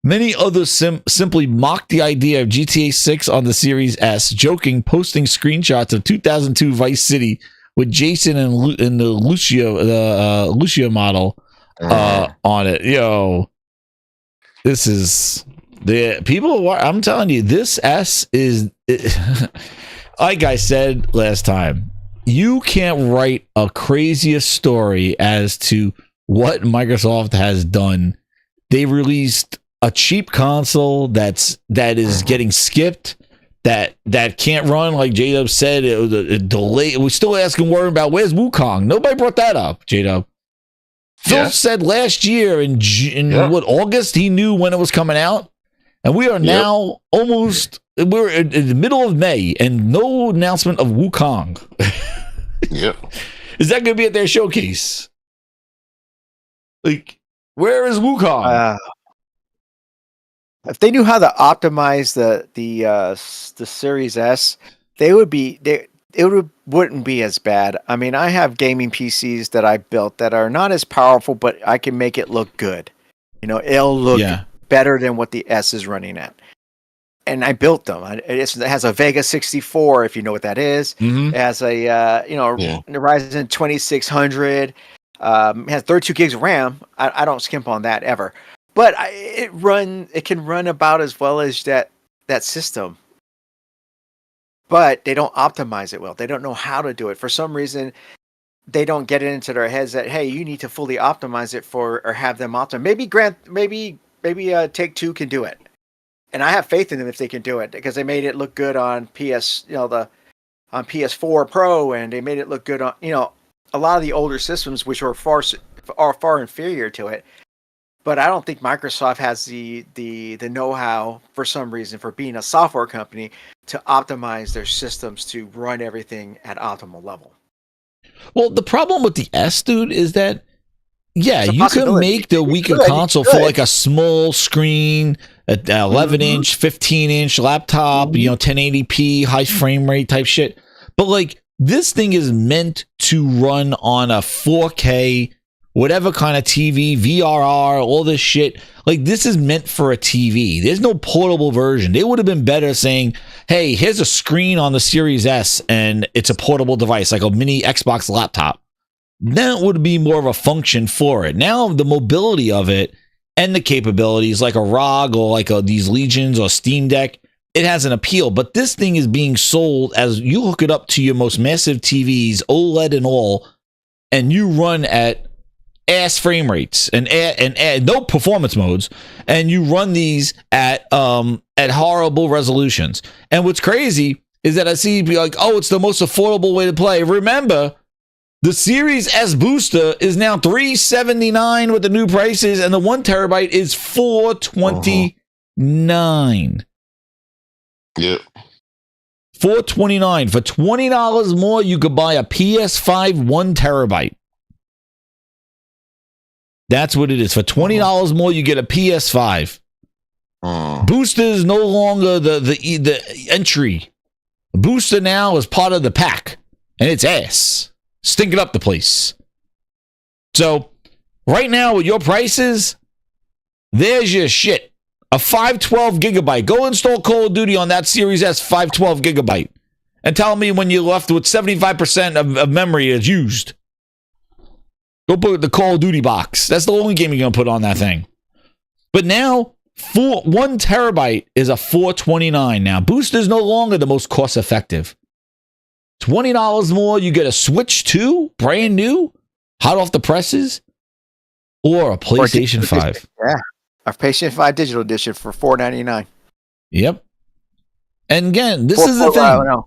Many others simply mock the idea of GTA 6 on the Series S, joking, posting screenshots of 2002 Vice City with Jason and the Lucia model on it. Yo, this is the people. I'm telling you, this S is like I said last time. You can't write a crazier story as to what Microsoft has done. They released a cheap console that is getting skipped, that can't run, like J-Dub said. It was a delay. We're still asking word about where's Wukong. Nobody brought that up, J-Dub. Phil said last year in August, he knew when it was coming out. And we are now we're in the middle of May and no announcement of Wukong. Yep. Is that going to be at their showcase? Like, where is Wukong? If they knew how to optimize the Series S, wouldn't be as bad. I mean, I have gaming PCs that I built that are not as powerful, but I can make it look good. You know, it'll look better than what the S is running at. And I built them. It has a Vega 64, if you know what that is. Mm-hmm. It has a Ryzen 2600. It has 32 gigs of RAM. I don't skimp on that ever. But it can run about as well as that system. But they don't optimize it well. They don't know how to do it. For some reason, they don't get it into their heads that, hey, you need to fully optimize it or have them optimize. Maybe Take-Two can do it. And I have faith in them if they can do it, because they made it look good on on PS4 Pro, and they made it look good on a lot of the older systems, which are far inferior to it. But I don't think Microsoft has the know-how, for some reason, for being a software company, to optimize their systems to run everything at optimal level. Well, the problem with the S, dude, is that you can make the weaker console for like a small screen, an 11-inch, 15-inch laptop, 1080p, high frame rate type shit. But like, this thing is meant to run on a 4K, whatever kind of TV, VRR, all this shit. Like, this is meant for a TV. There's no portable version. They would have been better saying, hey, here's a screen on the Series S and it's a portable device, like a mini Xbox laptop. Then it would be more of a function for it. Now, the mobility of it and the capabilities, like a ROG or like these Legions or Steam Deck, it has an appeal. But this thing is being sold as you hook it up to your most massive TVs, OLED and all, and you run at ass frame rates and no performance modes, and you run these at horrible resolutions. And what's crazy is that I see you be like, oh, it's the most affordable way to play. Remember, the Series S booster is now $379 with the new prices, and the 1 terabyte is $429. Yep. $429. For $20 more, you could buy a PS5 1 terabyte. That's what it is. For $20 more, you get a PS5. Booster is no longer the entry. The booster now is part of the pack, and it's ass. Stinking up the place. So, right now with your prices, there's your shit. A 512 gigabyte. Go install Call of Duty on that Series S 512 gigabyte. And tell me when you're left with 75% of memory is used. Go put the Call of Duty box. That's the only game you're going to put on that thing. But now, 1 terabyte is a $429 now. Booster's no longer the most cost effective. $20 more, you get a Switch 2, brand new, hot off the presses, or a PlayStation 5. Yeah, a PlayStation 5 Digital Edition for $499. Yep. And again, this is the thing. No.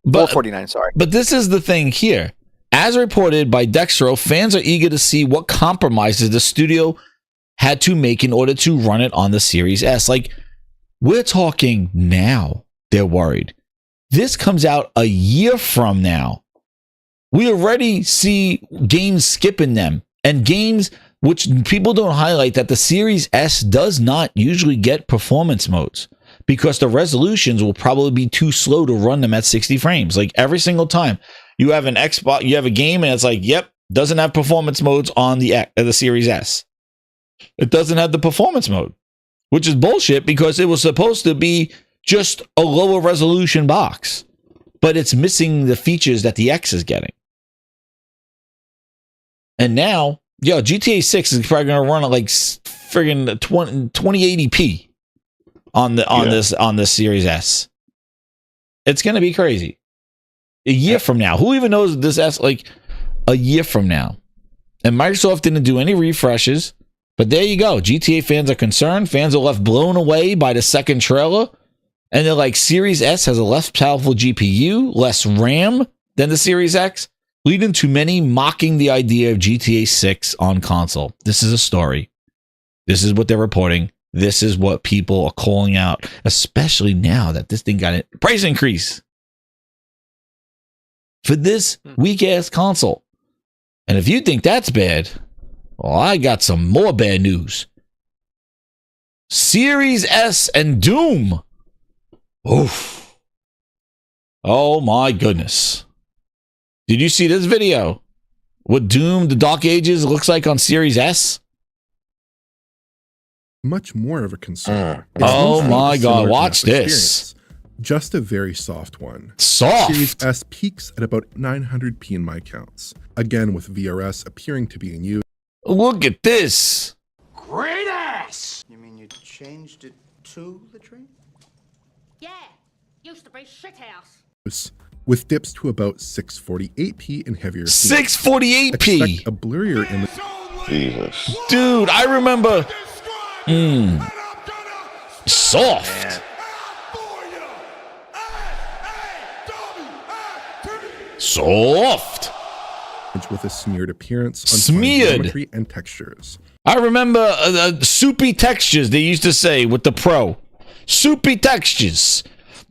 $449, sorry. But this is the thing here. As reported by Dextro, fans are eager to see what compromises the studio had to make in order to run it on the Series S. Like, we're talking now, they're worried. This comes out a year from now. We already see games skipping them, and games which people don't highlight that the Series S does not usually get performance modes because the resolutions will probably be too slow to run them at 60 frames. Like every single time you have an Xbox, you have a game and it's like, yep, doesn't have performance modes on the Series S. It doesn't have the performance mode, which is bullshit because it was supposed to be just a lower resolution box, but it's missing the features that the X is getting. And now, GTA 6 is probably going to run at like friggin' 2080p on this Series S. It's going to be crazy. A year from now, who even knows this S? Like a year from now, and Microsoft didn't do any refreshes. But there you go. GTA fans are concerned. Fans are left blown away by the second trailer, and they're like, Series S has a less powerful GPU, less RAM than the Series X, leading to many mocking the idea of GTA 6 on console. This is a story. This is what they're reporting. This is what people are calling out, especially now that this thing got a price increase for this weak-ass console. And if you think that's bad, well, I got some more bad news. Series S and Doom. Oof. Oh my goodness. Did you see this video? What Doom, the Dark Ages, looks like on Series S? Much more of a concern. Oh my God, watch this. Just a very soft one. Soft? Series S peaks at about 900p in my counts. Again, with VRS appearing to be in use. Look at this. Great ass! You mean you changed it to the DRING? Yeah, used to be shithouse. With dips to about 648p in heavier scenes. 648p? Expect a blurrier image. Jesus. Dude, I remember. Soft. Soft. With a smeared appearance on smeared geometry and textures. I remember soupy textures they used to say with the Pro. Soupy textures.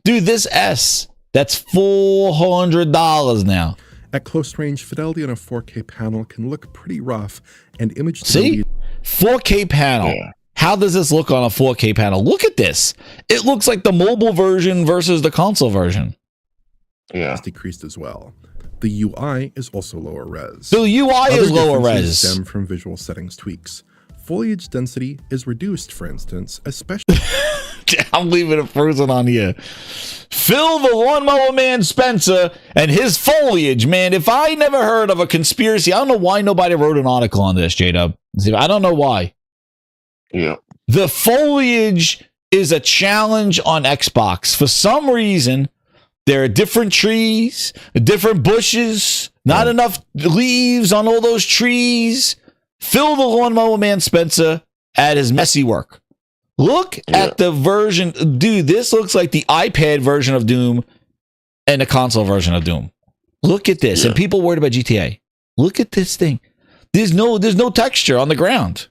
Dude, this S, that's $400 now. At close range, fidelity on a 4K panel can look pretty rough, and image See? 4K panel. Yeah. How does this look on a 4K panel? Look at this. It looks like the mobile version versus the console version. Yeah. It's decreased as well. The UI is also lower res. The UI is lower res. Stem from visual settings tweaks. Foliage density is reduced, for instance, especially. I'm leaving it frozen on here. Phil the Lawnmower Man Spencer and his foliage, man. If I never heard of a conspiracy, I don't know why nobody wrote an article on this, J-Dub. I don't know why. Yeah. The foliage is a challenge on Xbox. For some reason, there are different trees, different bushes, not enough leaves on all those trees. Phil the Lawnmower Man Spencer at his messy work. Look at the version. Dude, this looks like the iPad version of Doom and the console version of Doom. Look at this. And people worried about GTA. Look at this thing. There's no texture on the ground.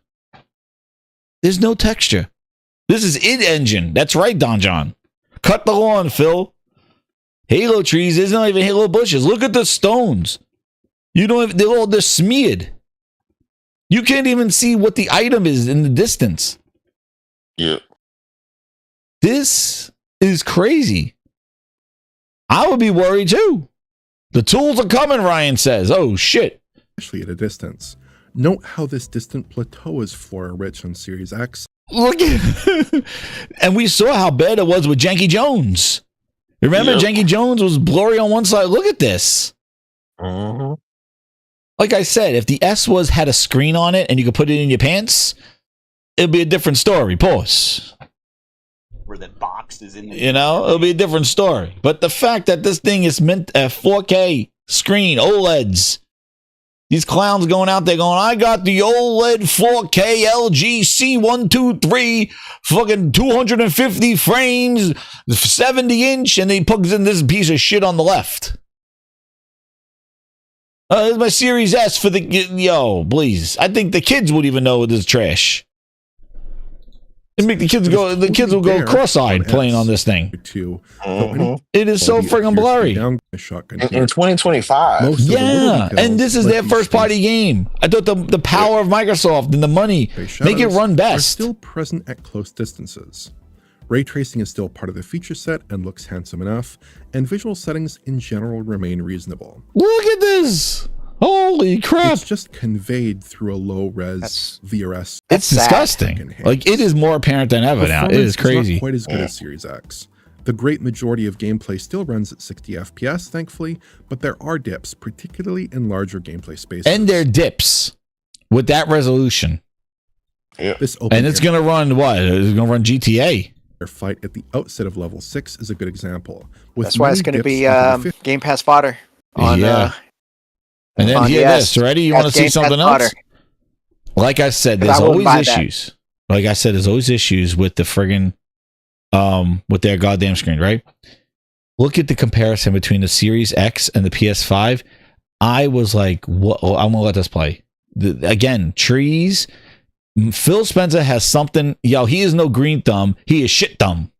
There's no texture. This is id engine. That's right, Don John. Cut the lawn, Phil. Halo trees, there's not even Halo bushes. Look at the stones. You don't have, they're smeared. You can't even see what the item is in the distance. Yeah. This is crazy. I would be worried too. The tools are coming, Ryan says. Oh, shit. Especially at a distance. Note how this distant plateau is flora rich on Series X. Look at and we saw how bad it was with Janky Jones. Remember, Janky Jones was blurry on one side. Look at this. Like I said, if the S had a screen on it and you could put it in your pants, it'd be a different story. Pause. Where that box is in the it'll be a different story. But the fact that this thing is meant a 4K screen, OLEDs, these clowns going out there going, I got the OLED 4K LG C123, fucking 250 frames, 70-inch, and he puts in this piece of shit on the left. It's my Series S for the... Yo, please. I think the kids would even know this trash. And make the kids go. The kids will go cross-eyed playing on this thing. It is so friggin' blurry. In 2025. Yeah, and this is their first-party game. I thought the power of Microsoft and the money make it run best. Are still present at close distances. Ray tracing is still part of the feature set and looks handsome enough, and visual settings in general remain reasonable. Look at this! Holy crap! It's just conveyed through a low-res VRS. It's disgusting. Like, it is more apparent than ever now. It is crazy. Not quite as good as Series X. The great majority of gameplay still runs at 60 FPS, thankfully, but there are dips, particularly in larger gameplay spaces. And there are dips with that resolution. Yeah. And it's going to run what? It's going to run GTA. Fight at the outset of level 6 is a good example. That's why it's going to be Game Pass fodder. On, and then hear this. Ready? You want to see something else? Like I said, there's always issues. Like I said, there's always issues with the friggin' with their goddamn screen, right? Look at the comparison between the Series X and the PS5. I was like, what? Oh, I'm gonna let this play. Again, trees. Phil Spencer has something. Yo, he is no green thumb. He is shit thumb.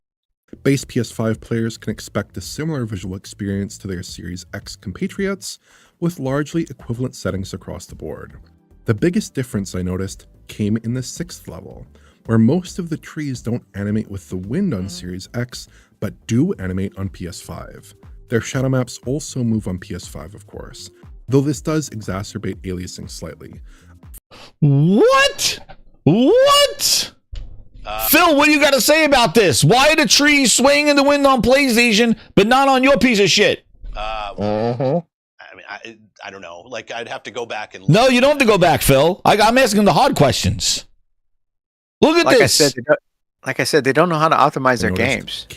Base PS5 players can expect a similar visual experience to their Series X compatriots, with largely equivalent settings across the board. The biggest difference I noticed came in the 6th level, where most of the trees don't animate with the wind on Series X, but do animate on PS5. Their shadow maps also move on PS5, of course, though this does exacerbate aliasing slightly. What? Phil, what do you got to say about this? Why are the trees swaying in the wind on PlayStation, but not on your piece of shit? I mean, I don't know. Like, I'd have to go back and... No, you don't have to go back, Phil. I'm asking the hard questions. Look at this. Like I said, they don't know how to optimize their games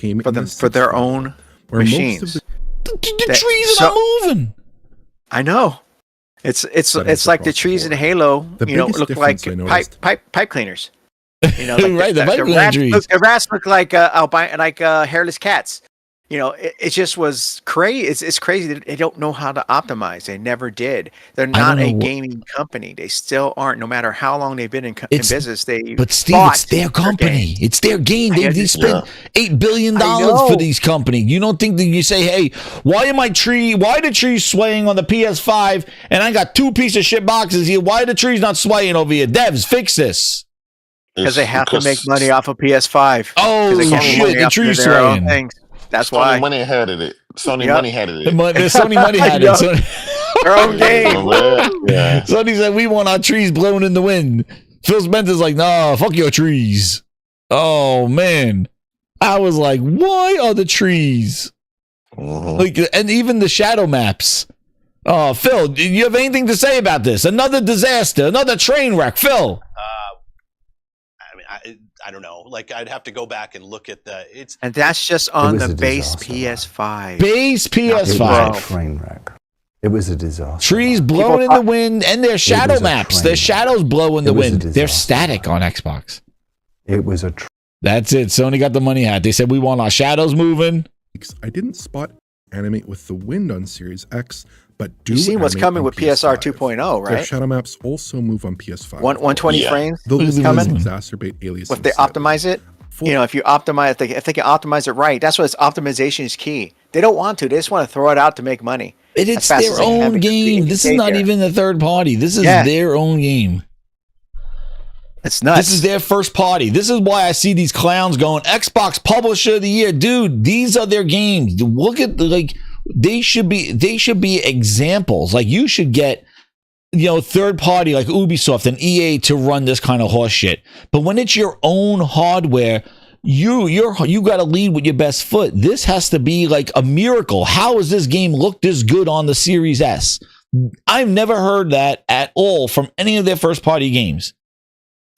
for their own machines. The trees are not moving. I know. It's like the trees in Halo. Look like pipe cleaners. Right, the pipe cleaner trees. The rats look like hairless cats. It just was crazy. It's crazy that they don't know how to optimize. They never did. They're not a gaming company. They still aren't. No matter how long they've been in business, But Steve, it's their company. It's their game. They spent $8 billion for these companies. You don't think that you say, hey, why the trees swaying on the PS5 and I got 2 piece of shit boxes here? Why are the trees not swaying over here? Devs, fix this. Because they have to make money off of PS5. Oh, shit, the trees swaying. That's Sony why money had it. Sony money had it. The Sony money had it. Their own game. Yeah. Sony said we want our trees blown in the wind. Phil Spencer's like, nah, fuck your trees. Oh man, I was like, why are the trees? Like, and even the shadow maps. Oh, Phil, do you have anything to say about this? Another disaster, another train wreck, Phil. I don't know. Like, I'd have to go back and look at and that's just on the base PS5. Base PS5. Train wreck. It was a disaster. Trees blowing in the wind, and their shadow maps. Their shadows blow in the wind. They're static on Xbox. It was a. That's it. Sony got the money hat. They said we want our shadows moving. I didn't spot animate with the wind on Series X, but do. You see what's coming with PSR 2.0, right? Their shadow maps also move on PS5. 120 frames is coming. Exacerbate aliasing. If they optimize it, if you optimize, if they can optimize it right, that's what optimization is key. They don't want to. They just want to throw it out to make money. It's their own game. This is not even the third party. This is their own game. It's nuts. This is their first party. This is why I see these clowns going Xbox Publisher of the Year, dude. These are their games. Look at they should be examples. Like, you should get, third party like Ubisoft and EA to run this kind of horse shit. But when it's your own hardware, you got to lead with your best foot. This has to be like a miracle. How has this game looked this good on the Series S? I've never heard that at all from any of their first party games.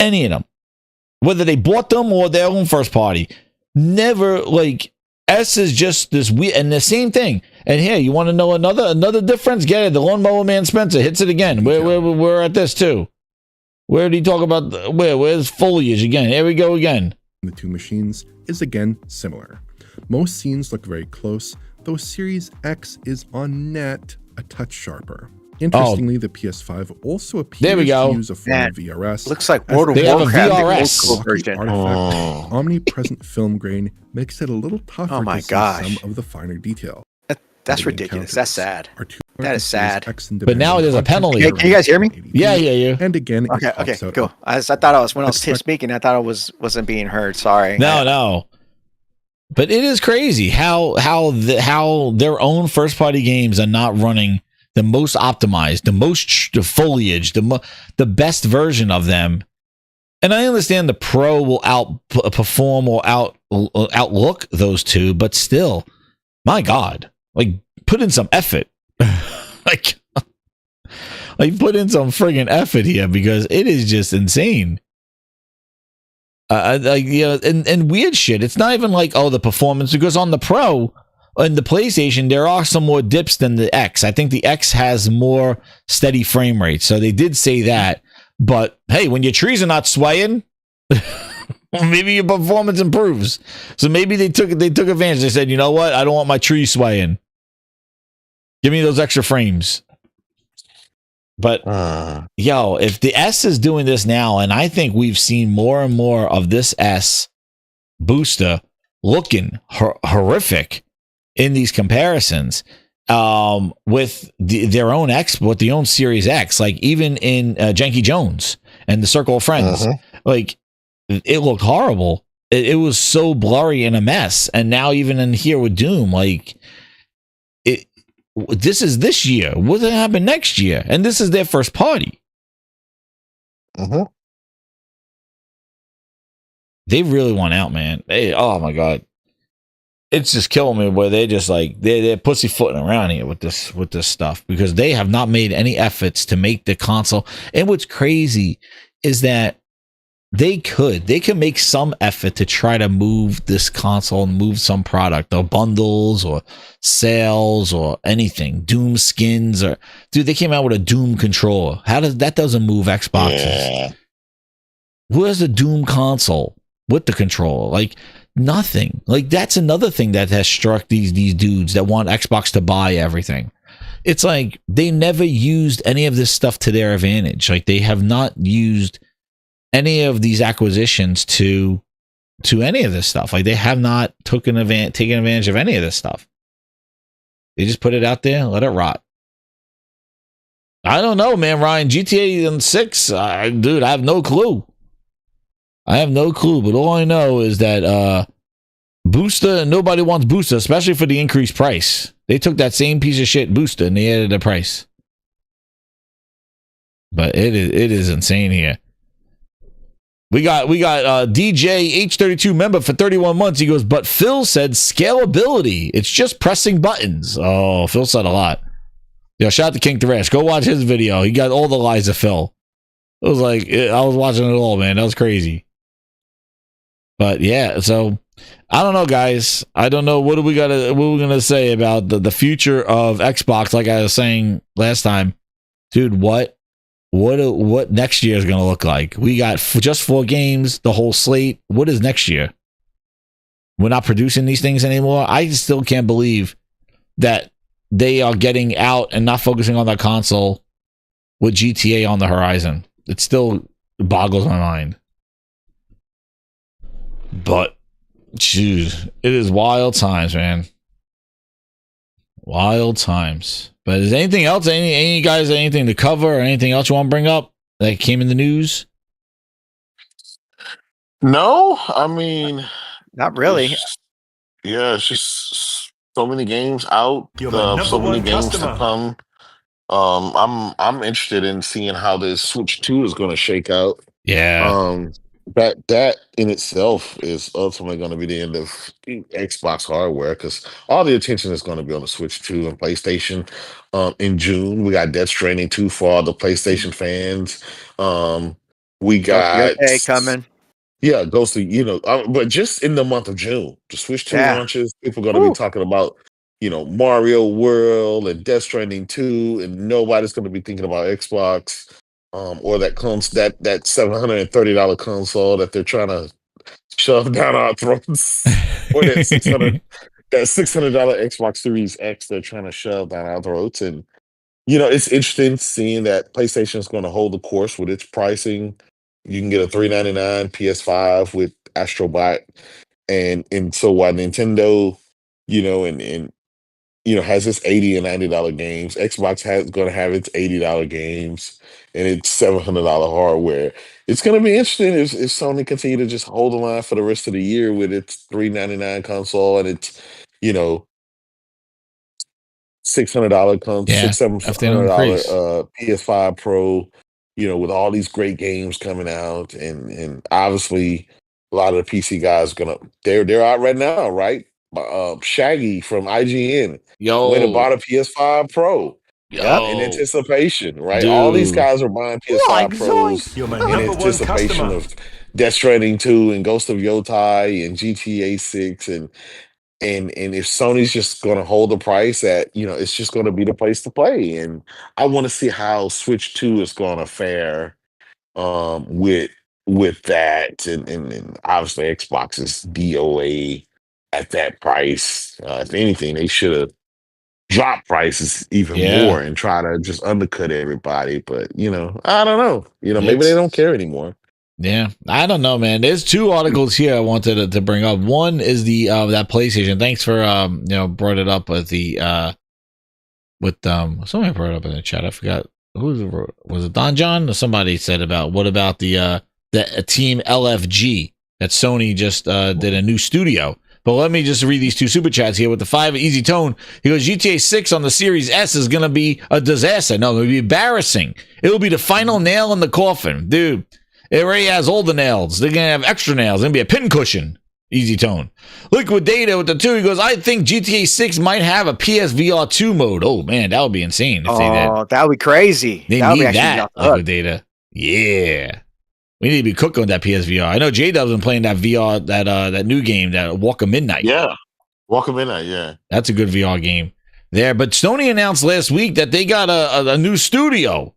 Any of them, whether they bought them or their own first party. Never. Like, S is just this weird, and the same thing. And here, you want to know another difference? Get it. The Lawnmower Man Spencer hits it again. We're at this too. Where did he talk about? Where's foliage again? Here we go again. The 2 machines is again similar. Most scenes look very close, though Series X is on net a touch sharper. Interestingly, the PS5 also appears to use a form of VRS. Looks like World of Warcraft version. Omnipresent film grain makes it a little tougher to see some of the finer detail. That's ridiculous. That's sad. That is sad. But now there's a penalty. Can you guys hear me? Yeah. And again, okay, cool. I thought I was, when I was speaking, I thought I wasn't being heard. Sorry. No. But it is crazy how their own first party games are not running the most optimized, the foliage, the best version of them. And I understand the Pro will outperform or outlook those two, but still, my God, like put in some effort. like put in some friggin' effort here because it is just insane. And weird shit. It's not even like, oh, the performance, because on the Pro and the PlayStation, there are some more dips than the X. I think the X has more steady frame rates. So they did say that. But hey, when your trees are not swaying, maybe your performance improves. So maybe they took advantage. They said, you know what? I don't want my tree swaying. Give me those extra frames. But yo, if the S is doing this now, and I think we've seen more and more of this S booster looking horrific in these comparisons, with their own with the own Series X, like even in Janky Jones and the Circle of Friends, like it looked horrible. It was so blurry and a mess. And now even in here with Doom, like this is this year. What's going to happen next year? And this is their first party. They really want out, man. Oh my God. It's just killing me where they just like they're pussyfooting around here with this stuff because they have not made any efforts to make the console. And what's crazy is that they could make some effort to try to move this console and move some product or bundles or sales or anything. Doom skins or dude, they came out with a Doom controller. That doesn't move Xboxes? Yeah. Where's the Doom console with the controller? Like nothing. Like that's another thing that has struck these dudes that want Xbox to buy everything. It's like they never used any of this stuff to their advantage. Like they have not used any of these acquisitions to any of this stuff. Like they have not taken advantage of any of this stuff. They just put it out there, let it rot. I don't know, man, Ryan. GTA 6, dude, I have no clue. But all I know is that Booster, nobody wants Booster, especially for the increased price. They took that same piece of shit Booster and they added the price. But it is insane here. We got DJ H32 member for 31 months. He goes, but Phil said scalability. It's just pressing buttons. Oh, Phil said a lot. Yo, shout out to King Thresh. Go watch his video. He got all the lies of Phil. It was like, I was watching it all, man. That was crazy. But yeah, so I don't know, guys. I don't know. What are we gonna say about the future of Xbox? Like I was saying last time, dude, what next year is going to look like? We got just 4 games, the whole slate. What is next year? We're not producing these things anymore. I still can't believe that they are getting out and not focusing on that console with GTA on the horizon. It still boggles my mind. But, geez, it is wild times, man. Wild times. But is anything else? Any guys, anything to cover or anything else you want to bring up that came in the news? No, I mean, not really. It's just so many games out. So many games to come. I'm interested in seeing how this Switch 2 is going to shake out. Yeah. That in itself is ultimately going to be the end of Xbox hardware because all the attention is going to be on the Switch 2 and PlayStation. In June, we got Death Stranding 2 for all the PlayStation fans. We got coming. Yeah, Ghost of, but just in the month of June, the Switch 2 launches, people are going to be talking about, Mario World and Death Stranding 2, and nobody's going to be thinking about Xbox. Or that $730 console that they're trying to shove down our throats, or that $600 Xbox Series X they're trying to shove down our throats. And it's interesting seeing that PlayStation is going to hold the course with its pricing. You can get a $399 PS5 with Astrobot, and so while Nintendo, has its $80 and $90 games, Xbox is going to have its $80 games and it's $700 hardware. It's going to be interesting if Sony continue to just hold the line for the rest of the year with its $399 console and its, $600 $700 PS5 Pro with all these great games coming out, and obviously a lot of the PC guys they're out right now, right? Shaggy from IGN went and Yo, bought a PS5 Pro. In yo, anticipation, right? All these dude. guys are buying PS5 Pros You're my in number one anticipation customer. of Death Stranding 2 and Ghost of Yotai and GTA 6 and if Sony's just going to hold the price at, it's just going to be the place to play. And I want to see how Switch 2 is going to fare with that, and obviously Xbox is DOA at that price. If anything, they should have dropped prices even Yeah. more and try to just undercut everybody. But I don't know. Maybe they It's- don't care anymore. Yeah, I don't know, man. There's two articles here I wanted to bring up. One is the that PlayStation. Thanks for brought it up with the somebody brought it up in the chat. I forgot was it Don John or somebody said what about the team LFG that Sony just did a new studio. But let me just read these two super chats here with the 5 Easy Tone. He goes, GTA 6 on the Series S is going to be a disaster. No, it'll be embarrassing. It'll be the final nail in the coffin. Dude, it already has all the nails. They're going to have extra nails. It's going to be a pincushion. Easy Tone. Liquid Data with the 2. He goes, I think GTA 6 might have a PSVR 2 mode. Oh, man, that would be insane if they did. That would be crazy. They that need that, Liquid Data. Yeah. We need to be cooking with that PSVR. I know J-Dub's been playing that VR, that new game, that Walk of Midnight. Yeah. Walk of Midnight, yeah. That's a good VR game there. But Sony announced last week that they got a new studio.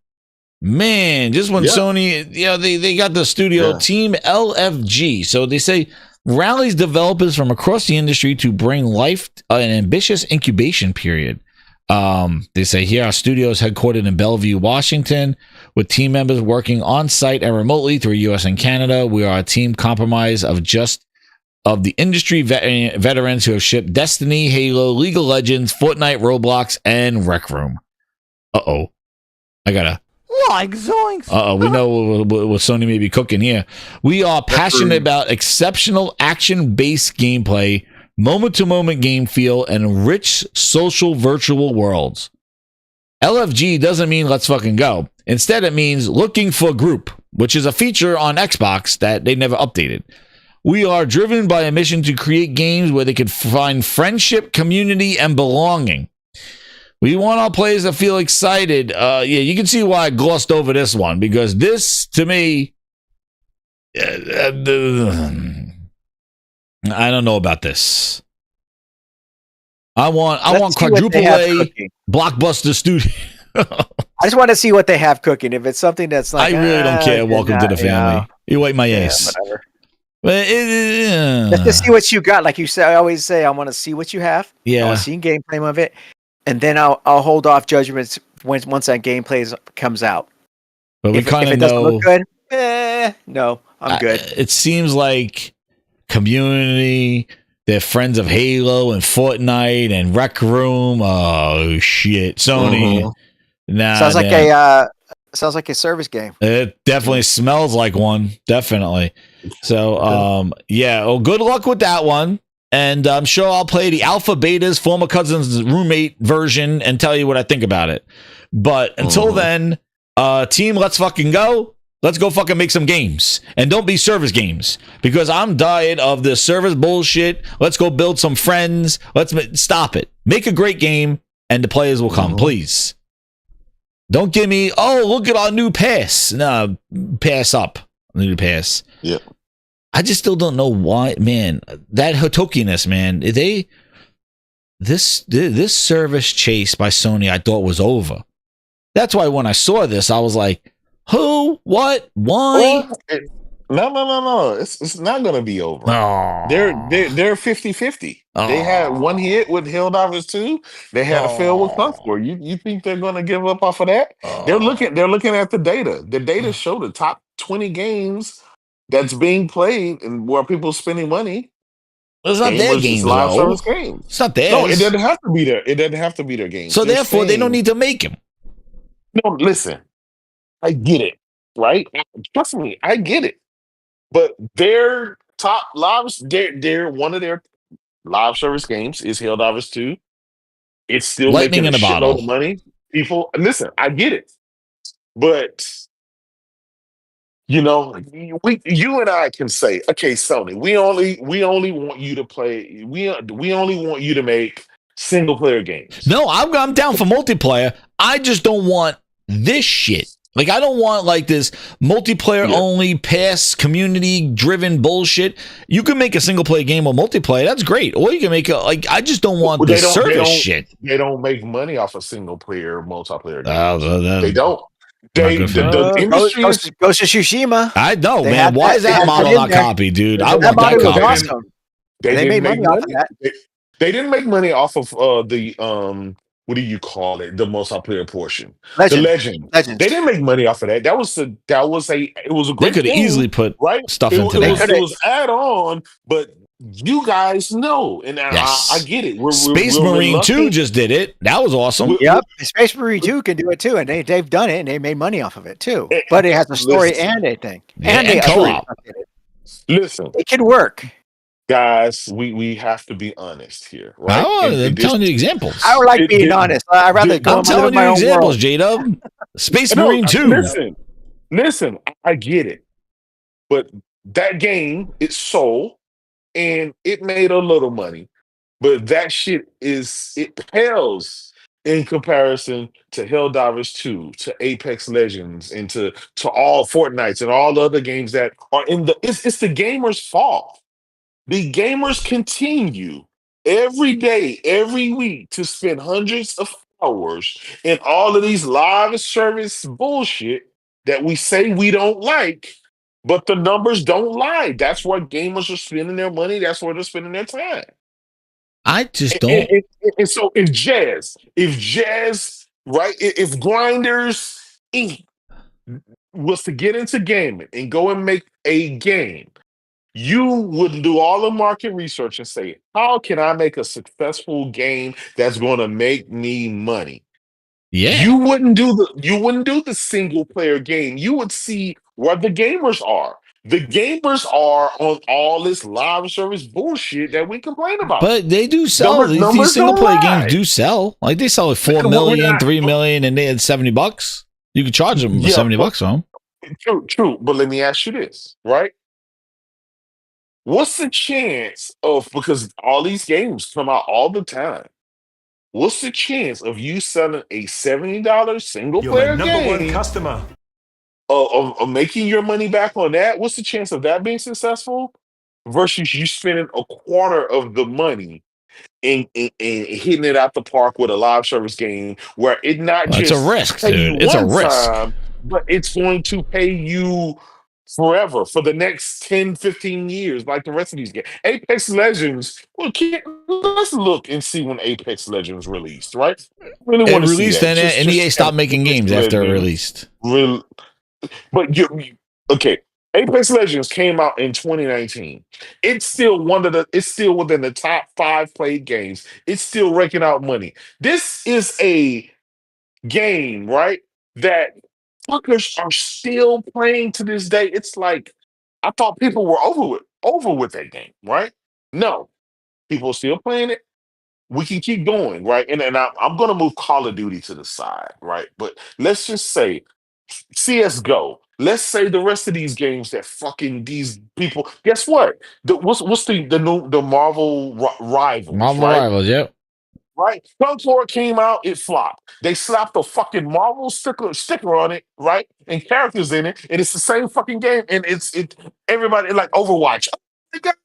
Man, just when Sony, they got the studio, Team LFG. So they say rallies developers from across the industry to bring life an ambitious incubation period. They say here our studio is headquartered in Bellevue, Washington, with team members working on site and remotely through US and Canada. We are a team comprised of the industry veterans who have shipped Destiny, Halo, League of Legends, Fortnite, Roblox, and Rec Room. Uh-oh. I gotta... Like zoinks. We know what Sony may be cooking here. We are passionate about exceptional action-based gameplay, moment-to-moment game feel, and rich social virtual worlds. LFG doesn't mean let's fucking go. Instead, it means looking for group, which is a feature on Xbox that they never updated. We are driven by a mission to create games where they can find friendship, community, and belonging. We want our players to feel excited. You can see why I glossed over this one, because this, to me, I don't know about this. I want quadruple A blockbuster studio. I just want to see what they have cooking. If it's something that's like, I really don't care. Welcome to the family. You wipe my ass. Whatever. But Just to see what you got. Like you say, I always say, I want to see what you have. Yeah. I want to see gameplay of it, and then I'll hold off judgments once that gameplay comes out. But we kind of know. Doesn't look good, no, I'm good. It seems like Community, they're friends of Halo and Fortnite and Rec Room. Oh shit, Sony. Nah, sounds like a service game. It definitely smells like one. Definitely. So, good luck with that one. And I'm sure I'll play the alpha betas, former cousin's roommate version, and tell you what I think about it. But until then, team, let's fucking go. Let's go fucking make some games. And don't be service games, because I'm tired of this service bullshit. Let's go build some friends. Stop it. Make a great game, and the players will come, please. Don't give me, look at our new pass. No, pass up. New pass. Yep. I just still don't know why, man. That Hotokiness, man. This service chase by Sony, I thought was over. That's why when I saw this, I was like, who? What? Why? No. It's not going to be over. Oh. They're 50-50. They had one hit with Helldivers 2. They had a fail with Concord. You think they're going to give up off of that? They're looking at the data. The data show the top 20 games that's being played and where people are spending money. It's not their games, live though. service games. It's not theirs. No, it doesn't have to be there. It doesn't have to be their games. So therefore, they don't need to make them. No, listen. I get it, right? Trust me, I get it. But their top lives, they're one of their live service games is Helldivers 2. It's still Lightning making in a a bottle shitload of money. People, listen, I get it. But You know, you and I can say, okay, Sony, we only want you to play. We only want you to make single player games. No, I'm down for multiplayer. I just don't want this shit. Like, I don't want like this multiplayer only pass community driven bullshit. You can make a single player game or multiplayer. That's great. Or you can make I just don't want the service shit. They don't make money off a single player multiplayer games. They don't. The industry Ghost of Tsushima. I know, man. Why is that model not copied, dude? I want that copy. Awesome. They made money off of that. They didn't make money off of the what do you call it? The multiplayer portion. Legend. The Legend. They didn't make money off of that. It was a great They could have game, easily put right? stuff into that. It was add on, but you guys know, and I get it. Space Marine 2 just did it. That was awesome. Yep, Space Marine 2 can do it too, and they've done it, and they made money off of it too. But it has a story and a thing, and they co-op. Listen, it can work. Guys, we have to be honest here, right? I'm telling you examples. I would like being honest. I'd rather go. I'm telling you examples, J-Dub. Space Marine 2. Listen, I get it, but that game it sold and it made a little money, but that shit it pales in comparison to Helldivers 2, to Apex Legends, and to all Fortnites and all the other games that are in the. It's the gamers' fault. The gamers continue every day, every week to spend hundreds of hours in all of these live service bullshit that we say we don't like, but the numbers don't lie. That's where gamers are spending their money. That's where they're spending their time. I just don't. And so if Jazz, right, if Grinders Inc. was to get into gaming and go and make a game, you would do all the market research and say, how can I make a successful game that's going to make me money? Yeah. You wouldn't do the single player game. You would see where the gamers are. The gamers are on all this live service bullshit that we complain about. But they do sell. These single player games do sell. Like they sell like 4 million, 3 million, and they had $70. You could charge them $70 on them. True. But let me ask you this, right? What's the chance of, because all these games come out all the time, what's the chance of you selling a $70 single player game? Number one customer. Of making your money back on that? What's the chance of that being successful versus you spending a quarter of the money and hitting it out the park with a live service game where it not just it's a risk, dude. It's a risk. But it's going to pay you forever for the next 10, 15 years, like the rest of these games. Apex Legends, let's look and see when Apex Legends released, right? Really it released and EA stopped making games after it released. But okay, Apex Legends came out in 2019. It's still within the top 5 played games. It's still raking out money. This is a game, right, that fuckers are still playing to this day. It's like, I thought people were over with that game, right? No, people are still playing it. We can keep going, right? And I'm going to move Call of Duty to the side, right? But let's just say CS:GO. Let's say the rest of these games that fucking these people. Guess what? What's the Marvel Rivals? Marvel Rivals, yep. Right? Concord came out, it flopped. They slapped a fucking Marvel sticker on it, right? And characters in it, and it's the same fucking game. And it's everybody like Overwatch. Oh my God.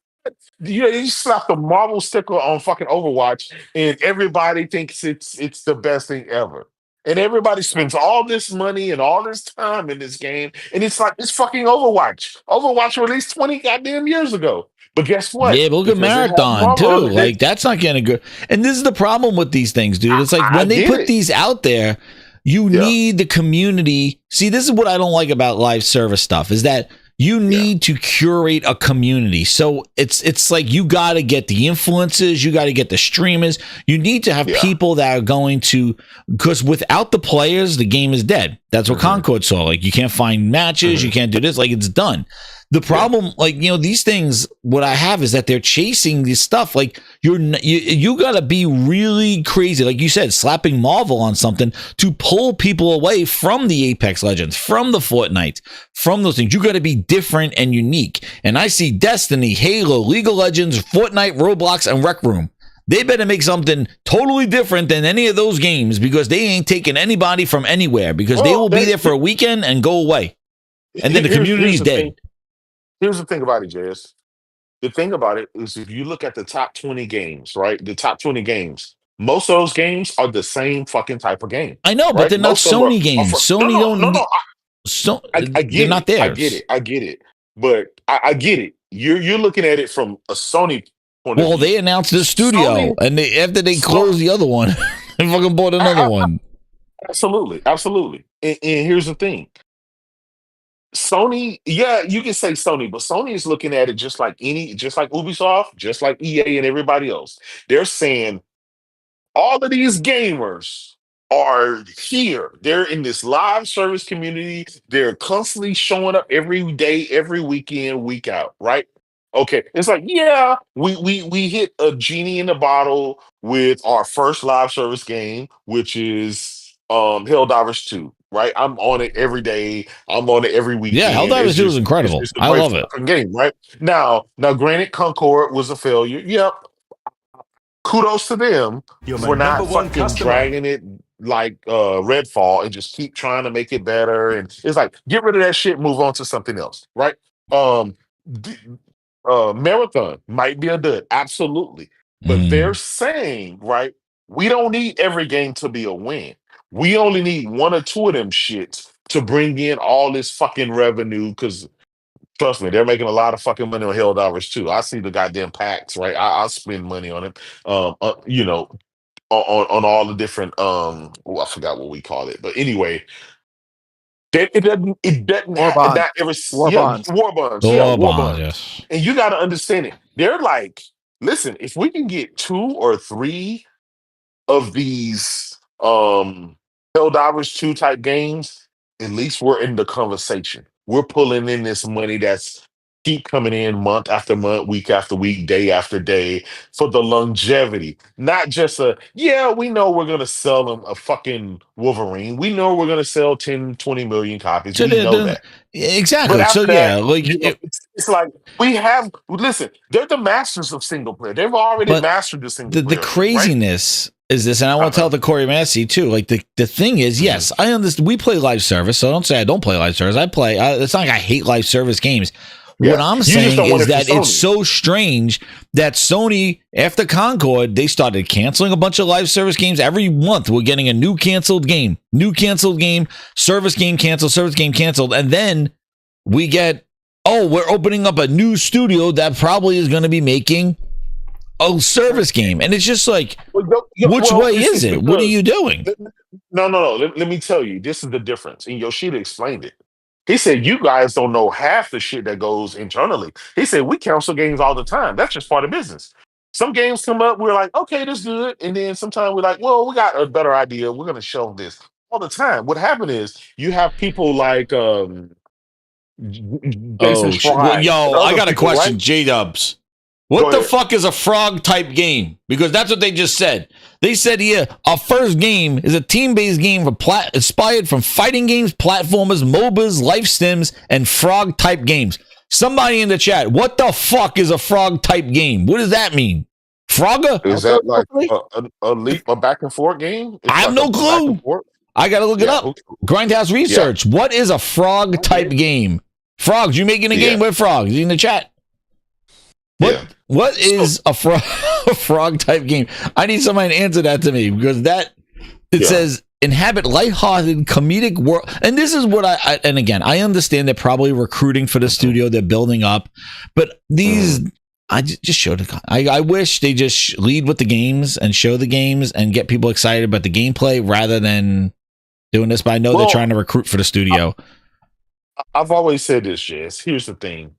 You slapped a Marvel sticker on fucking Overwatch, and everybody thinks it's the best thing ever. And everybody spends all this money and all this time in this game, and it's like it's fucking Overwatch. Overwatch released 20 goddamn years ago. But guess what? Yeah, but look at Marathon too. Like that's not getting good. And this is the problem with these things, dude. It's like when they put these out there, you need the community. See, this is what I don't like about live service stuff is that you need to curate a community. So it's like you got to get the influencers, you got to get the streamers. You need to have people that are going to, because without the players, the game is dead. That's what Concord saw. Like you can't find matches, you can't do this. Like it's done. The problem, like, these things, what I have is that they're chasing this stuff. Like, you got to be really crazy. Like you said, slapping Marvel on something to pull people away from the Apex Legends, from the Fortnite, from those things. You got to be different and unique. And I see Destiny, Halo, League of Legends, Fortnite, Roblox, and Rec Room. They better make something totally different than any of those games, because they ain't taking anybody from anywhere, because they will be there for a weekend and go away. And then the community's dead. Here's the thing about it, Jazz. The thing about it is, if you look at the top 20 games, right? The top 20 games, most of those games are the same fucking type of game. I know, but they're not Sony games. Sony don't. I get they're not theirs. I get it. But I get it. You're looking at it from a Sony point of view. Well, they announced the studio, and after they closed the other one, they fucking bought another one. Absolutely. And here's the thing. Sony, yeah, you can say Sony, but Sony is looking at it just like Ubisoft, just like EA and everybody else. They're saying all of these gamers are here. They're in this live service community. They're constantly showing up every day, every weekend, week out, right? Okay. It's like, yeah, we hit a genie in the bottle with our first live service game, which is Helldivers 2. Right, I'm on it every day. I'm on it every weekend. Yeah, Helldivers 2 is incredible. It's I love it. Game, right? Now, granted, Concord was a failure. Yep. Kudos to them for not fucking dragging it like Redfall and just keep trying to make it better. And it's like, get rid of that shit, move on to something else, right? Marathon might be a dud, absolutely, but they're saying, right, we don't need every game to be a win. We only need one or two of them shits to bring in all this fucking revenue, because trust me, they're making a lot of fucking money on Helldivers too. I see the goddamn packs, right? I'll spend money on it. On all the different I forgot what we call it, but anyway, it doesn't War bonds. War bonds. Yes. And you got to understand it. They're like, listen, if we can get 2 or 3 of these Helldivers 2 type games, at least we're in the conversation. We're pulling in this money that's keep coming in month after month, week after week, day after day, for the longevity. Not just we know we're going to sell them a fucking Wolverine. We know we're going to sell 10, 20 million copies. We know that. Exactly. So, it's like listen, they're the masters of single player. They've already mastered the single player. The craziness is this, and I want to tell the Corey Massey too. Like the thing is, yes, I understand. We play live service, so don't say I don't play live service. I play. It's not like I hate live service games. Yeah. What I'm saying is that it's so strange that Sony, after Concord, they started canceling a bunch of live service games. Every month, we're getting a new canceled game, service game canceled, and then we get, we're opening up a new studio that probably is going to be making a service game. And it's just like, which way is it? What are you doing? No. Let me tell you, this is the difference. And Yoshida explained it. He said, you guys don't know half the shit that goes internally. He said, we cancel games all the time. That's just part of business. Some games come up, we're like, okay, that's good. And then sometimes we're like, well, we got a better idea. We're going to show this all the time. What happened is you have people like Jason Schreier. I got a question, right? J-Dubs. What the fuck is a frog type game? Because that's what they just said. They said here, our first game is a team-based game inspired from fighting games, platformers, MOBAs, life sims, and frog type games. Somebody in the chat, what the fuck is a frog type game? What does that mean? Frogger? Is that like a back and forth game? I have no clue. I gotta look it up. Grindhouse Research. Yeah. What is a frog type game? Frogs, you making a game with frogs? In the chat. What is a frog type game? I need somebody to answer that to me, because it says inhabit lighthearted comedic world. And this is what and again, I understand they're probably recruiting for the studio, they're building up, but I just showed it. I wish they just lead with the games and show the games and get people excited about the gameplay rather than doing this. But I know they're trying to recruit for the studio. I've always said this, Jess. Here's the thing.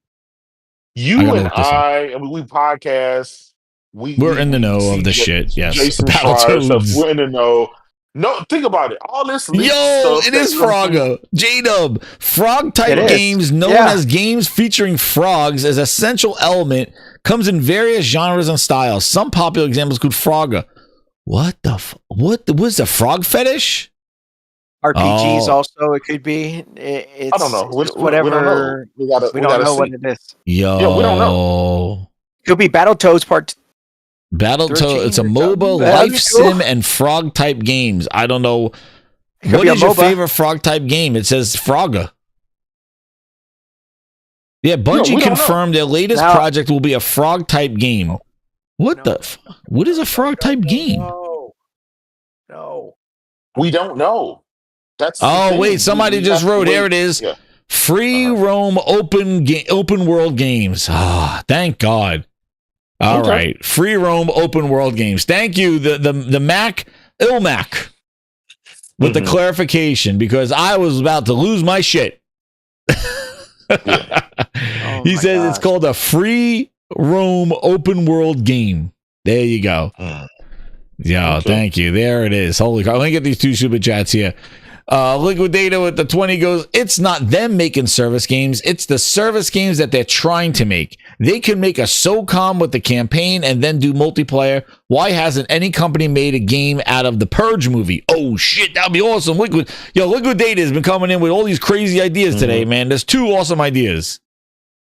You and I mean, we podcast. We're in the know of the shit. Yes, Jason Schreier stuff. We're in the know. No, think about it. All this leaked Yo, stuff it that is comes from- Frogga. J-Dub. Frog type It is. games known Yeah. as games featuring frogs as essential element comes in various genres and styles. Some popular examples include Frogga. What the what was the frog fetish? RPGs Oh. also it could be. It's I don't know. it's just whatever. We don't know. We don't gotta know see. what it is. Yo. Yeah, we don't know. Could be Battletoads Part. Battletoads, it's a 13 or MOBA, something. That'd life be cool. sim, and frog type games. I don't know. It could What be a is your MOBA. favorite frog type game? It says Frogga. Yeah, Bungie we don't know. confirmed their latest Now- project will be a frog type game. What what is a frog type game? No. We don't know. That's the Oh thing. wait, somebody We just have to wrote. wait. Here it is. Yeah. Free roam open world games. Ah, thank God. All right, Okay. free roam open world games. Thank you, the Mac Ilmac, with the clarification because I was about to lose my shit. He says it's called a free roam open world game. There you go. Yeah, thank you. There it is. Holy cow. Let me get these two super chats here. Liquidator with the 20 goes, it's not them making service games. It's the service games that they're trying to make. They can make a SOCOM with the campaign and then do multiplayer. Why hasn't any company made a game out of the Purge movie? Oh, shit. That'd be awesome. Liquidator has been coming in with all these crazy ideas today, man. There's two awesome ideas.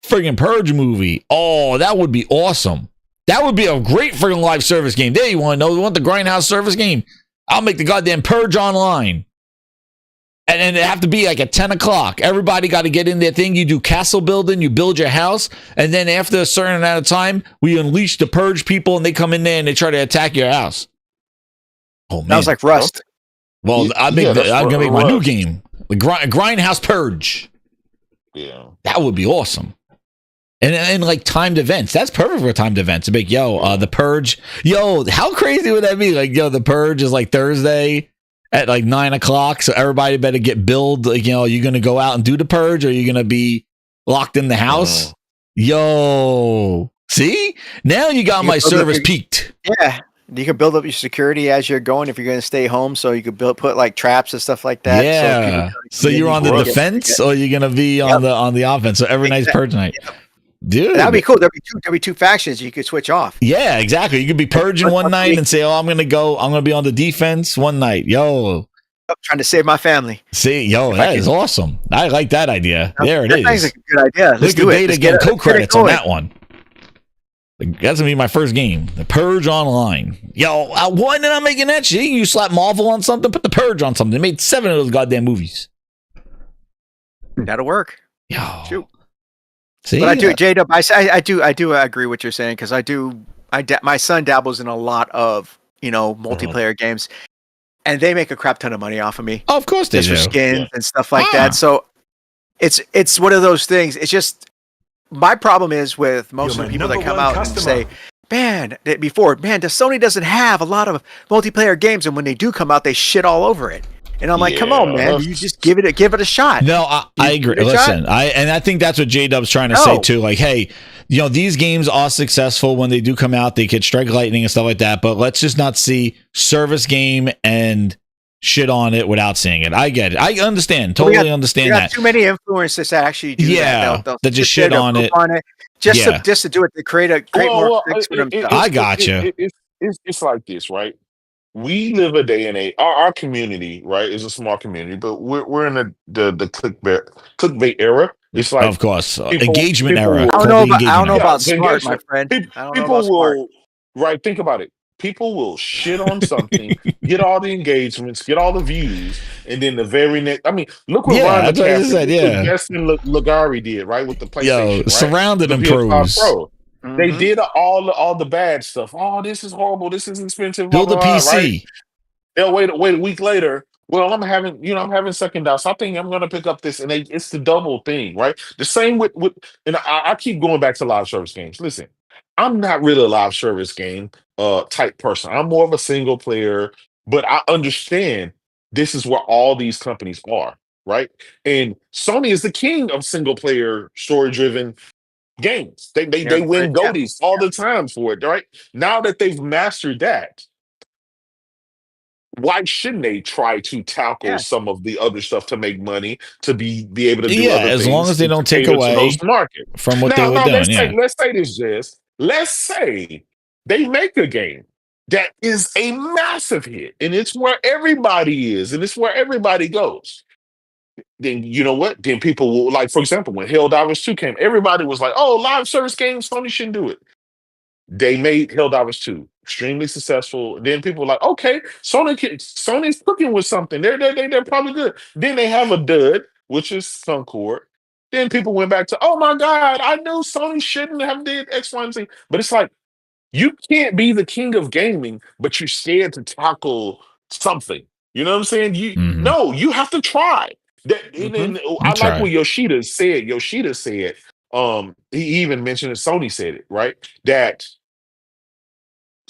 Friggin' Purge movie. Oh, that would be awesome. That would be a great friggin' live service game. There, you want to know? You want the Grindhouse service game? I'll make the goddamn Purge online. And then it have to be like at 10 o'clock. Everybody got to get in their thing. You do castle building, you build your house, and then after a certain amount of time, we unleash the Purge people, and they come in there and they try to attack your house. Oh man, That was like Rust. Well, I'm gonna make my new Rust. game, the Grindhouse Purge. Yeah, That would be awesome. And like timed events. That's perfect for timed events. To make, the Purge. Yo, how crazy would that be? Like, the Purge is like Thursday at like 9 o'clock. So everybody better get billed. Like, are you going to go out and do the Purge or are you going to be locked in the house? Yo, see? Now you got my service peaked. Yeah. You can build up your security as you're going if you're going to stay home. So you could put like traps and stuff like that. Yeah. So you're on the defense or you're going to be on the offense. So every night's Purge night. Dude, that'd be cool. There'd be two factions you could switch off. Yeah, exactly. You could be purging one night and say, "Oh, I'm gonna be on the defense one night." Yo, I'm trying to save my family. See, that is awesome. I like that idea. There it is. That's a good idea. Let's do it. Let's get co-credits on that one. That's gonna be my first game, the Purge Online. Yo, why did I making that shit? You slap Marvel on something, put the Purge on something. They made 7 of those goddamn movies. That'll work. Yo. Shoot. See, but I do, J-Dub, I do agree what you're saying because my son dabbles in a lot of multiplayer games, and they make a crap ton of money off of me. Oh, of course they do. For skins and stuff like that. So it's one of those things. It's just my problem is with most of the people that come out and say, man, Sony doesn't have a lot of multiplayer games, and when they do come out, they shit all over it. And I'm like, come on, man, you just give it a shot. No, I agree. Listen, I think that's what J-Dub's trying to say too. Like, hey, these games are successful when they do come out. They could strike lightning and stuff like that. But let's just not see service game and shit on it without seeing it. I get it. I understand. Totally understand that. Too many influencers that actually do that. They'll just shit on it. Just to do it to create more clicks for themselves. I gotcha. It's like this, right? We live a day and age. Our community, right, is a small community, but we're in the clickbait era. It's like, of course, engagement era. I don't know about smart, my friend. People will, right? Think about it. People will shit on something, get all the engagements, get all the views, and then the very next. I mean, look what Ron Justin Lagari did, right, with the PlayStation. Right? Surrounded in pros. Mm-hmm. They did all the bad stuff. Oh, this is horrible. This is expensive. Build a PC. Right? They'll wait a week later. Well, I'm having second doubts. So I think I'm going to pick up this, and it's the double thing, right? The same with and I keep going back to live service games. Listen, I'm not really a live service game type person. I'm more of a single player, but I understand this is where all these companies are, right? And Sony is the king of single player story driven games. They win goldies all the time for it, right? Now that they've mastered that, why shouldn't they try to tackle Yeah. some of the other stuff to make money, to be able to do Yeah, other as long things as they to don't take cater to those away markets? from what they Now, were now doing. Yeah. let's say this, Jess. Let's say they make a game that is a massive hit, and it's where everybody is, and it's where everybody goes. Then you know what? Then people will, like, for example, when Helldivers 2 came, everybody was like, "Oh, live service games, Sony shouldn't do it." They made Helldivers 2 extremely successful. Then people were like, okay, Sony's cooking with something. They're probably good. Then they have a dud, which is Concord. Then people went back to, oh my God, I knew Sony shouldn't have did X, Y, and Z. But it's like, you can't be the king of gaming, but you're scared to tackle something. You know what I'm saying? No, you have to try. And I like what Yoshida said. Yoshida said, he even mentioned that Sony said it, right? That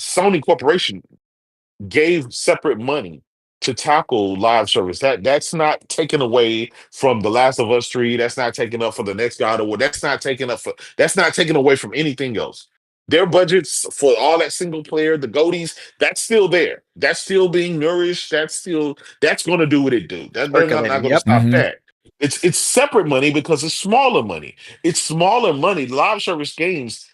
Sony Corporation gave separate money to tackle live service. That's not taken away from The Last of Us 3. That's not taken up for the next God of War. That's not taken away from anything else. Their budgets for all that single player, the goatees, that's still there. That's still being nourished. That's gonna do what it do. They're not Percolating. gonna Yep. stop that. It's separate money because it's smaller money. It's smaller money. Live service games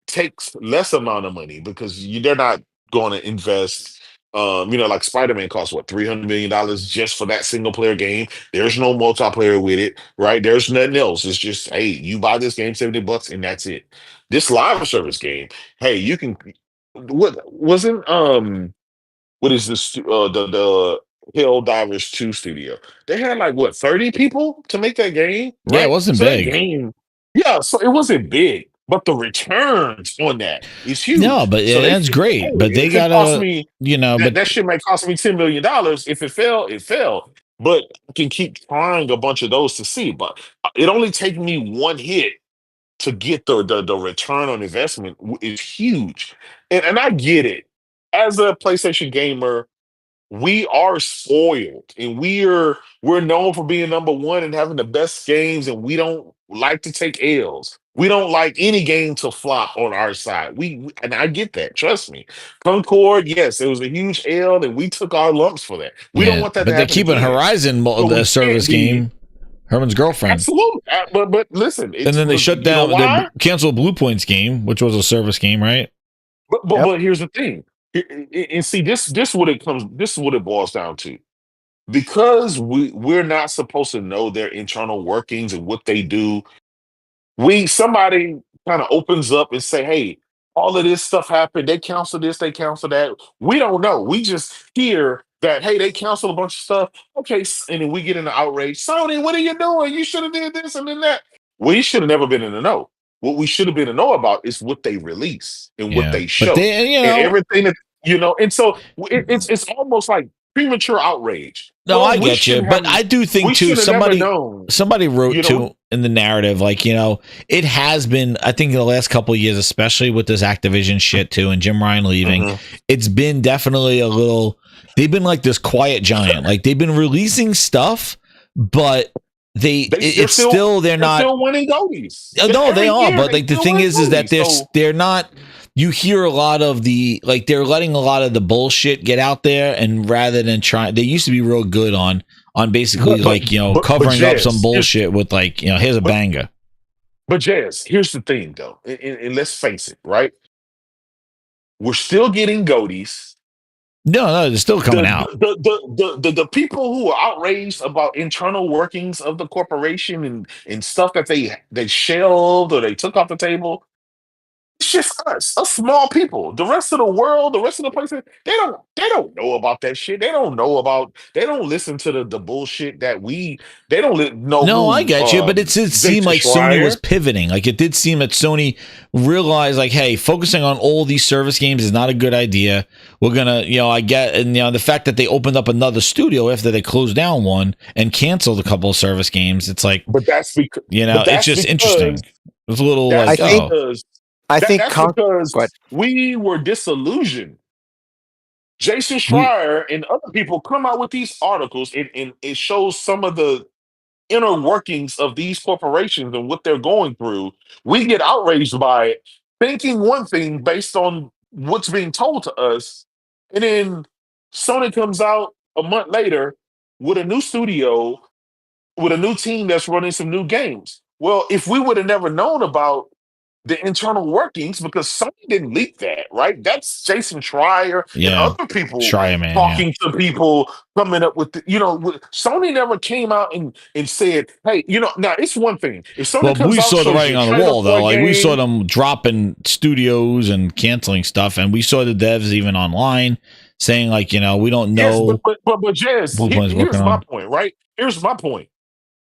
takes less amount of money because they're not going to invest. Like Spider-Man costs what, $300 million just for that single player game. There's no multiplayer with it, right? There's nothing else. It's just, hey, you buy this game $70 and that's it. This live service game, hey, you can. What wasn't what is this? The Helldivers 2 studio. They had like what, 30 people to make that game, Yeah, it right? wasn't So that big. game, yeah, so it wasn't big, but the returns on that is huge. No, but So that's great. hey, But they it could cost gotta, me but that shit might cost me $10 million. If it fell, it fell. But I can keep trying a bunch of those to see. But it only take me one hit to get the return on investment is huge. And I get it. As a PlayStation gamer, we are spoiled and we're known for being number one and having the best games, and we don't like to take L's. We don't like any game to flop on our side. And I get that. Trust me. Concord, yes, it was a huge L, and we took our lumps for that. We don't want that but to they're happen keeping again. Horizon But we the service can't be. game. Herman's girlfriend. Absolutely. But listen, And then they shut down. They canceled Blue Point's game, which was a service game, right? But here's the thing. And see, this what it comes. This is what it boils down to. Because we're not supposed to know their internal workings and what they do. Somebody kind of opens up and say, hey, all of this stuff happened. They cancel this, they cancel that. We don't know. We just hear that, hey, they canceled a bunch of stuff. Okay, and then we get into outrage. Sony, what are you doing? You should have did this and then that. We should have never been in the know. What we should have been in the know about is what they release and what they show. But they, and everything that, and so it's almost like premature outrage. No, I get you, but I do think too. Somebody wrote too in the narrative, like, it has been. I think in the last couple of years, especially with this Activision shit too, and Jim Ryan leaving, it's been definitely a little. They've been like this quiet giant. Like they've been releasing stuff, but they're not still winning goalies. No, they are. But like the thing is that they're not. You hear a lot of they're letting a lot of the bullshit get out there, and rather than trying, they used to be real good on basically covering up some bullshit with here's a banger. But Jazz, here's the thing though, and let's face it, right? We're still getting goatees. No, they're still coming out. The people who are outraged about internal workings of the corporation and stuff that they shelved or they took off the table. It's just us small people. The rest of the world, the rest of the places, they don't know about that shit. They don't listen to the bullshit that they don't know. No, I get you, but it did seem like Sony was pivoting. Like it did seem that Sony realized, like, hey, focusing on all these service games is not a good idea. We're gonna, I get, and the fact that they opened up another studio after they closed down one and canceled a couple of service games, it's like, but that's because it's just interesting. It's a little like, I think that's because we were disillusioned. Jason Schreier and other people come out with these articles and it shows some of the inner workings of these corporations and what they're going through. We get outraged by it, thinking one thing based on what's being told to us. And then Sony comes out a month later with a new studio, with a new team that's running some new games. Well, if we would have never known about the internal workings, because Sony didn't leak that, right? That's Jason Schreier and other people Schreier, man, talking to people, coming up with, Sony never came out and said, hey, now it's one thing. If Sony comes we out, saw the shows writing you a on the trailer wall, for though. a Like, we saw game, them dropping studios and canceling stuff, and we saw the devs even online saying, like, we don't know. Yes, but Jez, here's my point, right? Here's my point.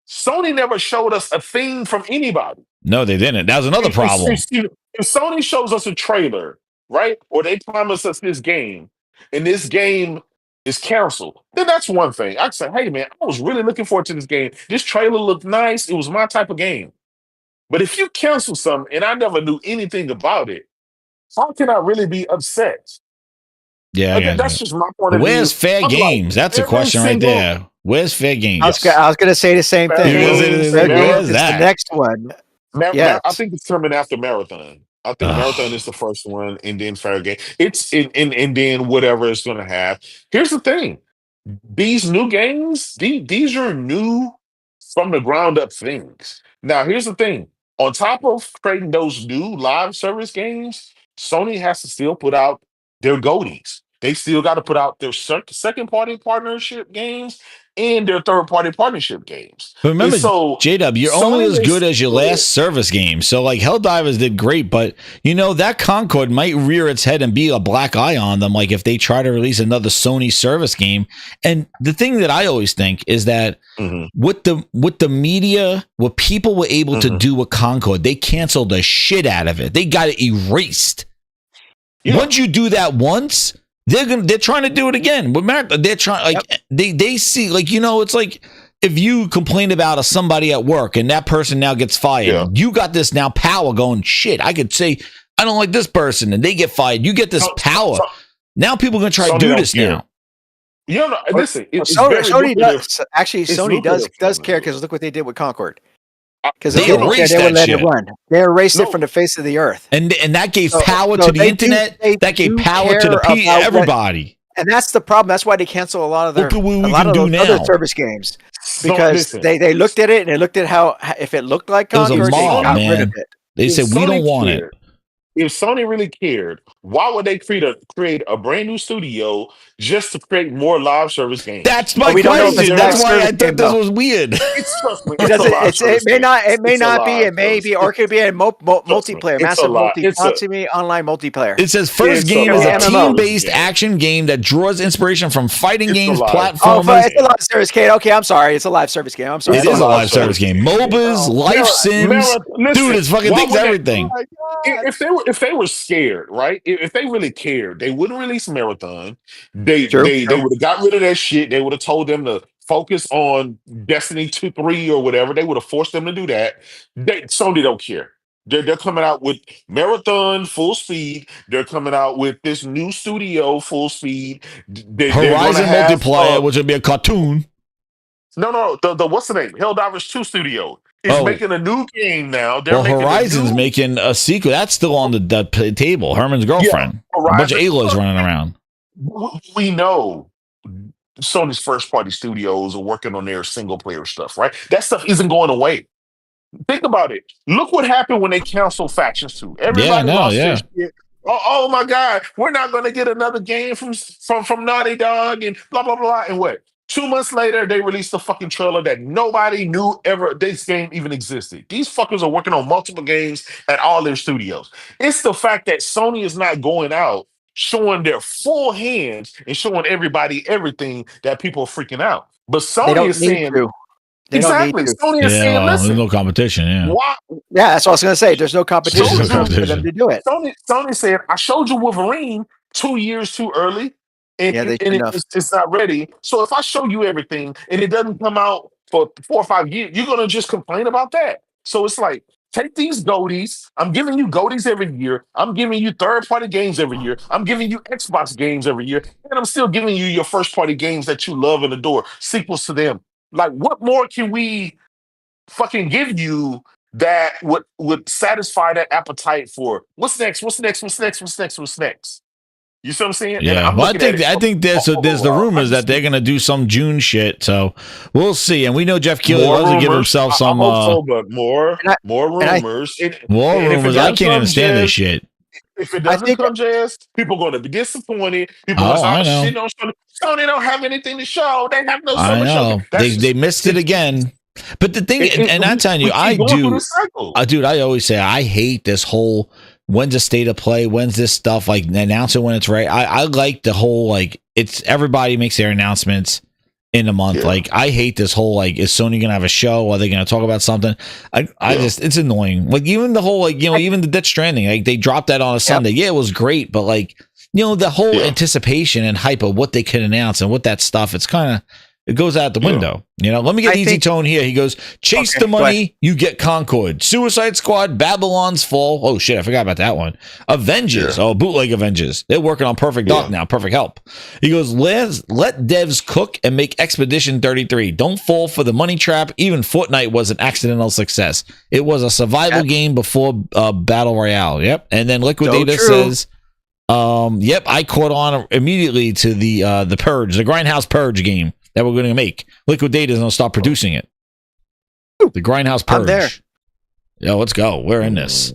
Sony never showed us a thing from anybody. No, they didn't. That was another problem. If Sony shows us a trailer, right, or they promise us this game, and this game is canceled, then that's one thing. I say, hey man, I was really looking forward to this game. This trailer looked nice. It was my type of game. But if you cancel something and I never knew anything about it, how can I really be upset? Yeah, that's just my point of view. Where's fair games? That's a question right there. Where's fair games? I was going to say the same thing. Where's that? The next one. I think it's coming after Marathon. I think Marathon is the first one, and then Fair Game. It's and then whatever it's going to have. Here's the thing: these new games, these are new from the ground up things. Now, here's the thing: on top of creating those new live service games, Sony has to still put out their goodies. They still got to put out their second party partnership games and their third party partnership games. But remember, J-Dub, you're only as good as your last service game. So, like, Helldivers did great, but, that Concord might rear its head and be a black eye on them, like, if they try to release another Sony service game. And the thing that I always think is that with the media, what people were able to do with Concord, they canceled the shit out of it. They got it erased. Yeah. Once you do that once, they're trying to do it again. But they're trying, like, they see, like, it's like if you complain about somebody at work and that person now gets fired, you got this now power going, shit, I could say I don't like this person and they get fired. You get this power. Now people are going to try to do this now. Listen, Sony does. Actually, Sony does care, because look what they did with Concord. Because they erased that let it run. They erased it from the face of the earth, and that gave power to the internet. That gave power to the everybody. And that's the problem. That's why they cancel a lot of their other service games, because they looked at it and they looked at how if it looked like Concord, they got rid of it. They said we don't want it. If Sony really cared, why would they create a brand new studio just to create more live service games? That's my question. That's why I thought this was weird. It may not be. It may be, or it could be a multiplayer, massive online multiplayer. It says first game is a team-based action game that draws inspiration from fighting games, platformers. It's a live service game. Okay, I'm sorry. It's a live service game. I'm sorry. It is a live service game. MOBAs, life sims. Dude, it's fucking things everything. If they were scared, right? If they really cared, they wouldn't release Marathon. They would have got rid of that shit. They would have told them to focus on Destiny 2, 3 or whatever. They would have forced them to do that. Sony don't care. They're coming out with Marathon full speed. They're coming out with this new studio full speed. Horizon multiplayer, which would be a cartoon. No. The what's the name? Helldivers 2 studio. It's making a new game now. Horizon's making a sequel. That's still on the table. Herman's girlfriend. A bunch of Aloys running around. We know Sony's first-party studios are working on their single-player stuff, right? That stuff isn't going away. Think about it. Look what happened when they canceled Factions 2. Everybody lost their shit. Oh my God, we're not going to get another game from Naughty Dog and blah, blah, blah. And what? 2 months later, they released a fucking trailer that nobody knew this game even existed. These fuckers are working on multiple games at all their studios. It's the fact that Sony is not going out showing their full hands and showing everybody everything that people are freaking out. But Sony is saying, exactly. Sony is saying, listen, there's no competition. Yeah. Why? Yeah, that's what I was going to say. There's no competition for them to do it. Sony said, I showed you Wolverine 2 years too early. And it's not ready. So if I show you everything and it doesn't come out for 4 or 5 years, you're gonna just complain about that. So it's like, take these goodies. I'm giving you goodies every year. I'm giving you third-party games every year. I'm giving you Xbox games every year, and I'm still giving you your first-party games that you love and adore, sequels to them. Like, what more can we fucking give you that would satisfy that appetite for what's next? What's next? What's next? What's next? What's next? You see what I'm saying? And Yeah, I'm well, looking at it I think there's the rumors that they're gonna do some June shit. So we'll see. And we know Jeff Keighley loves to give himself some I hope so, but more rumors. More and rumors. I can't even stand this shit. If it doesn't come, Jazz, people are going to be disappointed. People are going to start shitting on Sony. Sony don't have anything to show. They have no summer show. They missed it again. But the thing, and I'm telling you, I do, dude. I always say I hate this whole when's the state of play, when's this stuff, like announce it when it's right. I like the whole like it's everybody makes their announcements in a month. Yeah. Like I hate this whole like is Sony gonna have a show? Are they gonna talk about something? I just it's annoying. Like even the whole like even the Death Stranding, like they dropped that on a Sunday. Yeah, it was great, but like the whole anticipation and hype of what they could announce and what that stuff, it's kind of it goes out the window. Let me get Easy Tone here. He goes, chase the money, you get Concord. Suicide Squad, Babylon's Fall. Oh shit, I forgot about that one. Avengers. Oh, bootleg Avengers. They're working on Perfect Dark now. Perfect Help. He goes, let devs cook and make Expedition 33. Don't fall for the money trap. Even Fortnite was an accidental success. It was a survival game before Battle Royale. Yep. And then Liquidator says, I caught on immediately to the Purge, the Grindhouse Purge game that we're going to make. Liquidator's going to start producing it. The Grindhouse Purge. I'm there. Yo, let's go. We're in this.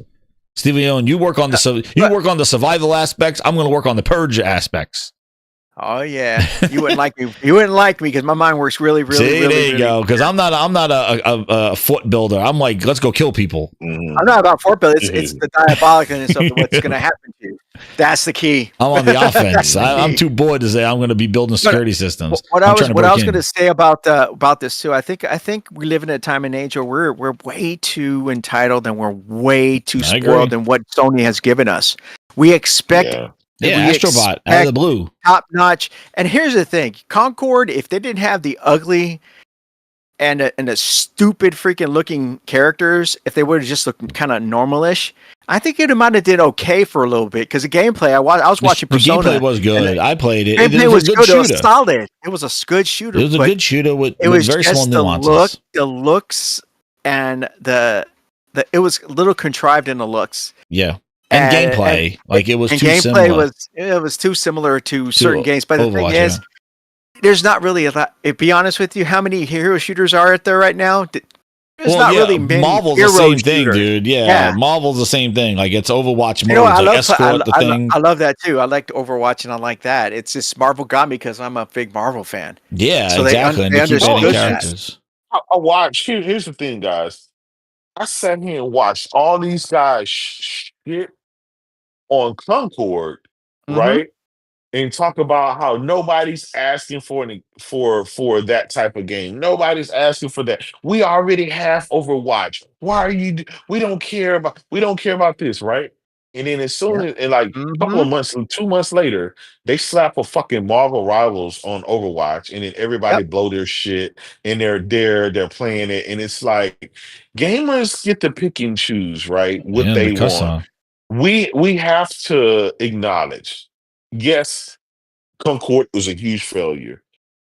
Steve Leone, you work on the survival aspects. I'm going to work on the Purge aspects. Oh yeah, you wouldn't like me. You wouldn't like me because my mind works really. There you go. Because I'm not a fort builder. I'm like, let's go kill people. I'm not about fort building. It's the diabolicalness of what's going to happen to you. That's the key. I'm on the offense. I'm too bored to say I'm going to be building security systems. What I was going to say about this too. I think we live in a time and age where we're way too entitled and we're way too spoiled in what Sony has given us. We expect. Yeah, Astrobot out of the blue, top notch. And here's the thing: Concord, if they didn't have the ugly and the stupid freaking looking characters, if they would have just looked kind of normalish, I think it might have did okay for a little bit because the gameplay. I was watching Persona. The gameplay was good. I played it. It was good. It was solid. It was a good shooter. It was a good shooter with very small nuances. The looks and the it was a little contrived in the looks. Yeah. And gameplay, like it was too similar. It was too similar to certain games. But the thing is, there's not really a lot. To be honest with you, how many hero shooters are out there right now? There's not really many. Marvel's the same thing, dude. Yeah, Marvel's the same thing. Like it's Overwatch mode. I love that too. I like Overwatch and I like that. It's just Marvel got me because I'm a big Marvel fan. Yeah, so exactly. They understood characters. I watch. Here's the thing, guys. I sat here and watched all these guys shit on Concord, right? And talk about how nobody's asking for that type of game. Nobody's asking for that. We already have Overwatch. Why are you? We don't care about this, right? And then as soon as like a couple of months, 2 months later, they slap a fucking Marvel Rivals on Overwatch, and then everybody blow their shit, and they're playing it, and it's like gamers get to pick and choose, right? What they want. We have to acknowledge, yes, Concord was a huge failure,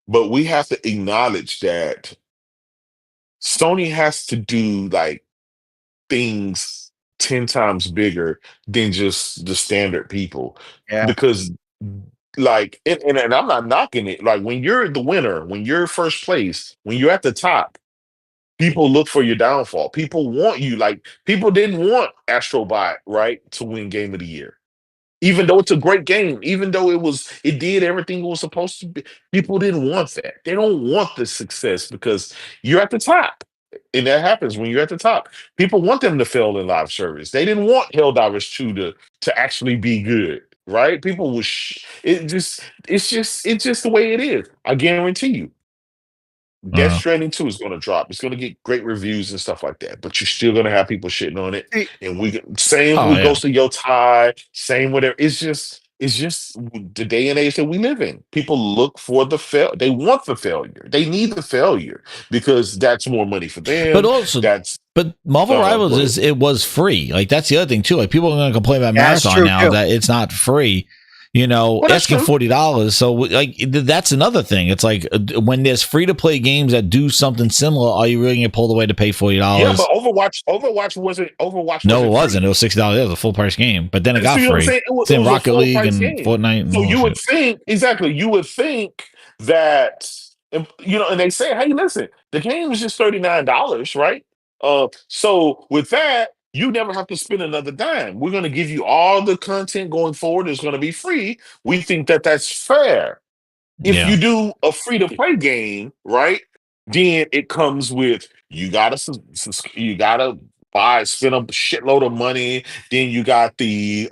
but we have to acknowledge that Sony has to do like things 10 times bigger than just the standard people. Yeah. Because like, and I'm not knocking it. Like when you're the winner, when you're first place, when you're at the top, people look for your downfall. People want you. Like people didn't want Astrobot, right, to win Game of the Year, even though it's a great game. Even though it did everything it was supposed to be. People didn't want that. They don't want the success because you're at the top, and that happens when you're at the top. People want them to fail in live service. They didn't want Helldivers 2 to actually be good, right? People was it's just the way it is. I guarantee you. Death Stranding 2 is going to drop. It's going to get great reviews and stuff like that, but you're still going to have people shitting on it. And we Ghost of Yotai, same whatever. It's just the day and age that we live in. People look for the fail. They want the failure. They need the failure because that's more money for them. But Marvel Rivals it was free. Like that's the other thing too. Like people are going to complain about Marathon now that it's not free. asking $40. So like that's another thing. It's like when there's free to play games that do something similar, are you really gonna pull the way to pay $40? Yeah, but Overwatch wasn't. No, it wasn't. Free. It was $60. It was a full price game, but then it got free. It was in Rocket a League and game. Fortnite. So you would think You would think that and they say, hey, listen, the game is just $39, right? So with that, you never have to spend another dime. We're going to give you all the content going forward. It's going to be free. We think that that's fair. If you do a free to play game, right, then it comes with you gotta spend a shitload of money. Then you got the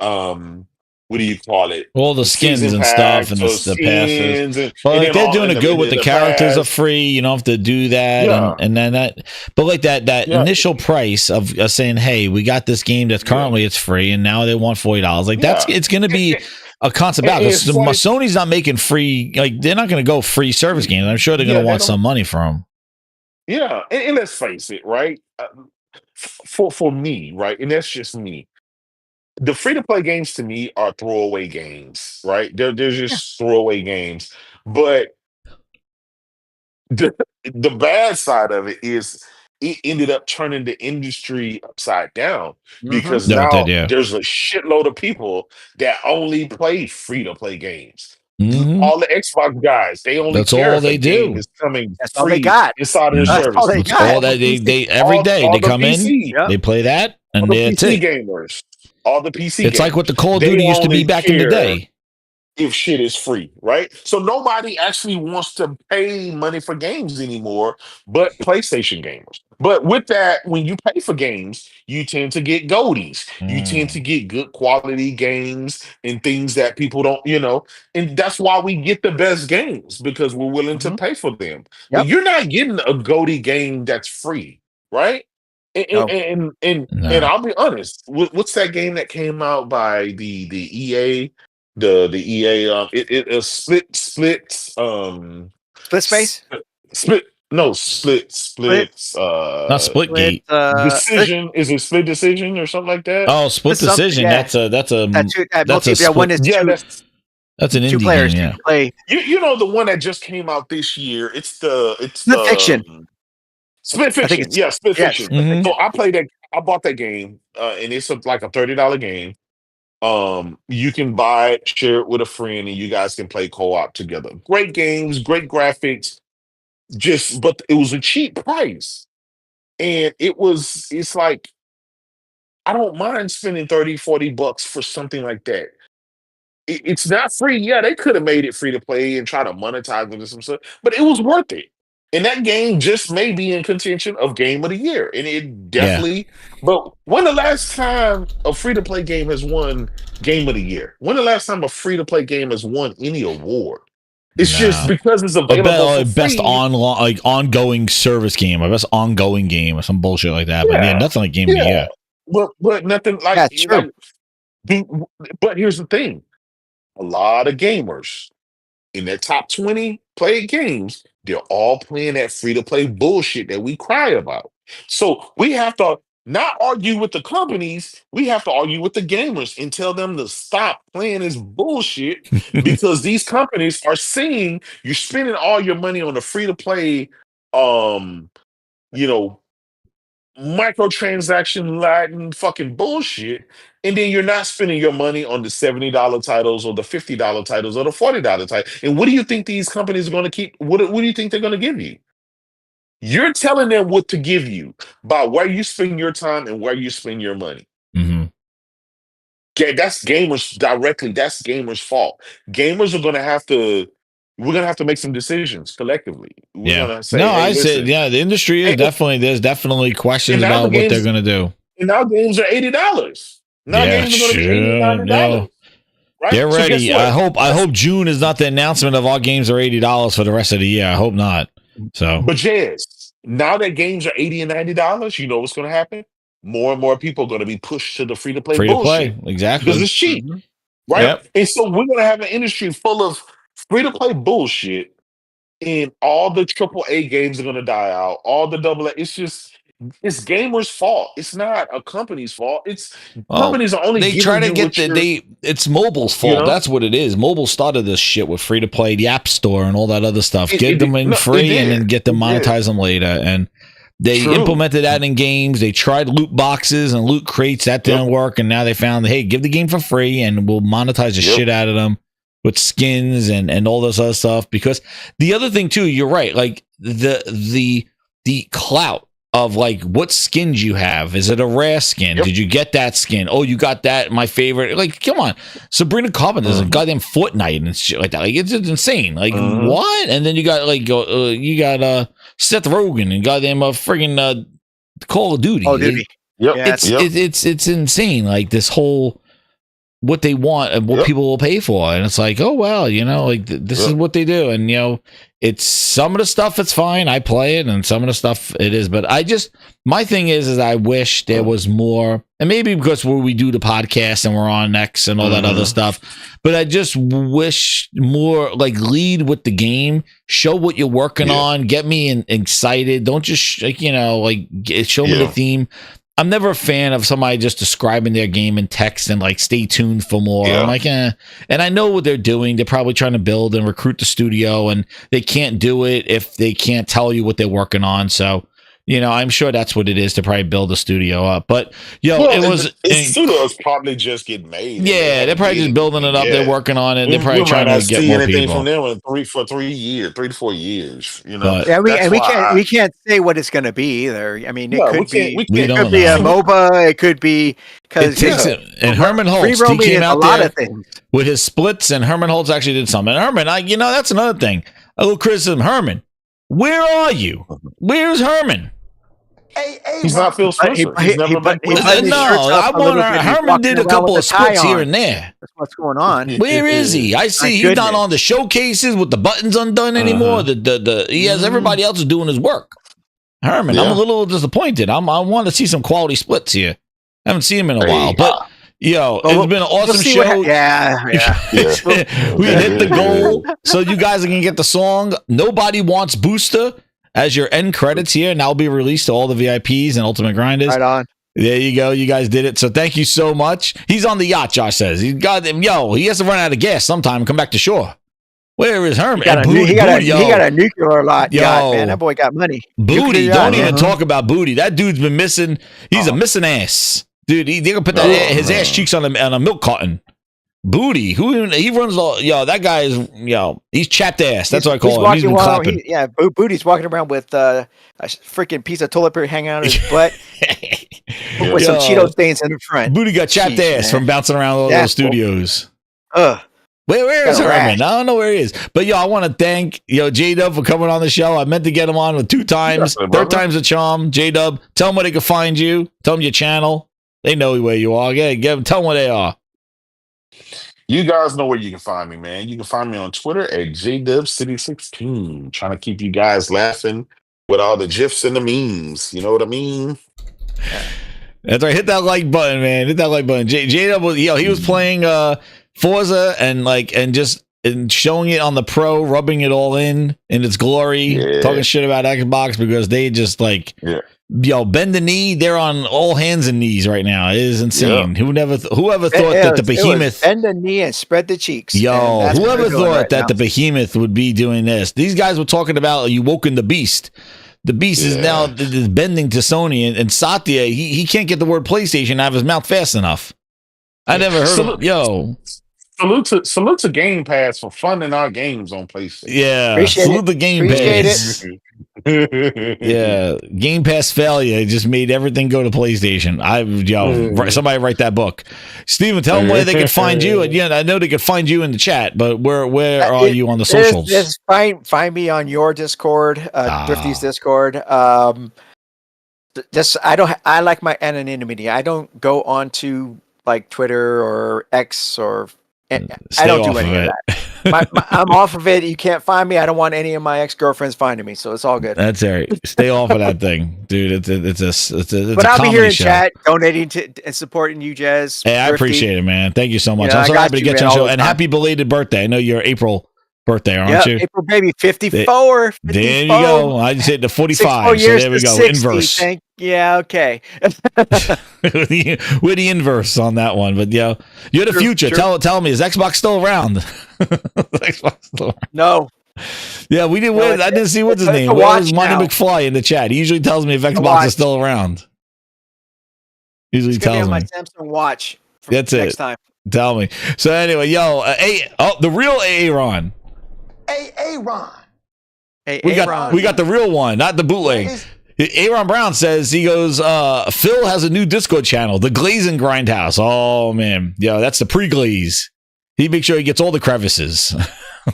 what do you call it? All the skins and stuff and the passes. But like they're doing it good with the characters are free. You don't have to do that, and then that. But like that initial price of saying, "Hey, we got this game that's currently it's free, and now they want $40." Like it's going to be a constant battle. Sony's not making free. Like they're not going to go free service games. I'm sure they're going to want some money from them. Yeah, and let's face it, right? For me, right, and that's just me. The free to play games to me are throwaway games, right? They're just throwaway games. But the bad side of it is it ended up turning the industry upside down because now there's a shitload of people that only play free to play games. All the Xbox guys, they only care if the game is coming free inside their service. That's all they every day they come in, they play that, and that's it. Gamers. All the PC It's like what the Call of Duty used to be back in the day. If shit is free, right? So nobody actually wants to pay money for games anymore, but PlayStation gamers. But with that, when you pay for games, you tend to get goldies. You tend to get good quality games and things that people don't, and that's why we get the best games because we're willing to pay for them. But you're not getting a goldie game that's free, right? And I'll be honest. What's that game that came out by the EA? The EA it split space split not Splitgate decision is it split decision or something like that? Oh, split decision. That's an indie players game, play. The one that just came out this year. It's Split Fiction. Split Fiction. Split Fiction. So I bought that game, and it's like a $30 game. You can buy it, share it with a friend, and you guys can play co-op together. Great games, great graphics, but it was a cheap price. And it's like, I don't mind spending $30-$40 for something like that. It's not free. Yeah, they could have made it free to play and try to monetize it or some stuff, but it was worth it. And that game just may be in contention of game of the year. And it definitely, but when the last time a free-to-play game has won game of the year? When the last time a free-to-play game has won any award? It's just because it's available for best ongoing service game, or best ongoing game, or some bullshit like that. But nothing like game of the year. But nothing like that's true. But here's the thing. A lot of gamers in their top 20 played games, they're all playing that free-to-play bullshit that we cry about. So we have to not argue with the companies, we have to argue with the gamers and tell them to stop playing this bullshit because these companies are seeing you're spending all your money on the free-to-play, microtransaction laden fucking bullshit, and then you're not spending your money on the $70 titles or the $50 titles or the $40 titles. And what do you think these companies are going to keep? What do you think they're going to give you? You're telling them what to give you by where you spend your time and where you spend your money. Okay, that's gamers directly. That's gamers' fault. Gamers are going to have to. We're gonna have to make some decisions collectively. We're gonna say, the industry is there's definitely questions about what they're gonna do. And now games are $80. Now games are gonna be $80, right? Get ready. So I hope June is not the announcement of all games are $80 for the rest of the year. I hope not. So, but Jazz, now that games are $80 and $90, you know what's gonna happen? More and more people are gonna be pushed to the free to play bullshit. Exactly, because it's cheap, right? Yep. And so we're gonna have an industry full of free-to-play bullshit, and all the AAA games are going to die out. All the AA, it's just it's gamers' fault. It's not a company's fault. It's Well, companies are only they giving try to you get what you're, it's mobile's you fault. know. That's what it is. Mobile started this shit with free to play, the App Store, and all that other stuff. It, Get it, them did- in no, it free and then did. get them It did. monetize them later. And they True. implemented that in games. They tried loot boxes and loot crates. That didn't work. And now they found, hey, give the game for free and we'll monetize the shit out of them with skins and all this other stuff. Because the other thing too, you're right. Like the clout of like what skins you have. Is it a rare skin? Did you get that skin? Oh, you got that. My favorite. Like, come on, Sabrina Carpenter's a goddamn Fortnite and shit like that. Like, it's insane. Like, what? And then you got like Seth Rogen and goddamn friggin' Call of Duty. Oh, Duty. It's insane. Like this whole what they want and what people will pay for, and it's like, oh well, like this is what they do, and it's some of the stuff it's fine. I play it, and some of the stuff it is, but my thing is I wish there was more, and maybe because we do the podcast and we're on X and all that other stuff, but I just wish more like lead with the game, show what you're working on, get me excited. Don't just show me the theme. I'm never a fan of somebody just describing their game in text and like stay tuned for more. I'm like, And I know what they're doing. They're probably trying to build and recruit the studio, and they can't do it if they can't tell you what they're working on. So, I'm sure that's what it is to probably build a studio up. But studios probably just get made. Yeah, they're probably just building it up. They're working on it. They're probably trying to get more people from them in 3 to 4 years. We can't say what it's going to be either. I mean, it could be a MOBA. It could be because and Herman Holtz, he came out there with his splits, and Herman Holtz actually did something. And Herman, that's another thing. A little criticism. Herman, where are you? Where's Herman? He's not Phil Spencer. Herman did a couple of splits here and there. That's what's going on. Where is he? I see he's not on the showcases with the buttons undone anymore. He has everybody else is doing his work. Herman, I'm a little disappointed. I want to see some quality splits here. I haven't seen him in a while, but it's been an awesome show. We hit the goal, so you guys are gonna get the song "Nobody Wants Booster" as your end credits here, and that'll be released to all the VIPs and Ultimate Grinders. Right on. There you go. You guys did it. So thank you so much. He's on the yacht, Josh says. He got him. He has to run out of gas sometime and come back to shore. Where is Herman? He got a nuclear yacht, man. That boy got money. Booty. Don't even talk about Booty. That dude's been missing. He's a missing ass. Dude, they're going to put his ass cheeks on a milk carton. Booty, he runs all, that guy is, he's chapped ass. That's what I call him. He's been clapping. Booty's walking around with a freaking piece of toilet paper hanging out of his butt with some Cheeto stains in the front. Booty got chapped ass from bouncing around all those studios. Where is Herman? I don't know where he is. But I want to thank J-Dub for coming on the show. I meant to get him on with 2 times. Third time's a charm. J-Dub, tell them where they can find you. Tell them your channel. They know where you are. Tell them where they are. You guys know where you can find me, man. You can find me on Twitter at JDubCity16. Trying to keep you guys laughing with all the GIFs and the memes. You know what I mean? That's right. Hit that like button, man. Hit that like button. J-Dub was, he was playing Forza and showing it on the Pro, rubbing it all in its glory, talking shit about Xbox because they just bend the knee. They're on all hands and knees right now. It is insane. Whoever thought that the behemoth bend the knee and spread the cheeks. Whoever thought that the behemoth would be doing this? These guys were talking about you woken the beast. The beast is now bending to Sony, and Satya. He can't get the word PlayStation out of his mouth fast enough. I never heard of Salute to Game Pass for funding our games on PlayStation. Yeah, salute the Game Pass. Game Pass failure just made everything go to PlayStation. Somebody write that book. Steven, tell them where they can find you. And I know they can find you in the chat, but where are you on the socials? Just find me on your Discord, Thrifty's Discord. I like my anonymity. I don't go on to like Twitter or X or. I don't do any of that. I'm off of it. You can't find me. I don't want any of my ex-girlfriends finding me, so it's all good. That's all right. Stay off of that thing, dude. It's but I'll be here in chat, donating to and supporting you, Jez. Hey, I appreciate it, man. Thank you so much. I'm so happy to get you on the show, and happy belated birthday. I know you're April birthday, aren't you? April baby, 54. There you go. I just hit the 45. So there we go. 60, Inverse. Yeah, okay. With the inverse on that one. But yeah, you're the future. Tell me, is Xbox still around? Xbox still around? No. Yeah, we didn't win. I didn't see what's his name. Where's Monty McFly in the chat? He usually tells me if Xbox is still around. Usually tells me. My Samsung Watch. That's next it. Time. Tell me. So anyway, the real Aaron. Aaron. We got the real one, not the bootleg. Aaron Brown says, he goes, Phil has a new Discord channel, the Glazing Grindhouse. Oh man, that's the pre-glaze. He makes sure he gets all the crevices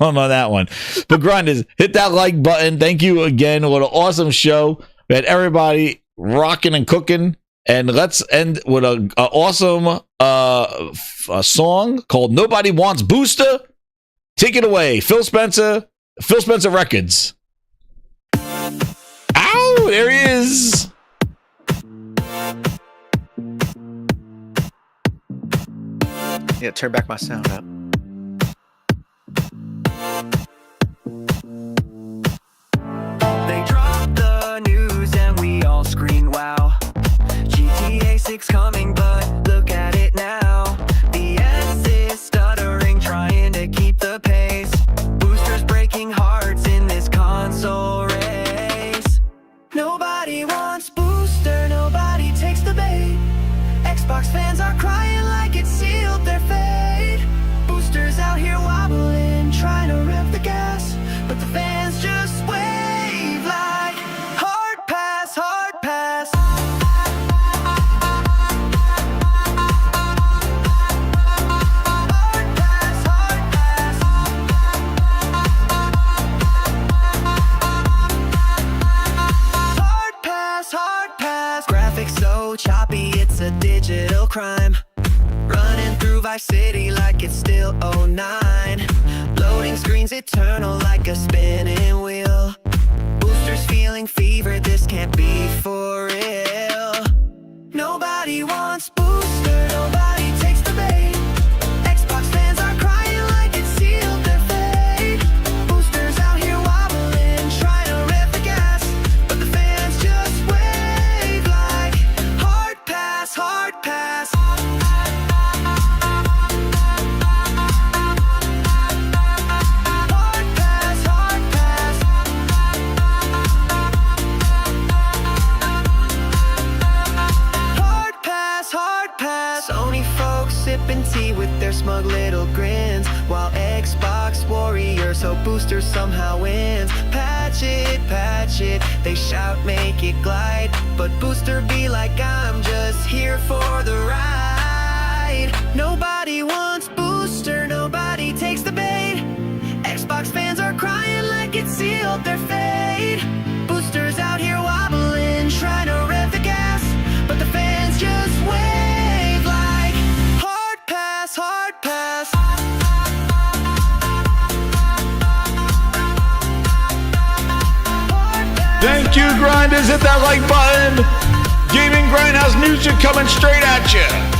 on that one. But grinders, hit that like button. Thank you again. What an awesome show. We had everybody rocking and cooking. And let's end with an awesome a song called Nobody Wants Booster. Take it away, Phil Spencer Records. Ow, there he is. Yeah, turn back my sound up. They dropped the news and we all scream wow. GTA 6 coming, but look at it now. The S is stuttering, trying to keep the pace. Boosters breaking hearts in this console race. Nobody wants booster, nobody takes the bait. Xbox fans are crying like it sealed their fate. Boosters out here wobbling, trying to rev the gas, but the fans just wave like hard pass, hard pass. Graphics so choppy, it's a digital crime. Running through Vice City like it's still 09. Loading screens eternal like a spinning wheel. Boosters feeling fever, this can't be for real. Nobody wants booster, nobody takes the bait. Xbox fans are crying like it sealed their fate. Boosters out here wobbling, trying to rev the gas, but the fans just wave like hard pass, hard pass. Sony folks sipping tea with their smug little grins, while Xbox warriors hope booster somehow wins. Patch it, they shout make it glide, but booster be like I'm just here for the ride. Nobody wants booster, nobody takes the bait. Xbox fans are crying like it sealed their fate. Boosters out here wobbling, trying to rev the gas, but the fans just wave like hard pass, hard pass. Thank you, grinders. Hit that like button. Gaming Grindhouse music coming straight at you.